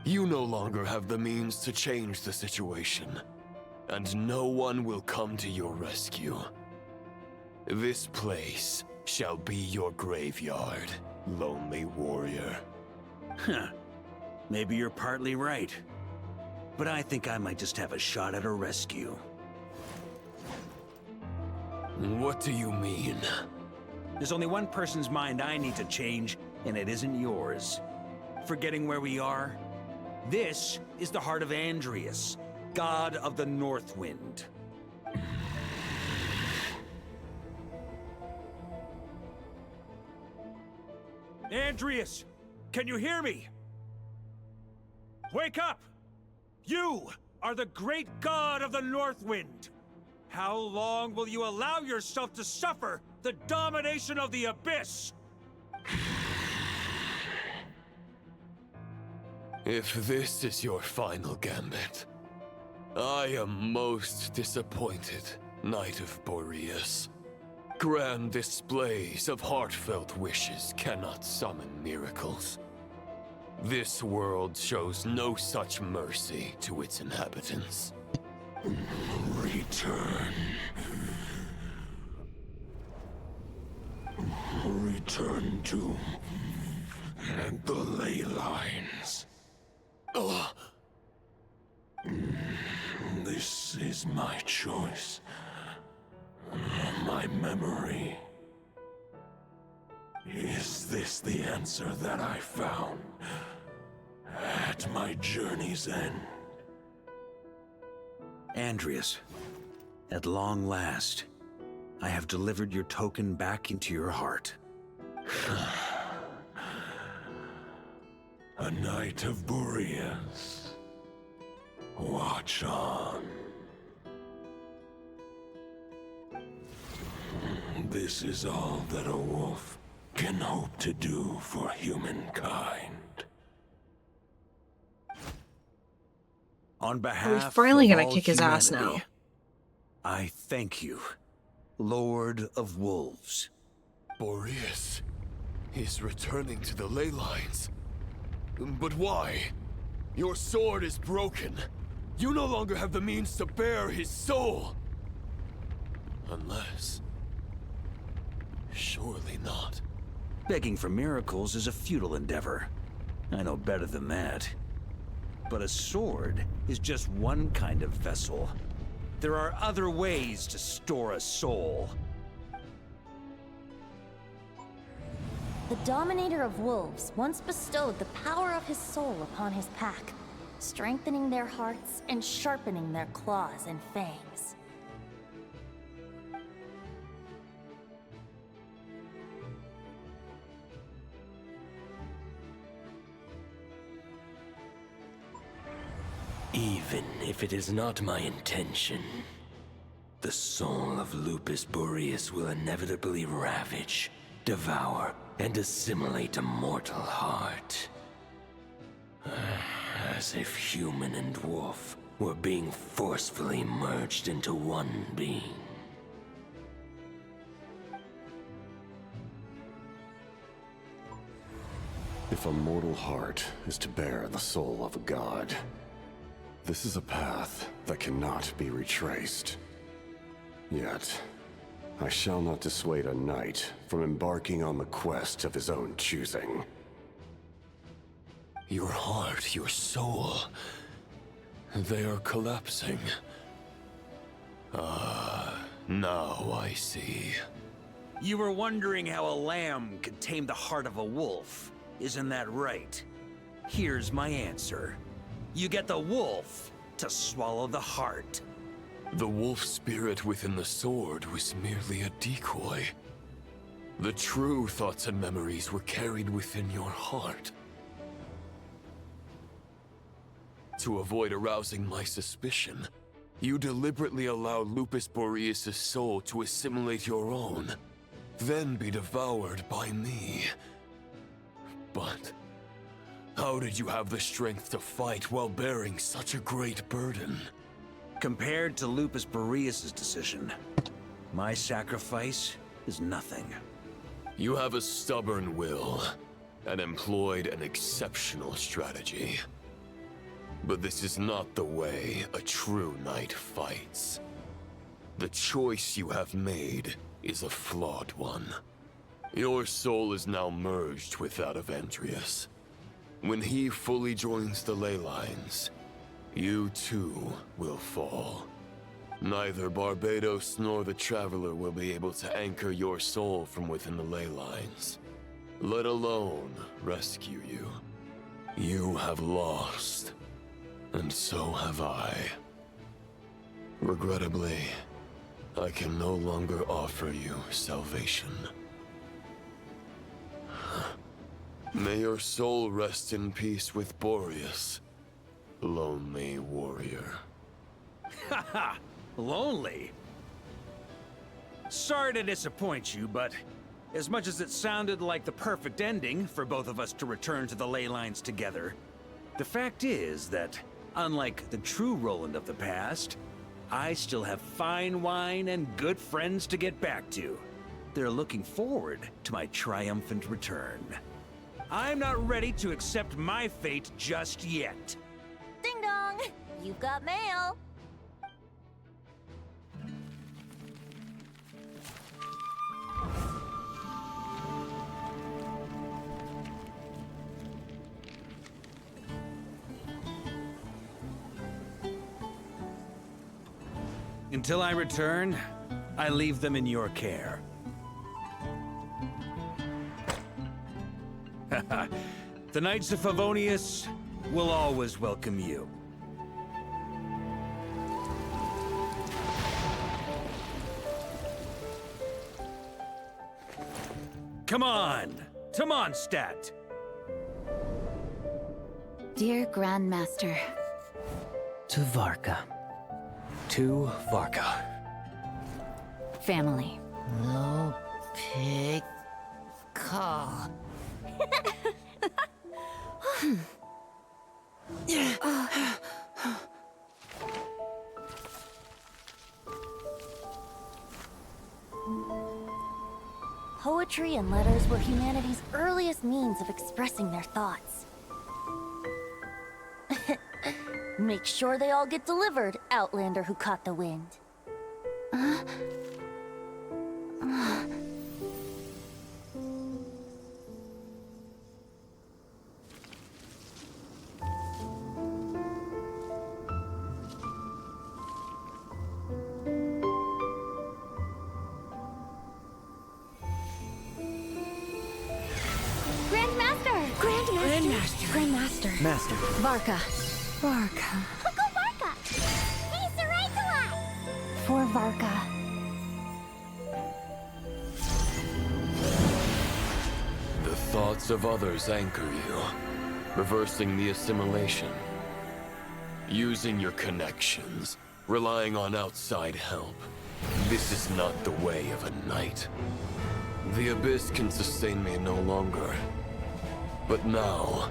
Speaker 11: You no longer have the means to change the situation, and no one will come to your rescue. This place shall be your graveyard, lonely warrior.
Speaker 5: Huh. Maybe you're partly right. But I think I might just have a shot at a rescue.
Speaker 11: What do you mean?
Speaker 5: There's only one person's mind I need to change, and it isn't yours. Forgetting where we are? This is the heart of Andrias, god of the North Wind. Andrias! Can you hear me? Wake up! You are the great god of the North Wind! How long will you allow yourself to suffer the domination of the Abyss?
Speaker 11: If this is your final gambit, I am most disappointed, Knight of Boreas. Grand displays of heartfelt wishes cannot summon miracles. This world shows no such mercy to its inhabitants.
Speaker 17: Return. Return to the ley lines. This is my choice. My memory. Is this the answer that I found at my journey's end?
Speaker 5: Andrias, at long last, I have delivered your token back into your heart.
Speaker 17: A knight of Boreas. Watch on. This is all that a wolf can hope to do for humankind.
Speaker 5: On
Speaker 4: Are
Speaker 5: behalf
Speaker 4: we finally
Speaker 5: of
Speaker 4: gonna
Speaker 5: all
Speaker 4: kick his ass
Speaker 5: humanity,
Speaker 4: now?
Speaker 5: I thank you, Lord of Wolves.
Speaker 11: Boreas is returning to the ley lines. But why? Your sword is broken. You no longer have the means to bear his soul. Unless... surely not.
Speaker 5: Begging for miracles is a futile endeavor. I know better than that. But a sword is just one kind of vessel. There are other ways to store a soul.
Speaker 2: The Dominator of Wolves once bestowed the power of his soul upon his pack, strengthening their hearts and sharpening their claws and fangs.
Speaker 10: Even if it is not my intention, the soul of Lupus Boreas will inevitably ravage, devour, and assimilate a mortal heart. As if human and wolf were being forcefully merged into one being.
Speaker 9: If a mortal heart is to bear the soul of a god, this is a path that cannot be retraced. Yet, I shall not dissuade a knight from embarking on the quest of his own choosing.
Speaker 11: Your heart, your soul... they are collapsing. Now I see.
Speaker 5: You were wondering how a lamb could tame the heart of a wolf. Isn't that right? Here's my answer. You get the wolf to swallow the heart.
Speaker 11: The wolf spirit within the sword was merely a decoy. The true thoughts and memories were carried within your heart. To avoid arousing my suspicion, you deliberately allow Lupus Boreas' soul to assimilate your own, then be devoured by me. But how did you have the strength to fight while bearing such a great burden?
Speaker 5: Compared to Lupus Boreas' decision, my sacrifice is nothing.
Speaker 11: You have a stubborn will, and employed an exceptional strategy. But this is not the way a true knight fights. The choice you have made is a flawed one. Your soul is now merged with that of Andreas. When he fully joins the ley lines, you too will fall. Neither Barbados nor the Traveler will be able to anchor your soul from within the ley lines, let alone rescue you. You have lost, and so have I. Regrettably, I can no longer offer you salvation. May your soul rest in peace with Boreas, lonely warrior.
Speaker 5: Haha! Lonely? Sorry to disappoint you, but as much as it sounded like the perfect ending for both of us to return to the ley lines together, the fact is that, unlike the true Roland of the past, I still have fine wine and good friends to get back to. They're looking forward to my triumphant return. I'm not ready to accept my fate just yet.
Speaker 2: Ding dong! You've got mail!
Speaker 5: Until I return, I leave them in your care. The Knights of Favonius will always welcome you. Come on! To Mondstadt!
Speaker 2: Dear Grandmaster.
Speaker 13: To Varka. To Varka.
Speaker 2: Family.
Speaker 13: No pig call.
Speaker 2: Poetry and letters were humanity's earliest means of expressing their thoughts. Make sure they all get delivered, Outlander who caught the wind.
Speaker 3: Grandmaster.
Speaker 20: Master.
Speaker 2: Varka.
Speaker 3: Uncle Varka! Hey, Sarai!
Speaker 2: For Varka.
Speaker 11: The thoughts of others anchor you, reversing the assimilation. Using your connections, relying on outside help. This is not the way of a knight. The Abyss can sustain me no longer. But now,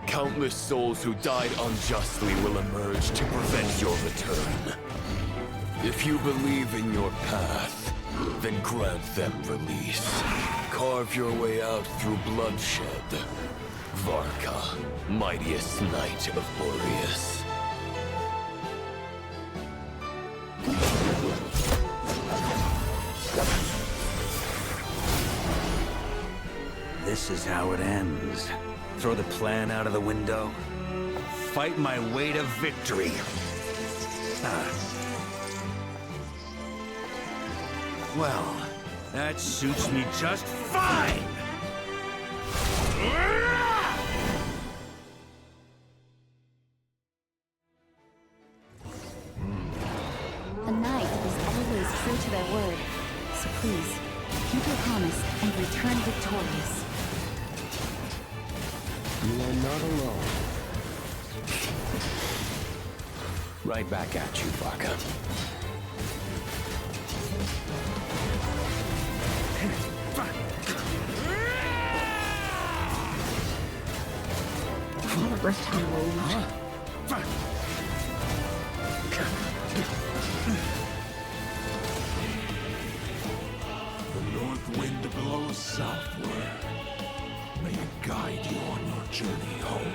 Speaker 11: countless souls who died unjustly will emerge to prevent your return. If you believe in your path, then grant them release. Carve your way out through bloodshed. Varka, mightiest knight of Boreas.
Speaker 16: This is how it ends. Throw the plan out of the window. Fight my way to victory. Well, that suits me just fine!
Speaker 2: A knight is always true to their word. So please, keep your promise and return victorious.
Speaker 13: You are not alone. Right back at you, Varka.
Speaker 17: The north wind blows southward. May it guide you on your journey home.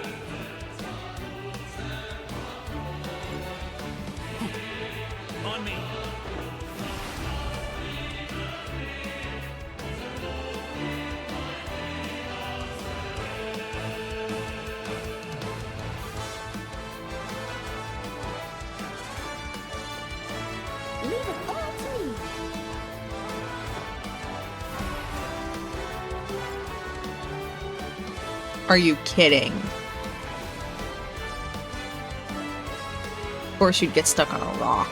Speaker 5: On me!
Speaker 3: Leave it all to me.
Speaker 4: Are you kidding? Of course you'd get stuck on a rock.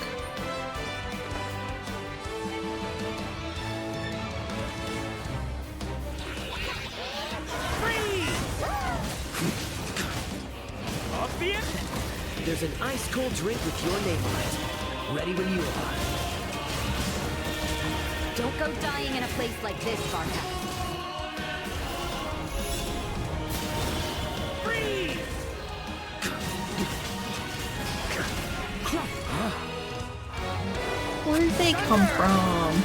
Speaker 13: There's an ice-cold drink with your name on it. Ready when you are.
Speaker 2: Don't go dying in a place like this, Varka.
Speaker 4: Where did they come from?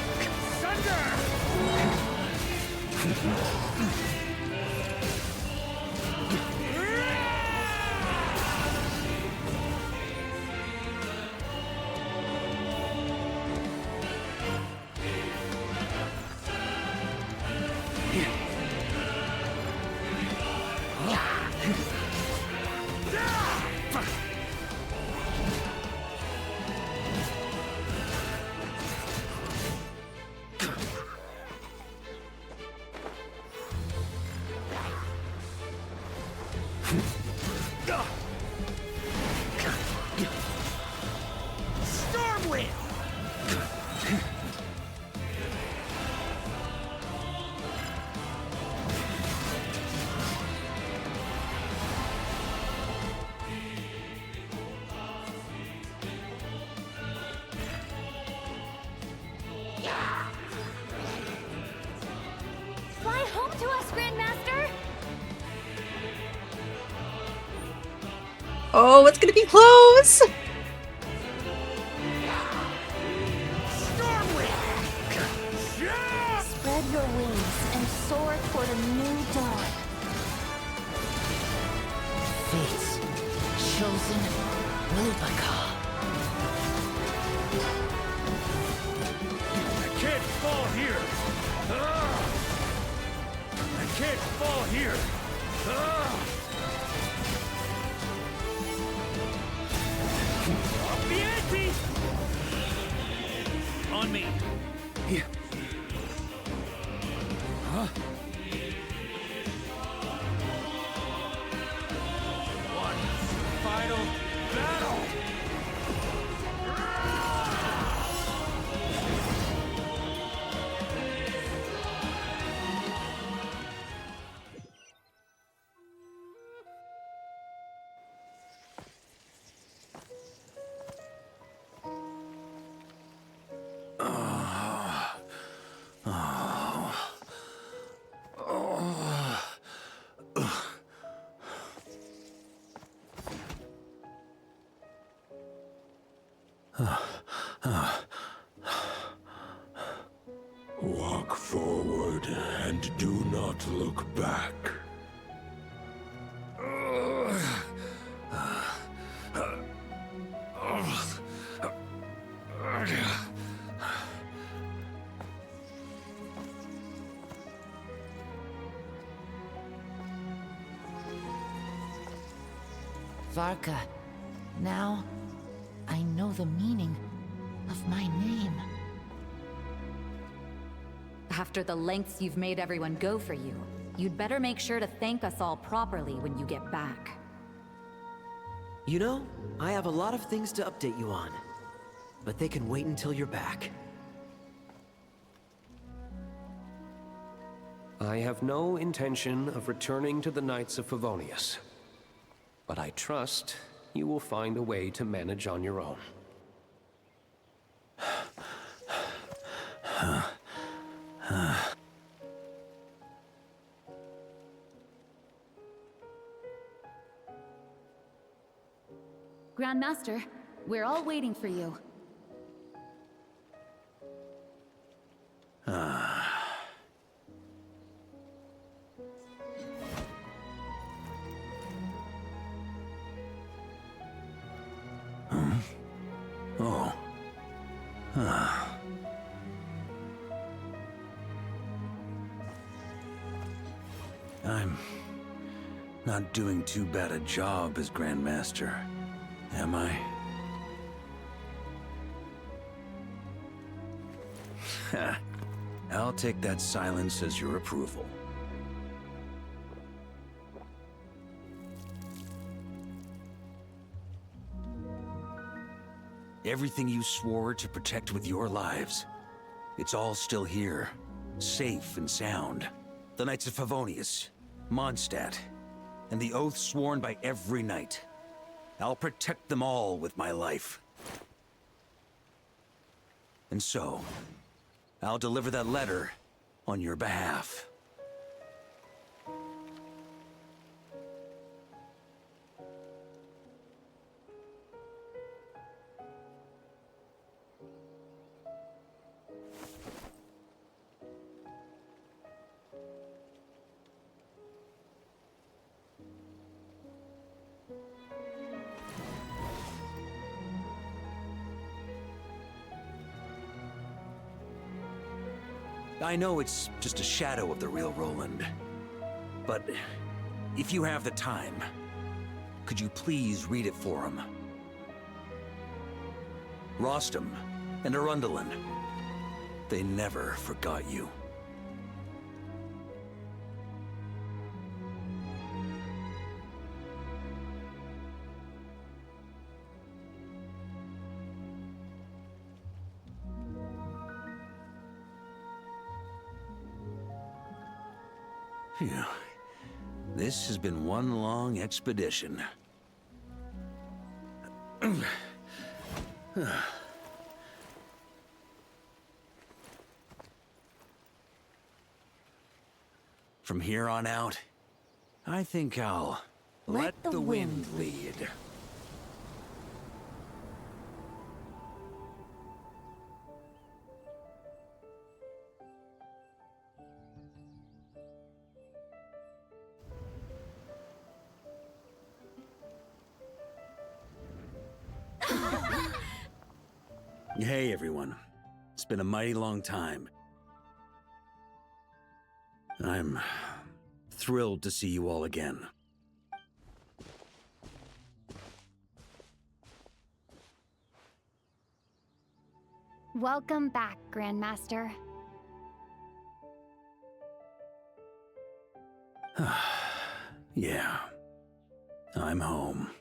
Speaker 4: Oh, it's gonna be close!
Speaker 2: Spread your wings and soar toward a new dawn.
Speaker 13: Fate's chosen Varka.
Speaker 5: I can't fall here! I can't fall here! Off the ante! On me!
Speaker 13: Here.
Speaker 5: Huh? One final battle!
Speaker 17: Walk forward and do not look back.
Speaker 21: Varka, now I know the meaning of my name.
Speaker 22: After the lengths you've made everyone go for you, you'd better make sure to thank us all properly when you get back.
Speaker 13: You know, I have a lot of things to update you on, but they can wait until you're back.
Speaker 23: I have no intention of returning to the Knights of Favonius, but I trust you will find a way to manage on your own.
Speaker 22: Grandmaster, we're all waiting for you.
Speaker 5: Oh. I'm not doing too bad a job as Grandmaster, am I? I'll take that silence as your approval. Everything you swore to protect with your lives, it's all still here, safe and sound. The Knights of Favonius, Mondstadt, and the oath sworn by every knight. I'll protect them all with my life. And so, I'll deliver that letter on your behalf. I know it's just a shadow of the real Roland, but if you have the time, could you please read it for him? Rostam and Arundelen, they never forgot you. Phew. This has been one long expedition. From here on out, I think I'll let the wind lead. Hey, everyone. It's been a mighty long time. I'm thrilled to see you all again.
Speaker 3: Welcome back, Grandmaster.
Speaker 5: Yeah. I'm home.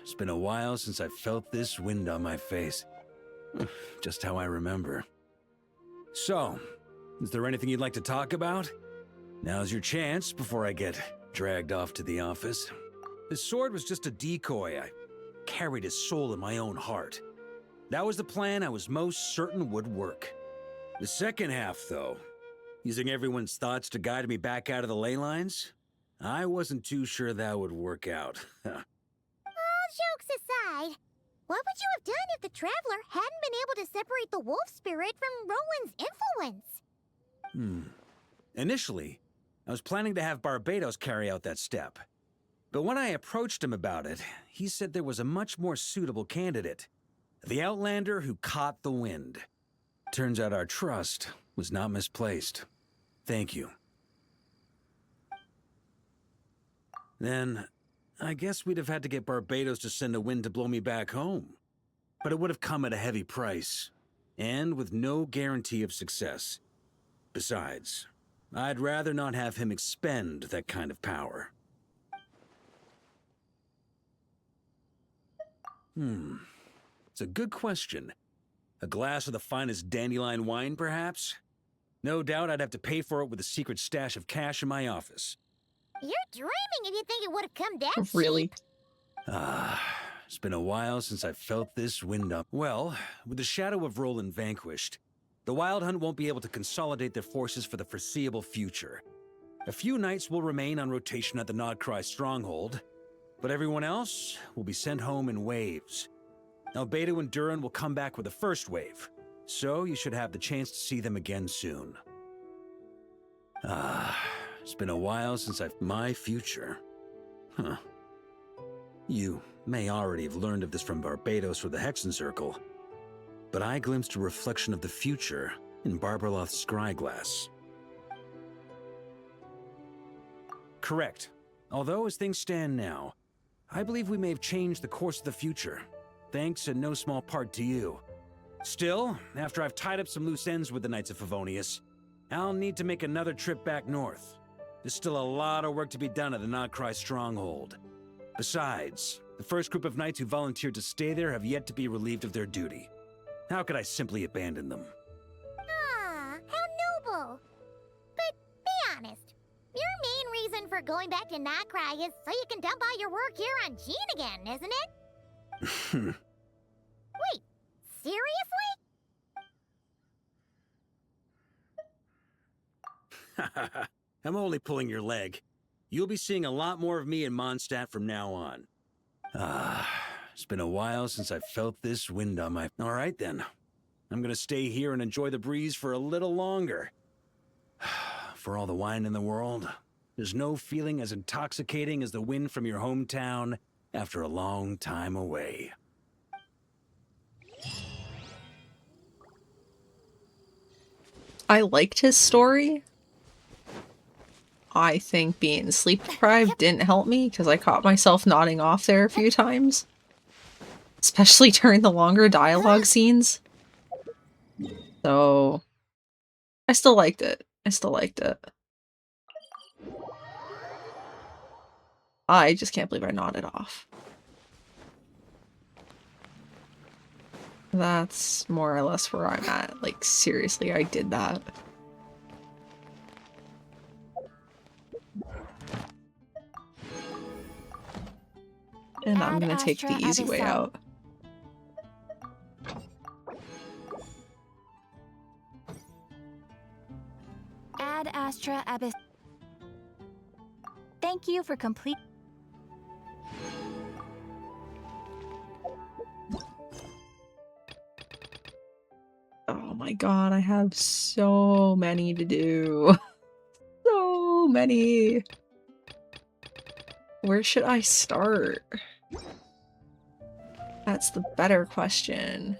Speaker 5: It's been a while since I felt this wind on my face. Just how I remember. So, is there anything you'd like to talk about? Now's your chance before I get dragged off to the office. His sword was just a decoy. I carried his soul in my own heart. That was the plan I was most certain would work. The second half, though, using everyone's thoughts to guide me back out of the ley lines, I wasn't too sure that would work out.
Speaker 3: All jokes aside, what would you have done if the Traveler hadn't been able to separate the wolf spirit from Roland's influence?
Speaker 5: Initially, I was planning to have Barbatos carry out that step. But when I approached him about it, he said there was a much more suitable candidate. The Outlander who caught the wind. Turns out our trust was not misplaced. Thank you. Then, I guess we'd have had to get Barbatos to send a wind to blow me back home. But it would have come at a heavy price, and with no guarantee of success. Besides, I'd rather not have him expend that kind of power. It's a good question. A glass of the finest dandelion wine, perhaps? No doubt I'd have to pay for it with a secret stash of cash in my office.
Speaker 3: You're dreaming if you think it would have come that
Speaker 4: Really?
Speaker 3: cheap.
Speaker 5: It's been a while since I felt this wind up. Well, with the shadow of Roland vanquished, the Wild Hunt won't be able to consolidate their forces for the foreseeable future. A few knights will remain on rotation at the Nodcry stronghold, but everyone else will be sent home in waves. Albedo and Durin will come back with the first wave, so you should have the chance to see them again soon. It's been a while since my future. You may already have learned of this from Barbatos or the Hexen Circle, but I glimpsed a reflection of the future in Barbarloth's scryglass. Correct. Although as things stand now, I believe we may have changed the course of the future, thanks in no small part to you. Still, after I've tied up some loose ends with the Knights of Favonius, I'll need to make another trip back north. There's still a lot of work to be done at the Nodcry stronghold. Besides, the first group of knights who volunteered to stay there have yet to be relieved of their duty. How could I simply abandon them?
Speaker 3: Ah, how noble. But be honest, your main reason for going back to Nodcry is so you can dump all your work here on Jean again, isn't it? Wait, seriously?
Speaker 5: I'm only pulling your leg. You'll be seeing a lot more of me in Mondstadt from now on. It's been a while since I felt this wind on my... All right then. I'm gonna stay here and enjoy the breeze for a little longer. For all the wine in the world, there's no feeling as intoxicating as the wind from your hometown after a long time away.
Speaker 4: I liked his story. I think being sleep deprived didn't help me because I caught myself nodding off there a few times. Especially during the longer dialogue scenes. So, I still liked it. I just can't believe I nodded off. That's more or less where I'm at. Like, seriously, I did that. And I'm gonna take the easy way out.
Speaker 3: Ad Astra Abyss. Thank you for complete.
Speaker 4: Oh my god, I have so many to do. So many. Where should I start? That's the better question.